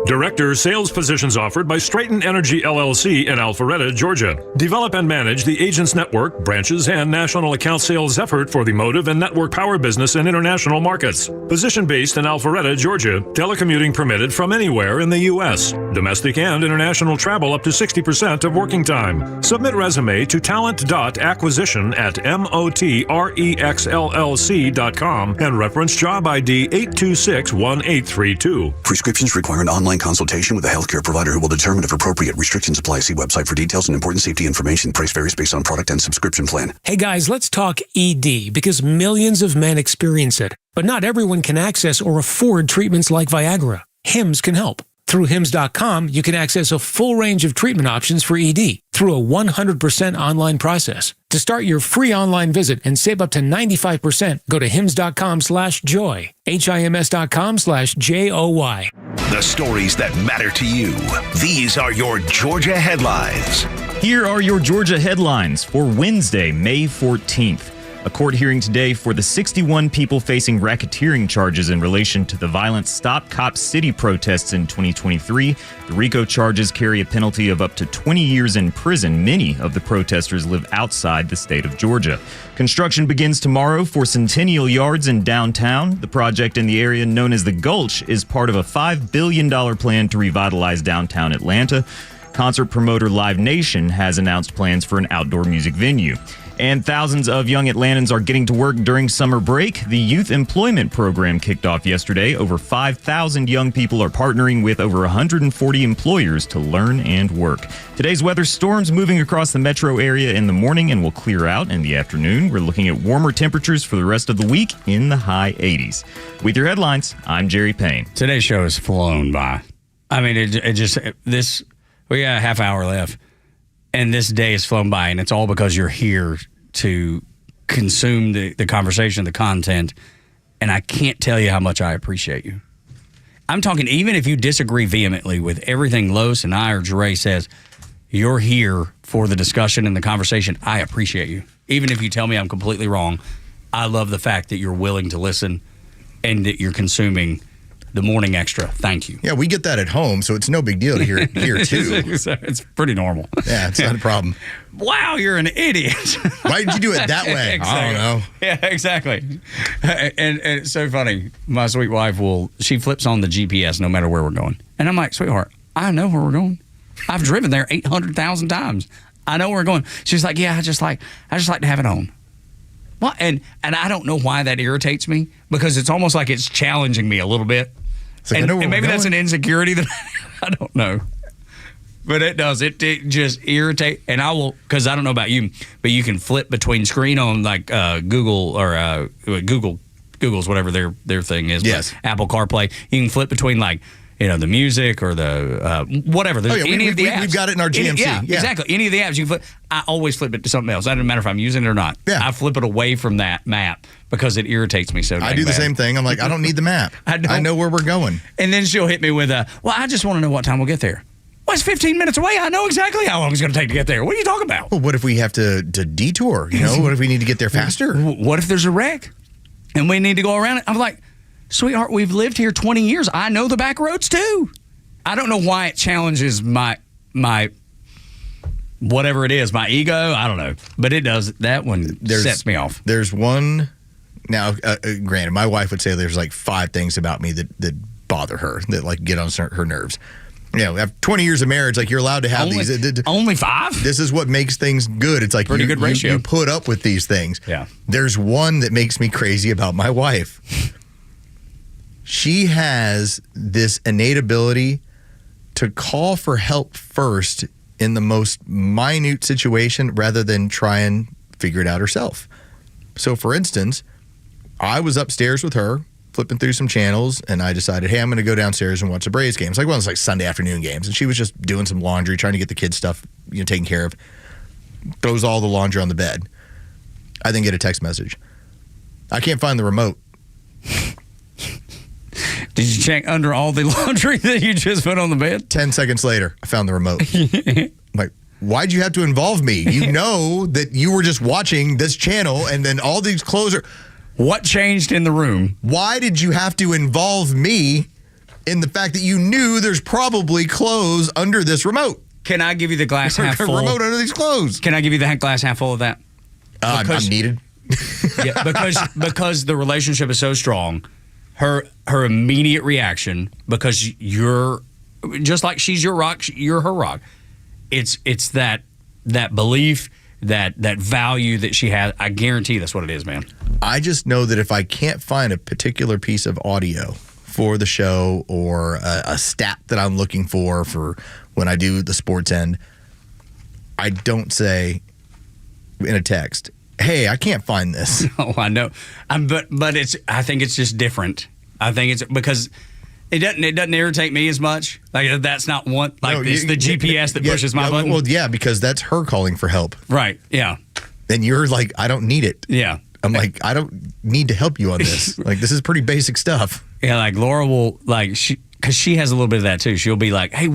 Director sales positions offered by Straighten Energy LLC in Alpharetta, Georgia. Develop and manage the agents network, branches, and national account sales effort for the motive and network power business in international markets. Position based in Alpharetta, Georgia. Telecommuting permitted from anywhere in the U.S. Domestic and international travel up to 60% of working time. Submit resume to talent.acquisition@motrexllc.com and reference job ID 8261832. Prescriptions require an online consultation with a healthcare provider who will determine if appropriate restrictions apply. See website for details and important safety information. Price varies based on product and subscription plan. Hey guys, let's talk ED because millions of men experience it. But not everyone can access or afford treatments like Viagra. Hims can help. Through Hims.com, you can access a full range of treatment options for ED through a 100% online process. To start your free online visit and save up to 95%, go to hims.com/joy, HIMS.com/JOY. The stories that matter to you. These are your Georgia headlines. Here are your Georgia headlines for Wednesday, May 14th. A court hearing today for the 61 people facing racketeering charges in relation to the violent Stop Cop City protests in 2023. The RICO charges carry a penalty of up to 20 years in prison. Many of the protesters live outside the state of Georgia. Construction begins tomorrow for Centennial Yards in downtown. The project in the area known as the Gulch is part of a $5 billion plan to revitalize downtown Atlanta. Concert promoter Live Nation has announced plans for an outdoor music venue. And thousands of young Atlantans are getting to work during summer break. The Youth Employment Program kicked off yesterday. Over 5,000 young people are partnering with over 140 employers to learn and work. Today's weather: storms moving across the metro area in the morning and will clear out in the afternoon. We're looking at warmer temperatures for the rest of the week in the high 80s. With your headlines, I'm Jerry Payne. Today's show has flown by. I mean, we got a half hour left. And this day has flown by, and it's all because you're here to consume the conversation, the content, and I can't tell you how much I appreciate you. I'm talking, even if you disagree vehemently with everything Los and I or Dre says, you're here for the discussion and the conversation. I appreciate you. Even if you tell me I'm completely wrong, I love the fact that you're willing to listen and that you're consuming the Morning Extra. Thank you. Yeah, we get that at home, so it's no big deal to hear it here, too. It's pretty normal. Yeah, it's not a problem. Wow, you're an idiot. Why did you do it that way? Exactly. I don't know. Yeah, exactly. And it's so funny. My sweet wife she flips on the GPS no matter where we're going. And I'm like, sweetheart, I know where we're going. I've driven there 800,000 times. I know where we're going. She's like, yeah, I just like to have it on. Well, and I don't know why that irritates me, because it's almost like it's challenging me a little bit. Like, and maybe that's an insecurity that I don't know. But it does. It just irritates. And I will, because I don't know about you, but you can flip between screen on like Google or Google's whatever their thing is. Yes. Apple CarPlay. You can flip between like, the music or the whatever. There's any of the apps. We've got it in our GMC. Yeah, exactly. Any of the apps you can flip. I always flip it to something else. It doesn't matter if I'm using it or not. Yeah. I flip it away from that map because it irritates me so. I do the same thing. I'm like, I don't need the map. I know where we're going. And then she'll hit me with well, I just want to know what time we'll get there. Well, it's 15 minutes away. I know exactly how long it's going to take to get there. What are you talking about? Well, what if we have to detour? What if we need to get there faster? What if there's a wreck and we need to go around it? I'm like, sweetheart, we've lived here 20 years. I know the back roads too. I don't know why it challenges my whatever it is, my ego. I don't know, but it does. That one sets me off. There's one. Now, granted, my wife would say there's like 5 things about me that bother her, that like get on her nerves. After 20 years of marriage, like you're allowed to have these. Only 5? This is what makes things good. It's like pretty good ratio. You put up with these things. Yeah. There's one that makes me crazy about my wife. She has this innate ability to call for help first in the most minute situation rather than try and figure it out herself. So, for instance, I was upstairs with her, flipping through some channels, and I decided, hey, I'm going to go downstairs and watch the Braves games. Like one of those like Sunday afternoon games. And she was just doing some laundry, trying to get the kids' stuff taken care of. Throws all the laundry on the bed. I then get a text message. I can't find the remote. Did you check under all the laundry that you just put on the bed? 10 seconds later, I found the remote. I'm like, why'd you have to involve me? You know that you were just watching this channel and then all these clothes are... What changed in the room? Why did you have to involve me in the fact that you knew there's probably clothes under this remote? Can I give you the glass half full? Remote under these clothes. Can I give you the glass half full of that? I'm needed. Yeah, because the relationship is so strong. Her immediate reaction, because you're just like she's your rock, you're her rock. It's that belief, that value that she has. I guarantee that's what it is, man. I just know that if I can't find a particular piece of audio for the show or a stat that I'm looking for when I do the sports end, I don't say in a text, hey, I can't find this. Oh, I know. But it's. I think it's just different. I think it's because it doesn't irritate me as much. Like that's not one. Like it's the GPS that pushes my button. Well, yeah, because that's her calling for help. Right. Yeah. And you're like, I don't need it. Yeah. I'm like, I don't need to help you on this. Like, this is pretty basic stuff. Yeah. Like Laura will because she has a little bit of that too. She'll be like, hey,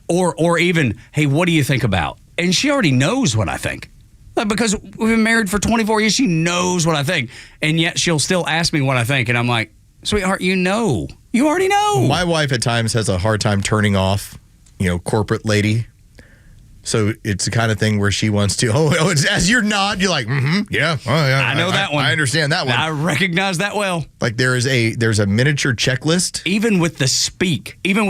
or even, hey, what do you think about? And she already knows what I think. Because we've been married for 24 years, she knows what I think. And yet she'll still ask me what I think. And I'm like, sweetheart, you already know. My wife at times has a hard time turning off, corporate lady. So it's the kind of thing where she wants to, it's as you're not, you're like, yeah. Oh, yeah. I know that one. I understand that one. I recognize that well. Like there's a miniature checklist. Even with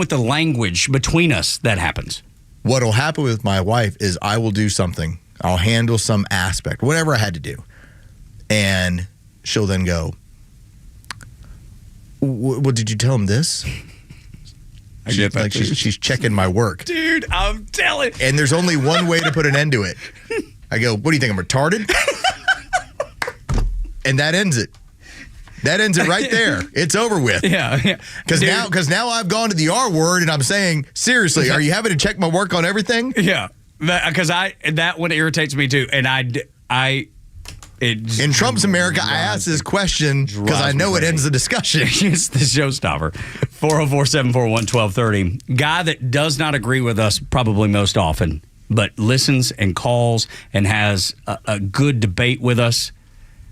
the language between us, that happens. What'll happen with my wife is I will do something. I'll handle some aspect, whatever I had to do. And she'll then go, well, did you tell him this? I get that. Like she's checking my work. Dude, I'm telling. And there's only one way to put an end to it. I go, what do you think, I'm retarded? And that ends it. That ends it right there. It's over with. Yeah. Because now I've gone to the R word and I'm saying, seriously, are you having to check my work on everything? Yeah. Because that one irritates me too. And in Trump's America, I ask this question because I know it ends the discussion. It's the showstopper. 404-741-1230. Guy that does not agree with us probably most often, but listens and calls and has a good debate with us.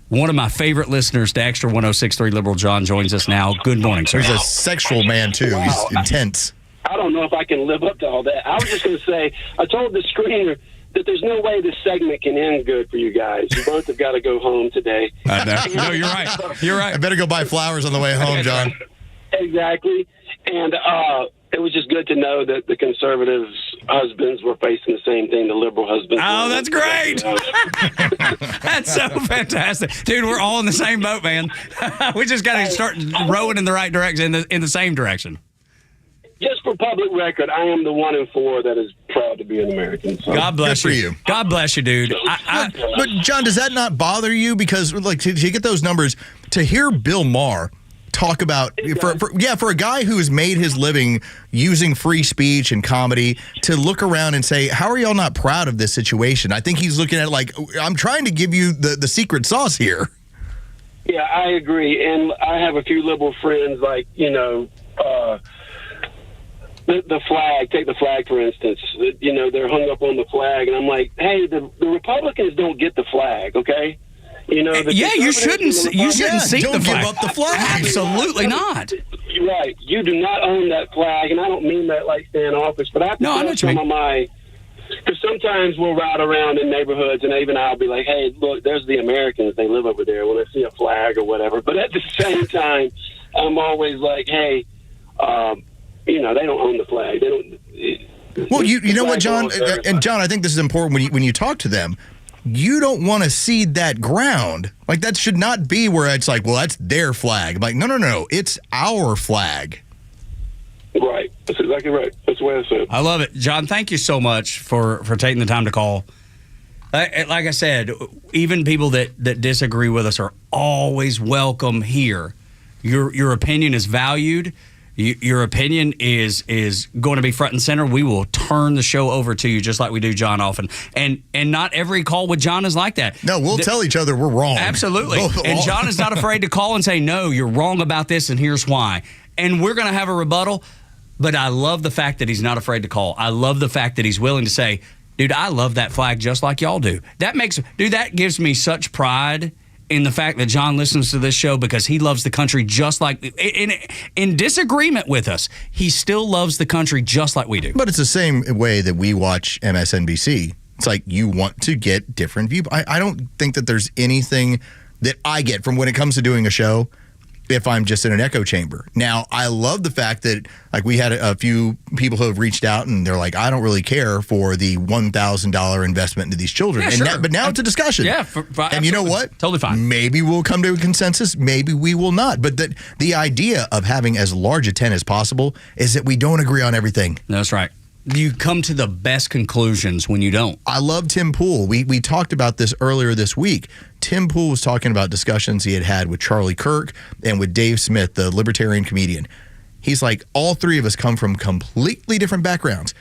One of my favorite listeners to Extra 106.3 Liberal John joins us now. Good morning, sir. He's a sexual man, too. He's intense. I don't know if I can live up to all that. I was just going to say, I told the screener that there's no way this segment can end good for you guys. You both have got to go home today. No, you're right. You're right. I better go buy flowers on the way home, John. Exactly. And it was just good to know that the conservatives' husbands were facing the same thing the liberal husbands. Oh, that's great. That's so fantastic. Dude, we're all in the same boat, man. We just got to start rowing in the right direction, in the same direction. Just for public record, I am the 1 in 4 that is proud to be an American. So. God bless you. God bless you, dude. But John, does that not bother you? Because like to get those numbers, to hear Bill Maher talk about for a guy who has made his living using free speech and comedy to look around and say, how are y'all not proud of this situation? I think he's looking at it like, I'm trying to give you the secret sauce here. Yeah, I agree. And I have a few liberal friends, like, the flag, take the flag, for instance. They're hung up on the flag. And I'm like, hey, the Republicans don't get the flag, okay? You shouldn't seek the flag. Give up the flag. Absolutely not. You're right. You do not own that flag, and I don't mean that like standoffish, but I have to tell some of my, because sometimes we'll ride around in neighborhoods, and even I'll be like, hey, look, there's the Americans. They live over there when I see a flag or whatever. But at the same time, I'm always like, hey, they don't own the flag. They don't. Well, you know what, John? And John, I think this is important when you talk to them. You don't want to cede that ground. Like, that should not be where it's like, well, that's their flag. I'm like, no. It's our flag. Right. That's exactly right. That's the way I said. I love it. John, thank you so much for taking the time to call. Like I said, even people that disagree with us are always welcome here. Your opinion is valued. Your opinion is going to be front and center. We will turn the show over to you just like we do John often. And not every call with John is like that. No, we'll tell each other we're wrong. Absolutely. And John is not afraid to call and say, no, you're wrong about this, and here's why. And we're going to have a rebuttal. But I love the fact that he's not afraid to call. I love the fact that he's willing to say, dude, I love that flag just like y'all do. That gives me such pride in the fact that John listens to this show because he loves the country just like, in disagreement with us, he still loves the country just like we do. But it's the same way that we watch MSNBC. It's like you want to get different views. I don't think that there's anything that I get from when it comes to doing a show if I'm just in an echo chamber. Now, I love the fact that, like, we had a few people who have reached out and they're like, I don't really care for the $1,000 investment into these children. Yeah, sure. But now it's a discussion. Yeah, and you know what? Totally fine. Maybe we'll come to a consensus. Maybe we will not. But the idea of having as large a tent as possible is that we don't agree on everything. That's right. You come to the best conclusions when you don't. I love Tim Pool. We talked about this earlier this week. Tim Pool was talking about discussions he had with Charlie Kirk and with Dave Smith, the libertarian comedian. He's like, all three of us come from completely different backgrounds.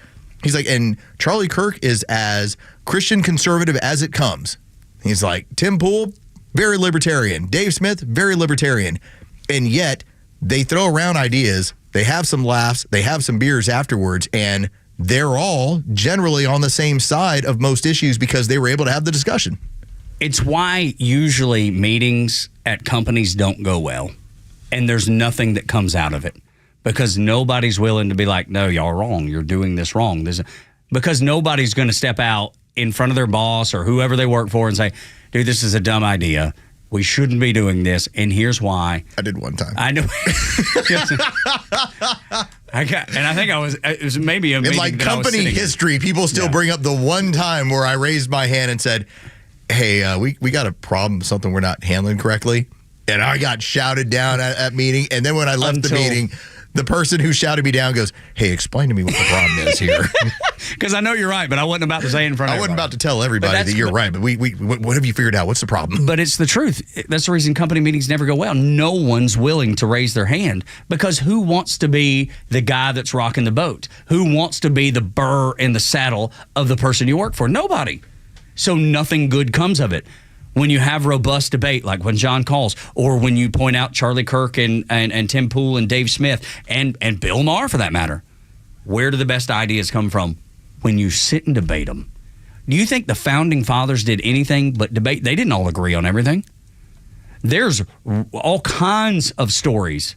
He's like, and Charlie Kirk is as Christian conservative as it comes. He's like, Tim Pool, very libertarian. Dave Smith, very libertarian. And yet, they throw around ideas, they have some laughs, they have some beers afterwards, and they're all generally on the same side of most issues because they were able to have the discussion. It's why usually meetings at companies don't go well, and there's nothing that comes out of it because nobody's willing to be like, no, y'all wrong. You're doing this wrong. Because nobody's going to step out in front of their boss or whoever they work for and say, dude, this is a dumb idea. We shouldn't be doing this, and here's why. I did one time. I know. It was maybe a meeting. In like company history, people still bring up the one time where I raised my hand and said, hey, we got a problem, something we're not handling correctly. And I got shouted down at meeting. And then when I left the meeting, the person who shouted me down goes, hey, explain to me what the problem is here. Because I know you're right, but I wasn't about to say it in front of everybody. I wasn't about to tell everybody that you're right, but what have you figured out? What's the problem? But it's the truth. That's the reason company meetings never go well. No one's willing to raise their hand because who wants to be the guy that's rocking the boat? Who wants to be the burr in the saddle of the person you work for? Nobody. So nothing good comes of it. When you have robust debate, like when John calls, or when you point out Charlie Kirk and Tim Pool and Dave Smith and Bill Maher, for that matter, where do the best ideas come from? When you sit and debate them. Do you think the Founding Fathers did anything but debate? They didn't all agree on everything. There's all kinds of stories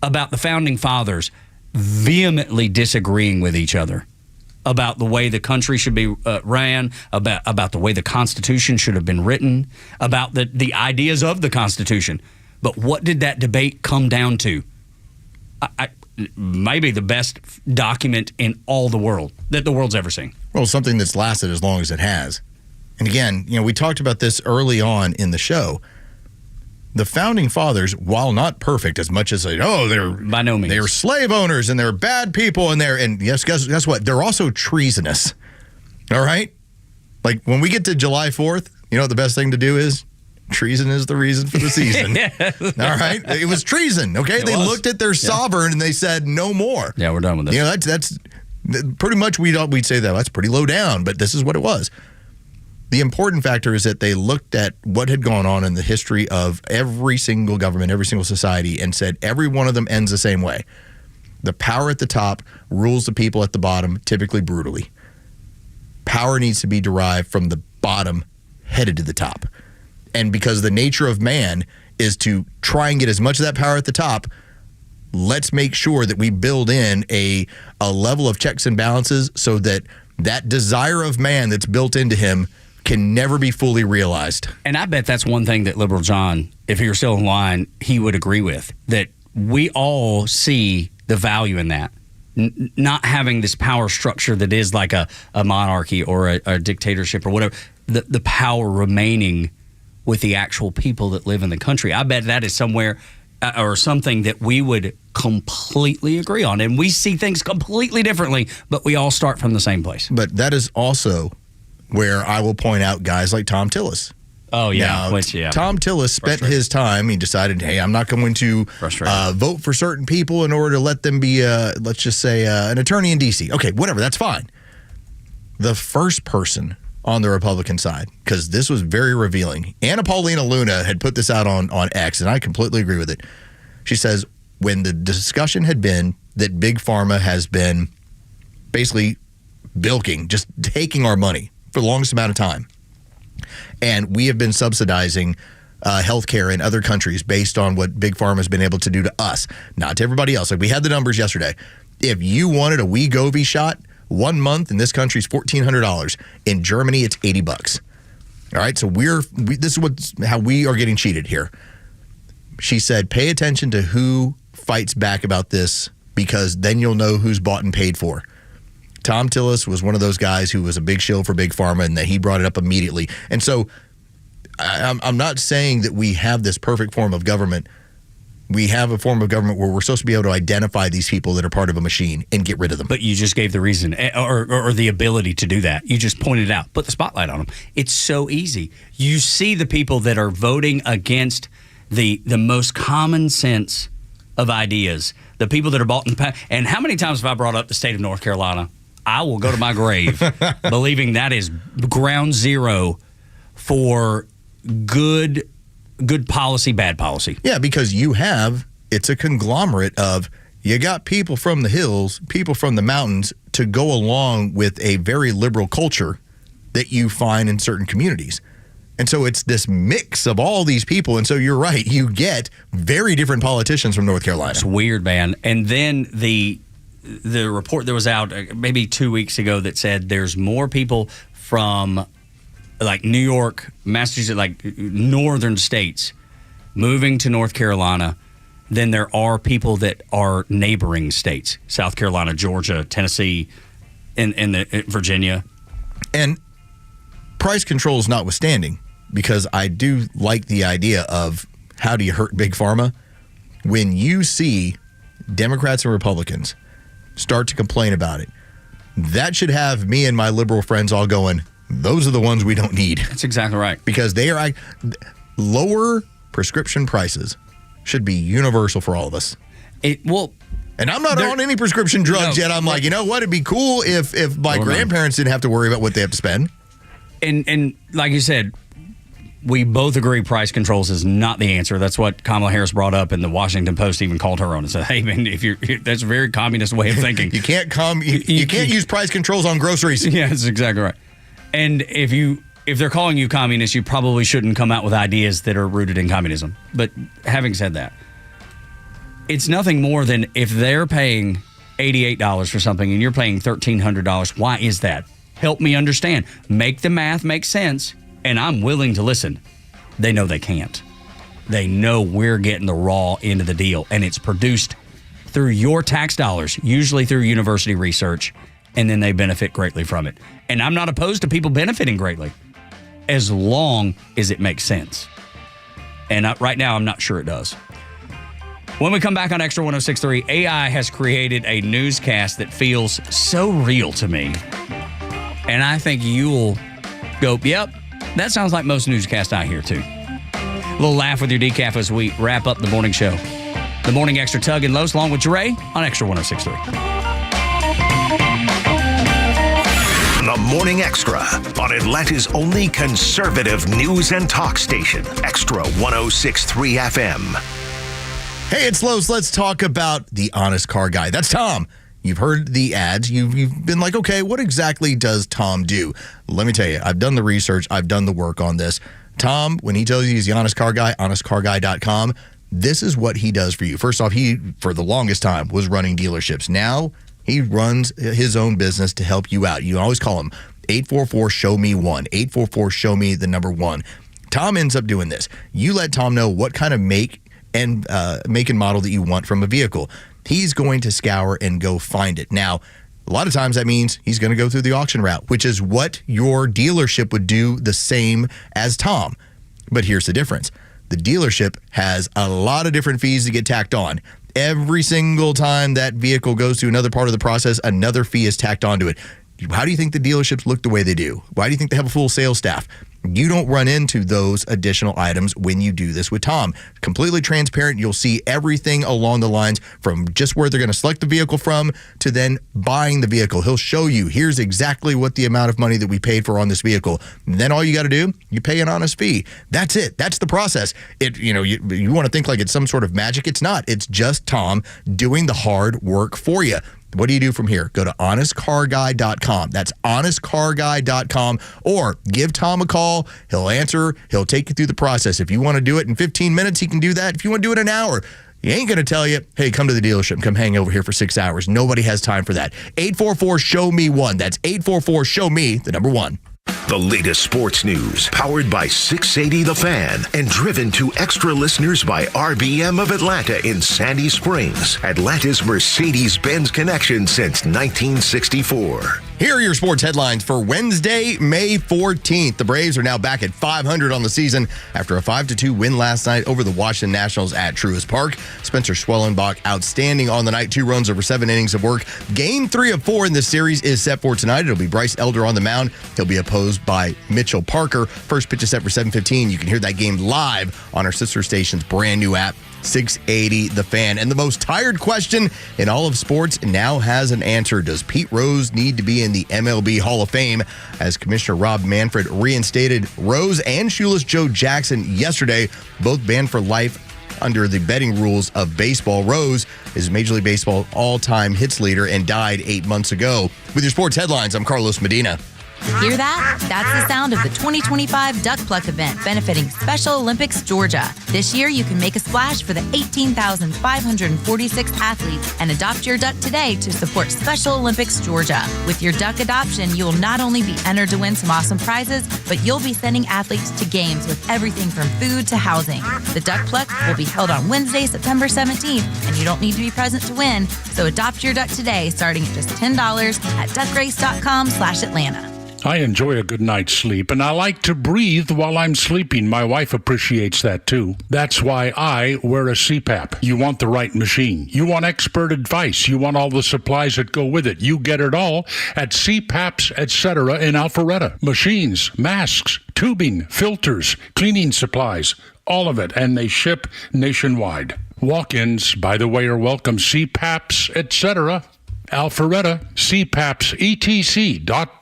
about the Founding Fathers vehemently disagreeing with each other about the way the country should be ran, about the way the Constitution should have been written, about the ideas of the Constitution. But what did that debate come down to? maybe the best document in all the world that the world's ever seen. Well, something that's lasted as long as it has. And again, we talked about this early on in the show. The founding fathers, while not perfect, as much as they're by no means, they're slave owners and they're bad people and yes, guess what? They're also treasonous. All right, like when we get to July 4th, the best thing to do is treason is the reason for the season. Yes. All right, it was treason. Okay, they looked at their sovereign and they said no more. Yeah, we're done with this. That's pretty much we'd say that's pretty low down, but this is what it was. The important factor is that they looked at what had gone on in the history of every single government, every single society, and said every one of them ends the same way. The power at the top rules the people at the bottom, typically brutally. Power needs to be derived from the bottom, headed to the top. And because the nature of man is to try and get as much of that power at the top, let's make sure that we build in a level of checks and balances so that desire of man that's built into him can never be fully realized. And I bet that's one thing that Liberal John, if he were still in line, he would agree with, that we all see the value in that. Not having this power structure that is like a monarchy or a dictatorship or whatever, the power remaining with the actual people that live in the country. I bet that is somewhere or something that we would completely agree on. And we see things completely differently, but we all start from the same place. But that is also where I will point out guys like Tom Tillis. Oh, yeah. Now, Tom Tillis spent his time, he decided, hey, I'm not going to vote for certain people in order to let them be, let's just say, an attorney in D.C. Okay, whatever, that's fine. The first person on the Republican side, because this was very revealing, Anna Paulina Luna had put this out on X, and I completely agree with it. She says, when the discussion had been that Big Pharma has been basically bilking, just taking our money for the longest amount of time. And we have been subsidizing healthcare in other countries based on what Big Pharma has been able to do to us, not to everybody else. Like we had the numbers yesterday. If you wanted a Wegovy shot, 1 month in this country is $1,400. In Germany, it's $80. All right, so this is how we are getting cheated here. She said, pay attention to who fights back about this because then you'll know who's bought and paid for. Tom Tillis was one of those guys who was a big shill for Big Pharma and that he brought it up immediately. And so I'm not saying that we have this perfect form of government. We have a form of government where we're supposed to be able to identify these people that are part of a machine and get rid of them. But you just gave the reason or the ability to do that. You just pointed it out, put the spotlight on them. It's so easy. You see the people that are voting against the most common sense of ideas, the people that are bought and how many times have I brought up the state of North Carolina? I will go to my grave believing that is ground zero for good policy, bad policy. Yeah, because it's a conglomerate of, you got people from the hills, people from the mountains to go along with a very liberal culture that you find in certain communities. And so it's this mix of all these people. And so you're right, you get very different politicians from North Carolina. It's weird, man. And then the report that was out maybe 2 weeks ago that said there's more people from like New York, Massachusetts, like northern states moving to North Carolina than there are people that are neighboring states, South Carolina, Georgia, Tennessee, and Virginia. And price controls notwithstanding, because I do like the idea of how do you hurt Big Pharma? When you see Democrats and Republicans start to complain about it, that should have me and my liberal friends all going, those are the ones we don't need. That's exactly right. Because lower prescription prices should be universal for all of us. And I'm not on any prescription drugs yet. I'm like, you know what? It'd be cool if my grandparents didn't have to worry about what they have to spend. And like you said, we both agree price controls is not the answer. That's what Kamala Harris brought up, and the Washington Post even called her on and said, "Hey, man, that's a very communist way of thinking. You can't use price controls on groceries." Yeah, that's exactly right. And if they're calling you communist, you probably shouldn't come out with ideas that are rooted in communism. But having said that, it's nothing more than if they're paying $88 for something and you're paying $1,300. Why is that? Help me understand. Make the math make sense, and I'm willing to listen. They know they can't. They know we're getting the raw end of the deal, and it's produced through your tax dollars, usually through university research, and then they benefit greatly from it. And I'm not opposed to people benefiting greatly, as long as it makes sense. And right now, I'm not sure it does. When we come back on Extra 106.3, AI has created a newscast that feels so real to me. And I think you'll go, yep, that sounds like most newscasts I hear too. A little laugh with your decaf as we wrap up the morning show. The Morning Extra, Tug and Los, along with Dre on Extra 106.3. The Morning Extra on Atlanta's only conservative news and talk station, Extra 106.3 FM. Hey, it's Los. Let's talk about the honest car guy. That's Tom. You've heard the ads. You've been like, okay, what exactly does Tom do? Let me tell you, I've done the research. I've done the work on this. Tom, when he tells you he's the honest car guy, honestcarguy.com, this is what he does for you. First off, he, for the longest time, was running dealerships. Now he runs his own business to help you out. You always call him 844-SHOW-ME-1, 844-SHOW-ME1. Tom ends up doing this. You let Tom know what kind of make and model that you want from a vehicle. He's going to scour and go find it. Now, a lot of times that means he's going to go through the auction route, which is what your dealership would do the same as Tom. But here's the difference. The dealership has a lot of different fees that get tacked on. Every single time that vehicle goes through another part of the process, another fee is tacked onto it. How do you think the dealerships look the way they do? Why do you think they have a full sales staff? You don't run into those additional items when you do this with Tom. Completely transparent. You'll see everything along the lines from just where they're going to select the vehicle from to then buying the vehicle. He'll show you, here's exactly what the amount of money that we paid for on this vehicle. And then all you got to do, you pay an honest fee. That's it. That's the process. You want to think like it's some sort of magic. It's not. It's just Tom doing the hard work for you. What do you do from here? Go to honestcarguy.com. That's honestcarguy.com, or give Tom a call. He'll answer. He'll take you through the process. If you want to do it in 15 minutes, he can do that. If you want to do it in an hour, he ain't going to tell you, hey, come to the dealership and come hang over here for 6 hours. Nobody has time for that. 844-SHOW-ME-1. That's 844-SHOW-ME, the number 1. The latest sports news, powered by 680 The Fan, and driven to extra listeners by RBM of Atlanta in Sandy Springs, Atlanta's Mercedes-Benz connection since 1964. Here are your sports headlines for Wednesday, May 14th. The Braves are now back at 500 on the season after a 5-2 win last night over the Washington Nationals at Truist Park. Spencer Schwellenbach outstanding on the night, 2 runs over 7 innings of work. Game 3 of 4 in this series is set for tonight. It'll be Bryce Elder on the mound. He'll be opposed by Mitchell Parker. First pitch is set for 7:15. You can hear that game live on our sister station's brand new app, 680 The Fan. And the most tired question in all of sports now has an answer. Does Pete Rose need to be in the MLB Hall of Fame? As Commissioner Rob Manfred reinstated Rose and Shoeless Joe Jackson yesterday, both banned for life under the betting rules of baseball. Rose is Major League Baseball all-time hits leader and died 8 months ago. With your sports headlines, I'm Carlos Medina. Hear that? That's the sound of the 2025 Duck Pluck event benefiting Special Olympics Georgia. This year, you can make a splash for the 18,546 athletes and adopt your duck today to support Special Olympics Georgia. With your duck adoption, you will not only be entered to win some awesome prizes, but you'll be sending athletes to games with everything from food to housing. The Duck Pluck will be held on Wednesday, September 17th, and you don't need to be present to win. So adopt your duck today, starting at just $10 at duckrace.com/Atlanta. I enjoy a good night's sleep, and I like to breathe while I'm sleeping. My wife appreciates that, too. That's why I wear a CPAP. You want the right machine. You want expert advice. You want all the supplies that go with it. You get it all at CPAPs, etc. in Alpharetta. Machines, masks, tubing, filters, cleaning supplies, all of it, and they ship nationwide. Walk-ins, by the way, are welcome. CPAPs, etc. Alpharetta, CPAPSETC.com.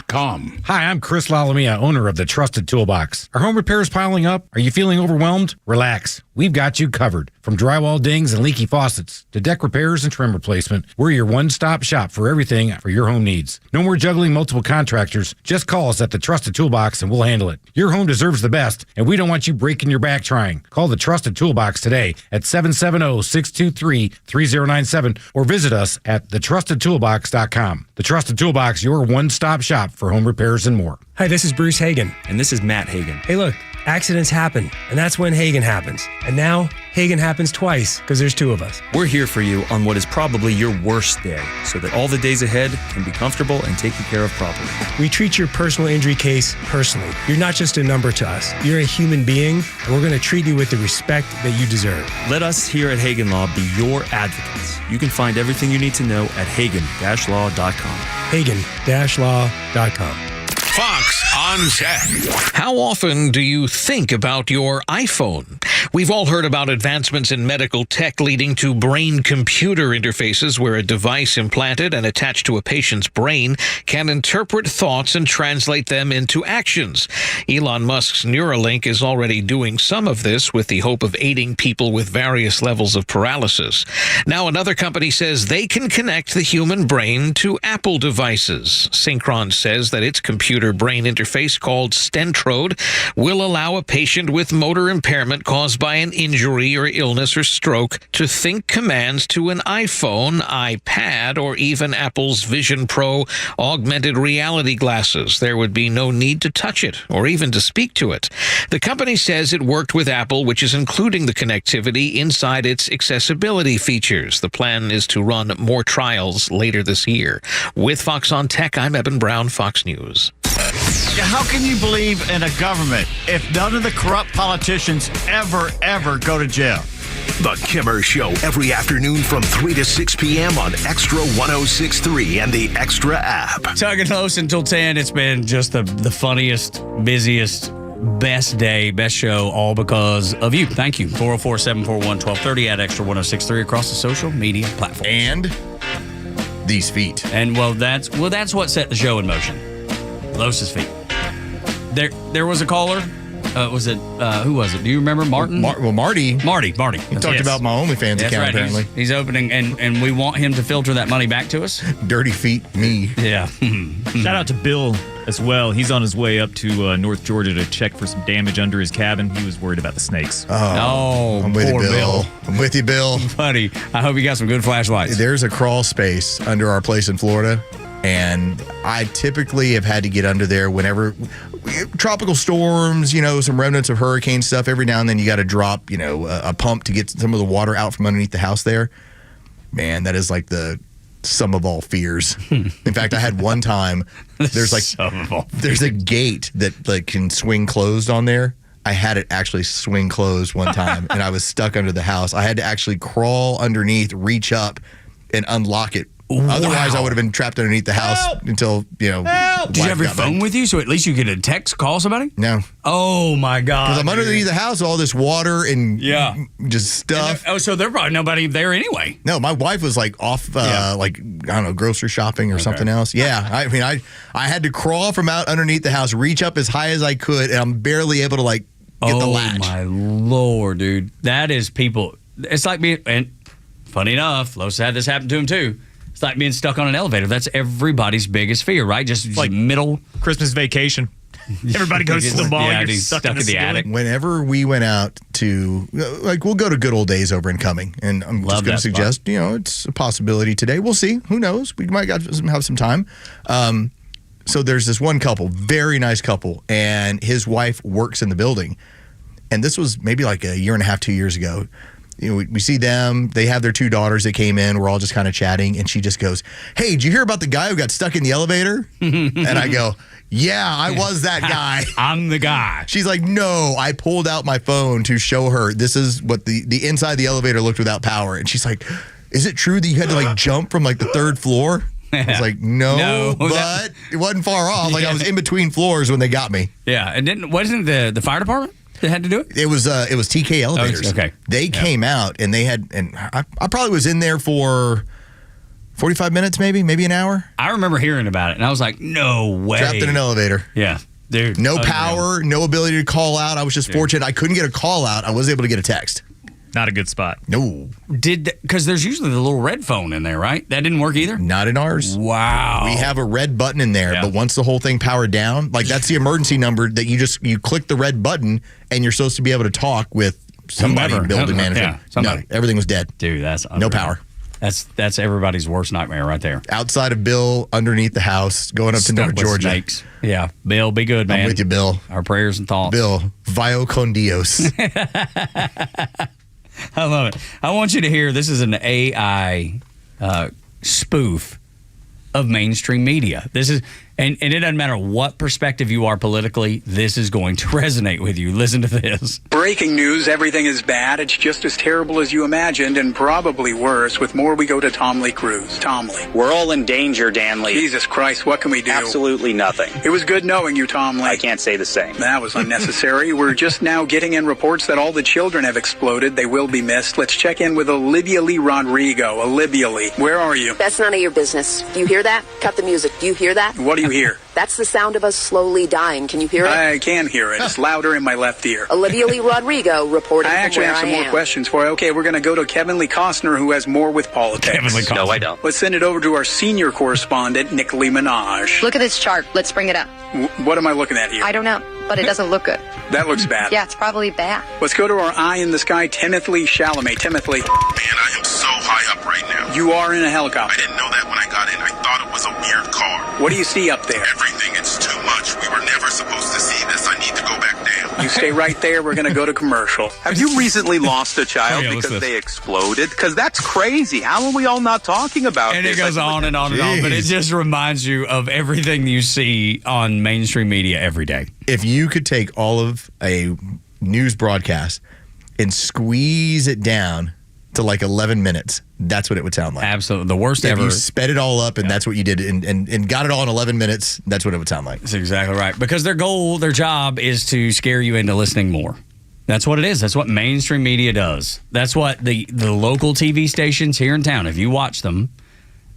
Hi, I'm Chris Lalamia, owner of the Trusted Toolbox. Are home repairs piling up? Are you feeling overwhelmed? Relax. We've got you covered. From drywall dings and leaky faucets to deck repairs and trim replacement, we're your one-stop shop for everything for your home needs. No more juggling multiple contractors. Just call us at the Trusted Toolbox and we'll handle it. Your home deserves the best, and we don't want you breaking your back trying. Call the Trusted Toolbox today at 770-623-3097 or visit us at thetrustedtoolbox.com. The Trusted Toolbox, your one-stop shop for home repairs and more. Hi, this is Bruce Hagen. And this is Matt Hagen. Hey, look, Accidents happen, and that's when Hagen happens. And now, Hagen happens twice, because there's two of us. We're here for you on what is probably your worst day, so that all the days ahead can be comfortable and taken care of properly. We treat your personal injury case personally. You're not just a number to us. You're a human being, and we're going to treat you with the respect that you deserve. Let us here at Hagen Law be your advocates. You can find everything you need to know at hagen-law.com. hagen-law.com. Fox on Tech. How often do you think about your iPhone? We've all heard about advancements in medical tech leading to brain-computer interfaces where a device implanted and attached to a patient's brain can interpret thoughts and translate them into actions. Elon Musk's Neuralink is already doing some of this with the hope of aiding people with various levels of paralysis. Now another company says they can connect the human brain to Apple devices. Synchron says that its computer brain interface called Stentrode will allow a patient with motor impairment caused by an injury or illness or stroke to think commands to an iPhone, iPad, or even Apple's Vision Pro augmented reality glasses. There would be no need to touch it or even to speak to it. The company says it worked with Apple, which is including the connectivity inside its accessibility features. The plan is to run more trials later this year. With Fox on Tech, I'm Eben Brown, Fox News. How can you believe in a government if none of the corrupt politicians ever go to jail? The Kimmer Show every afternoon from 3 to 6 p.m. on Extra 106.3 and the Extra app. Tugging close until 10. It's been just the funniest, busiest, best day, best show, all because of you. Thank you. 404-741-1230 at Extra 106.3 across the social media platforms. And these feet. And that's what set the show in motion. Los's feet. There was a caller. Was it who was it? Do you remember? Martin? Marty. He talked about my OnlyFans account, right. apparently. He's opening, and we want him to filter that money back to us. Dirty feet, me. Yeah. Shout out to Bill as well. He's on his way up to North Georgia to check for some damage under his cabin. He was worried about the snakes. Oh, I'm with you, Bill. I'm with you, Bill. Buddy, I hope you got some good flashlights. There's a crawl space under our place in Florida. And I typically have had to get under there whenever tropical storms, some remnants of hurricane stuff. Every now and then you got to drop, a pump to get some of the water out from underneath the house there. Man, that is like the sum of all fears. In fact, I had one time, there's a gate that can swing closed on there. I had it actually swing closed one time and I was stuck under the house. I had to actually crawl underneath, reach up and unlock it. Wow. Otherwise, I would have been trapped underneath the house until, Did you have your phone with you so at least you could text, call somebody? No. Oh, my God. Because I'm underneath the house, all this water and just stuff. So there's probably nobody there anyway. No, my wife was off, grocery shopping or something else. Yeah. I had to crawl from out underneath the house, reach up as high as I could, and I'm barely able to, get the latch. Oh, my Lord, dude. That is people. It's like being, and funny enough, Los had this happen to him, too. It's like being stuck on an elevator. That's everybody's biggest fear, right? Just like middle Christmas vacation. Everybody goes to the mall. You're stuck in the attic. Whenever we went out to, we'll go to Good Old Days over in Cumming, and I'm just going to suggest, it's a possibility today. We'll see. Who knows? We might have some time. So there's this one couple, very nice couple, and his wife works in the building. And this was maybe like a year and a half, 2 years ago. We see them. They have their two daughters that came in. We're all just kind of chatting. And she just goes, "Hey, did you hear about the guy who got stuck in the elevator?" And I go, "Yeah, I was that guy. I'm the guy." She's like, "No, I pulled out my phone to show her this is what the inside of the elevator looked without power." And she's like, "Is it true that you had to jump from the third floor?" I was like, no, but it wasn't far off. I was in between floors when they got me. Yeah, and wasn't the fire department that had to do it? It was TK Elevators. Okay. They came out and they had, and I probably was in there for 45 minutes, maybe an hour. I remember hearing about it and I was like, no way. Trapped in an elevator. Yeah. Dude. No power, no ability to call out. I was just fortunate. I couldn't get a call out. I was able to get a text. Not a good spot. No. Because there's usually the little red phone in there, right? That didn't work either? Not in ours. Wow. We have a red button in there, but once the whole thing powered down, that's the emergency number that you click the red button and you're supposed to be able to talk with somebody, building manager. Yeah, somebody. No, everything was dead. Dude, that's unreal. No power. That's everybody's worst nightmare right there. Outside of Bill, underneath the house, going up to North Georgia. Snakes. Yeah, Bill, be good, man. I'm with you, Bill. Our prayers and thoughts. Bill, vio con Dios. I love it. I want you to hear, this is an AI spoof of mainstream media. This is, and it doesn't matter what perspective you are politically, this is going to resonate with you. Listen to this. Breaking news, everything is bad. It's just as terrible as you imagined and probably worse. With more, we go to Tom Lee Cruz. Tom Lee. We're all in danger, Dan Lee. Jesus Christ, what can we do? Absolutely nothing. It was good knowing you, Tom Lee. I can't say the same. That was unnecessary. We're just now getting in reports that all the children have exploded. They will be missed. Let's check in with Olivia Lee Rodrigo. Olivia Lee, where are you? That's none of your business. Do you hear that? Cut the music. Do you hear that? What do you hear? That's the sound of us slowly dying. Can you hear it? I can hear it. It's louder in my left ear. Olivia Lee Rodrigo reporting I actually have some more questions for you. Okay, we're going to go to Kevin Lee Costner, who has more with politics. Kevin Lee Costner. No, I don't. Let's send it over to our senior correspondent, Nick Lee Minaj. Look at this chart. Let's bring it up. What am I looking at here? I don't know, but it doesn't look good. That looks bad. Yeah, it's probably bad. Let's go to our eye in the sky, Timothy Chalamet. Timothy. Man, I am so high up right now. You are in a helicopter. I didn't know that when I got in. I thought it was a weird car. What do you see up there? Everything. It's too much. We were never supposed to see this. I need to go back down. You stay right there. We're going to go to commercial. Have you recently lost a child Oh, because they exploded? Because that's crazy. How are we all not talking about And this? it goes on and on and on, but it just reminds you of everything you see on mainstream media every day. If you could take all of a news broadcast and squeeze it down to like 11 minutes, that's what it would sound like. Absolutely. The worst ever. If you sped it all up and that's what you did and got it all in 11 minutes, that's what it would sound like. That's exactly right. Because their goal, their job is to scare you into listening more. That's what it is. That's what mainstream media does. That's what the local TV stations here in town, if you watch them,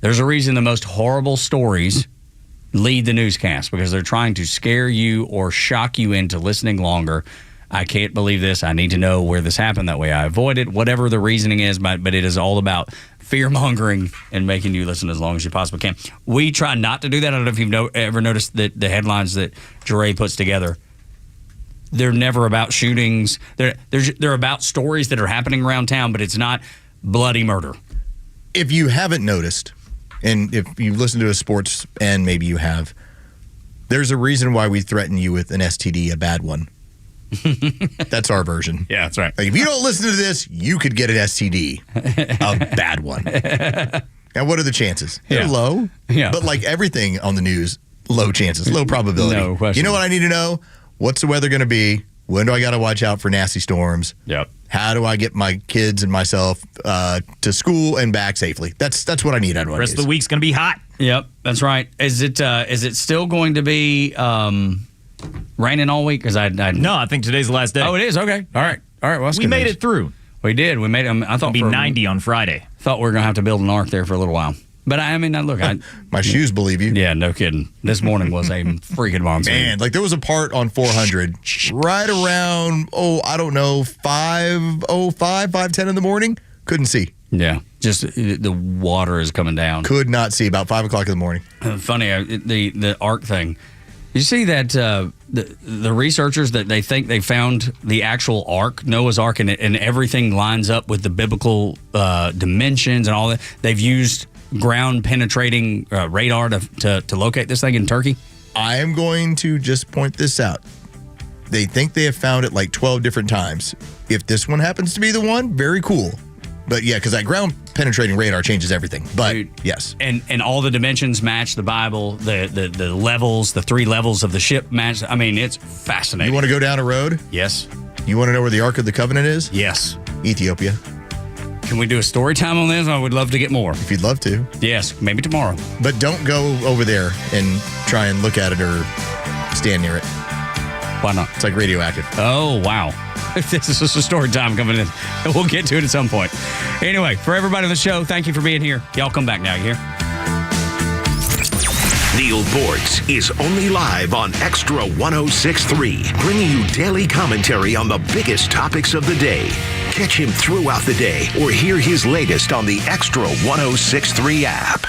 there's a reason the most horrible stories lead the newscast, because they're trying to scare you or shock you into listening longer. I can't believe this. I need to know where this happened. That way I avoid it, whatever the reasoning is. But it is all about fear-mongering and making you listen as long as you possibly can. We try not to do that. I don't know if you've ever noticed that the headlines that Jure puts together, they're never about shootings. They're about stories that are happening around town, but it's not bloody murder. If you haven't noticed, and if you listen to a sports and maybe you have, there's a reason why we threaten you with an STD, a bad one. That's our version. Yeah, that's right. Like, if you don't listen to this, you could get an STD, a bad one. And what are the chances? They're low. Yeah. But like everything on the news, low chances, low probability. No question. You know what I need to know? What's the weather going to be? When do I got to watch out for nasty storms? Yep. How do I get my kids and myself to school and back safely? That's what I need out of The rest of the week's going to be hot. Yep, that's right. Is it still going to be raining all week? Because No, I think today's the last day. Oh, it is? Okay. All right. Well, that's We good made news. it through. We did. We made it. I thought It'll be 90 on Friday. Thought we were going to have to build an ark there for a little while. But I mean, look, my shoes believe you. Yeah, no kidding. This morning was a freaking monsoon. Man, like there was a part on 400 right around, I don't know, 5:05, 5:10 in the morning. Couldn't see. Yeah, just the water is coming down. Could not see about 5 o'clock in the morning. Funny, the ark thing. You see that the researchers that they think they found the actual ark, Noah's Ark, and everything lines up with the biblical dimensions and all that. They've used ground penetrating radar to locate this thing in Turkey. I am going to just point this out. They think they have found it like 12 different times. If this one happens to be the one, very cool. But yeah, because that ground penetrating radar changes everything. But yes. And all the dimensions match the Bible, the levels, the 3 levels of the ship match. I mean, it's fascinating. You want to go down a road? Yes. You want to know where the Ark of the Covenant is? Yes. Ethiopia. Can we do a story time on this? I would love to get more. If you'd love to. Yes, maybe tomorrow. But don't go over there and try and look at it or stand near it. Why not? It's like radioactive. Oh, wow. This is just a story time coming in. We'll get to it at some point. Anyway, for everybody on the show, thank you for being here. Y'all come back now, you hear? Neil Bortz is only live on Extra 106.3, bringing you daily commentary on the biggest topics of the day. Catch him throughout the day or hear his latest on the Extra 106.3 app.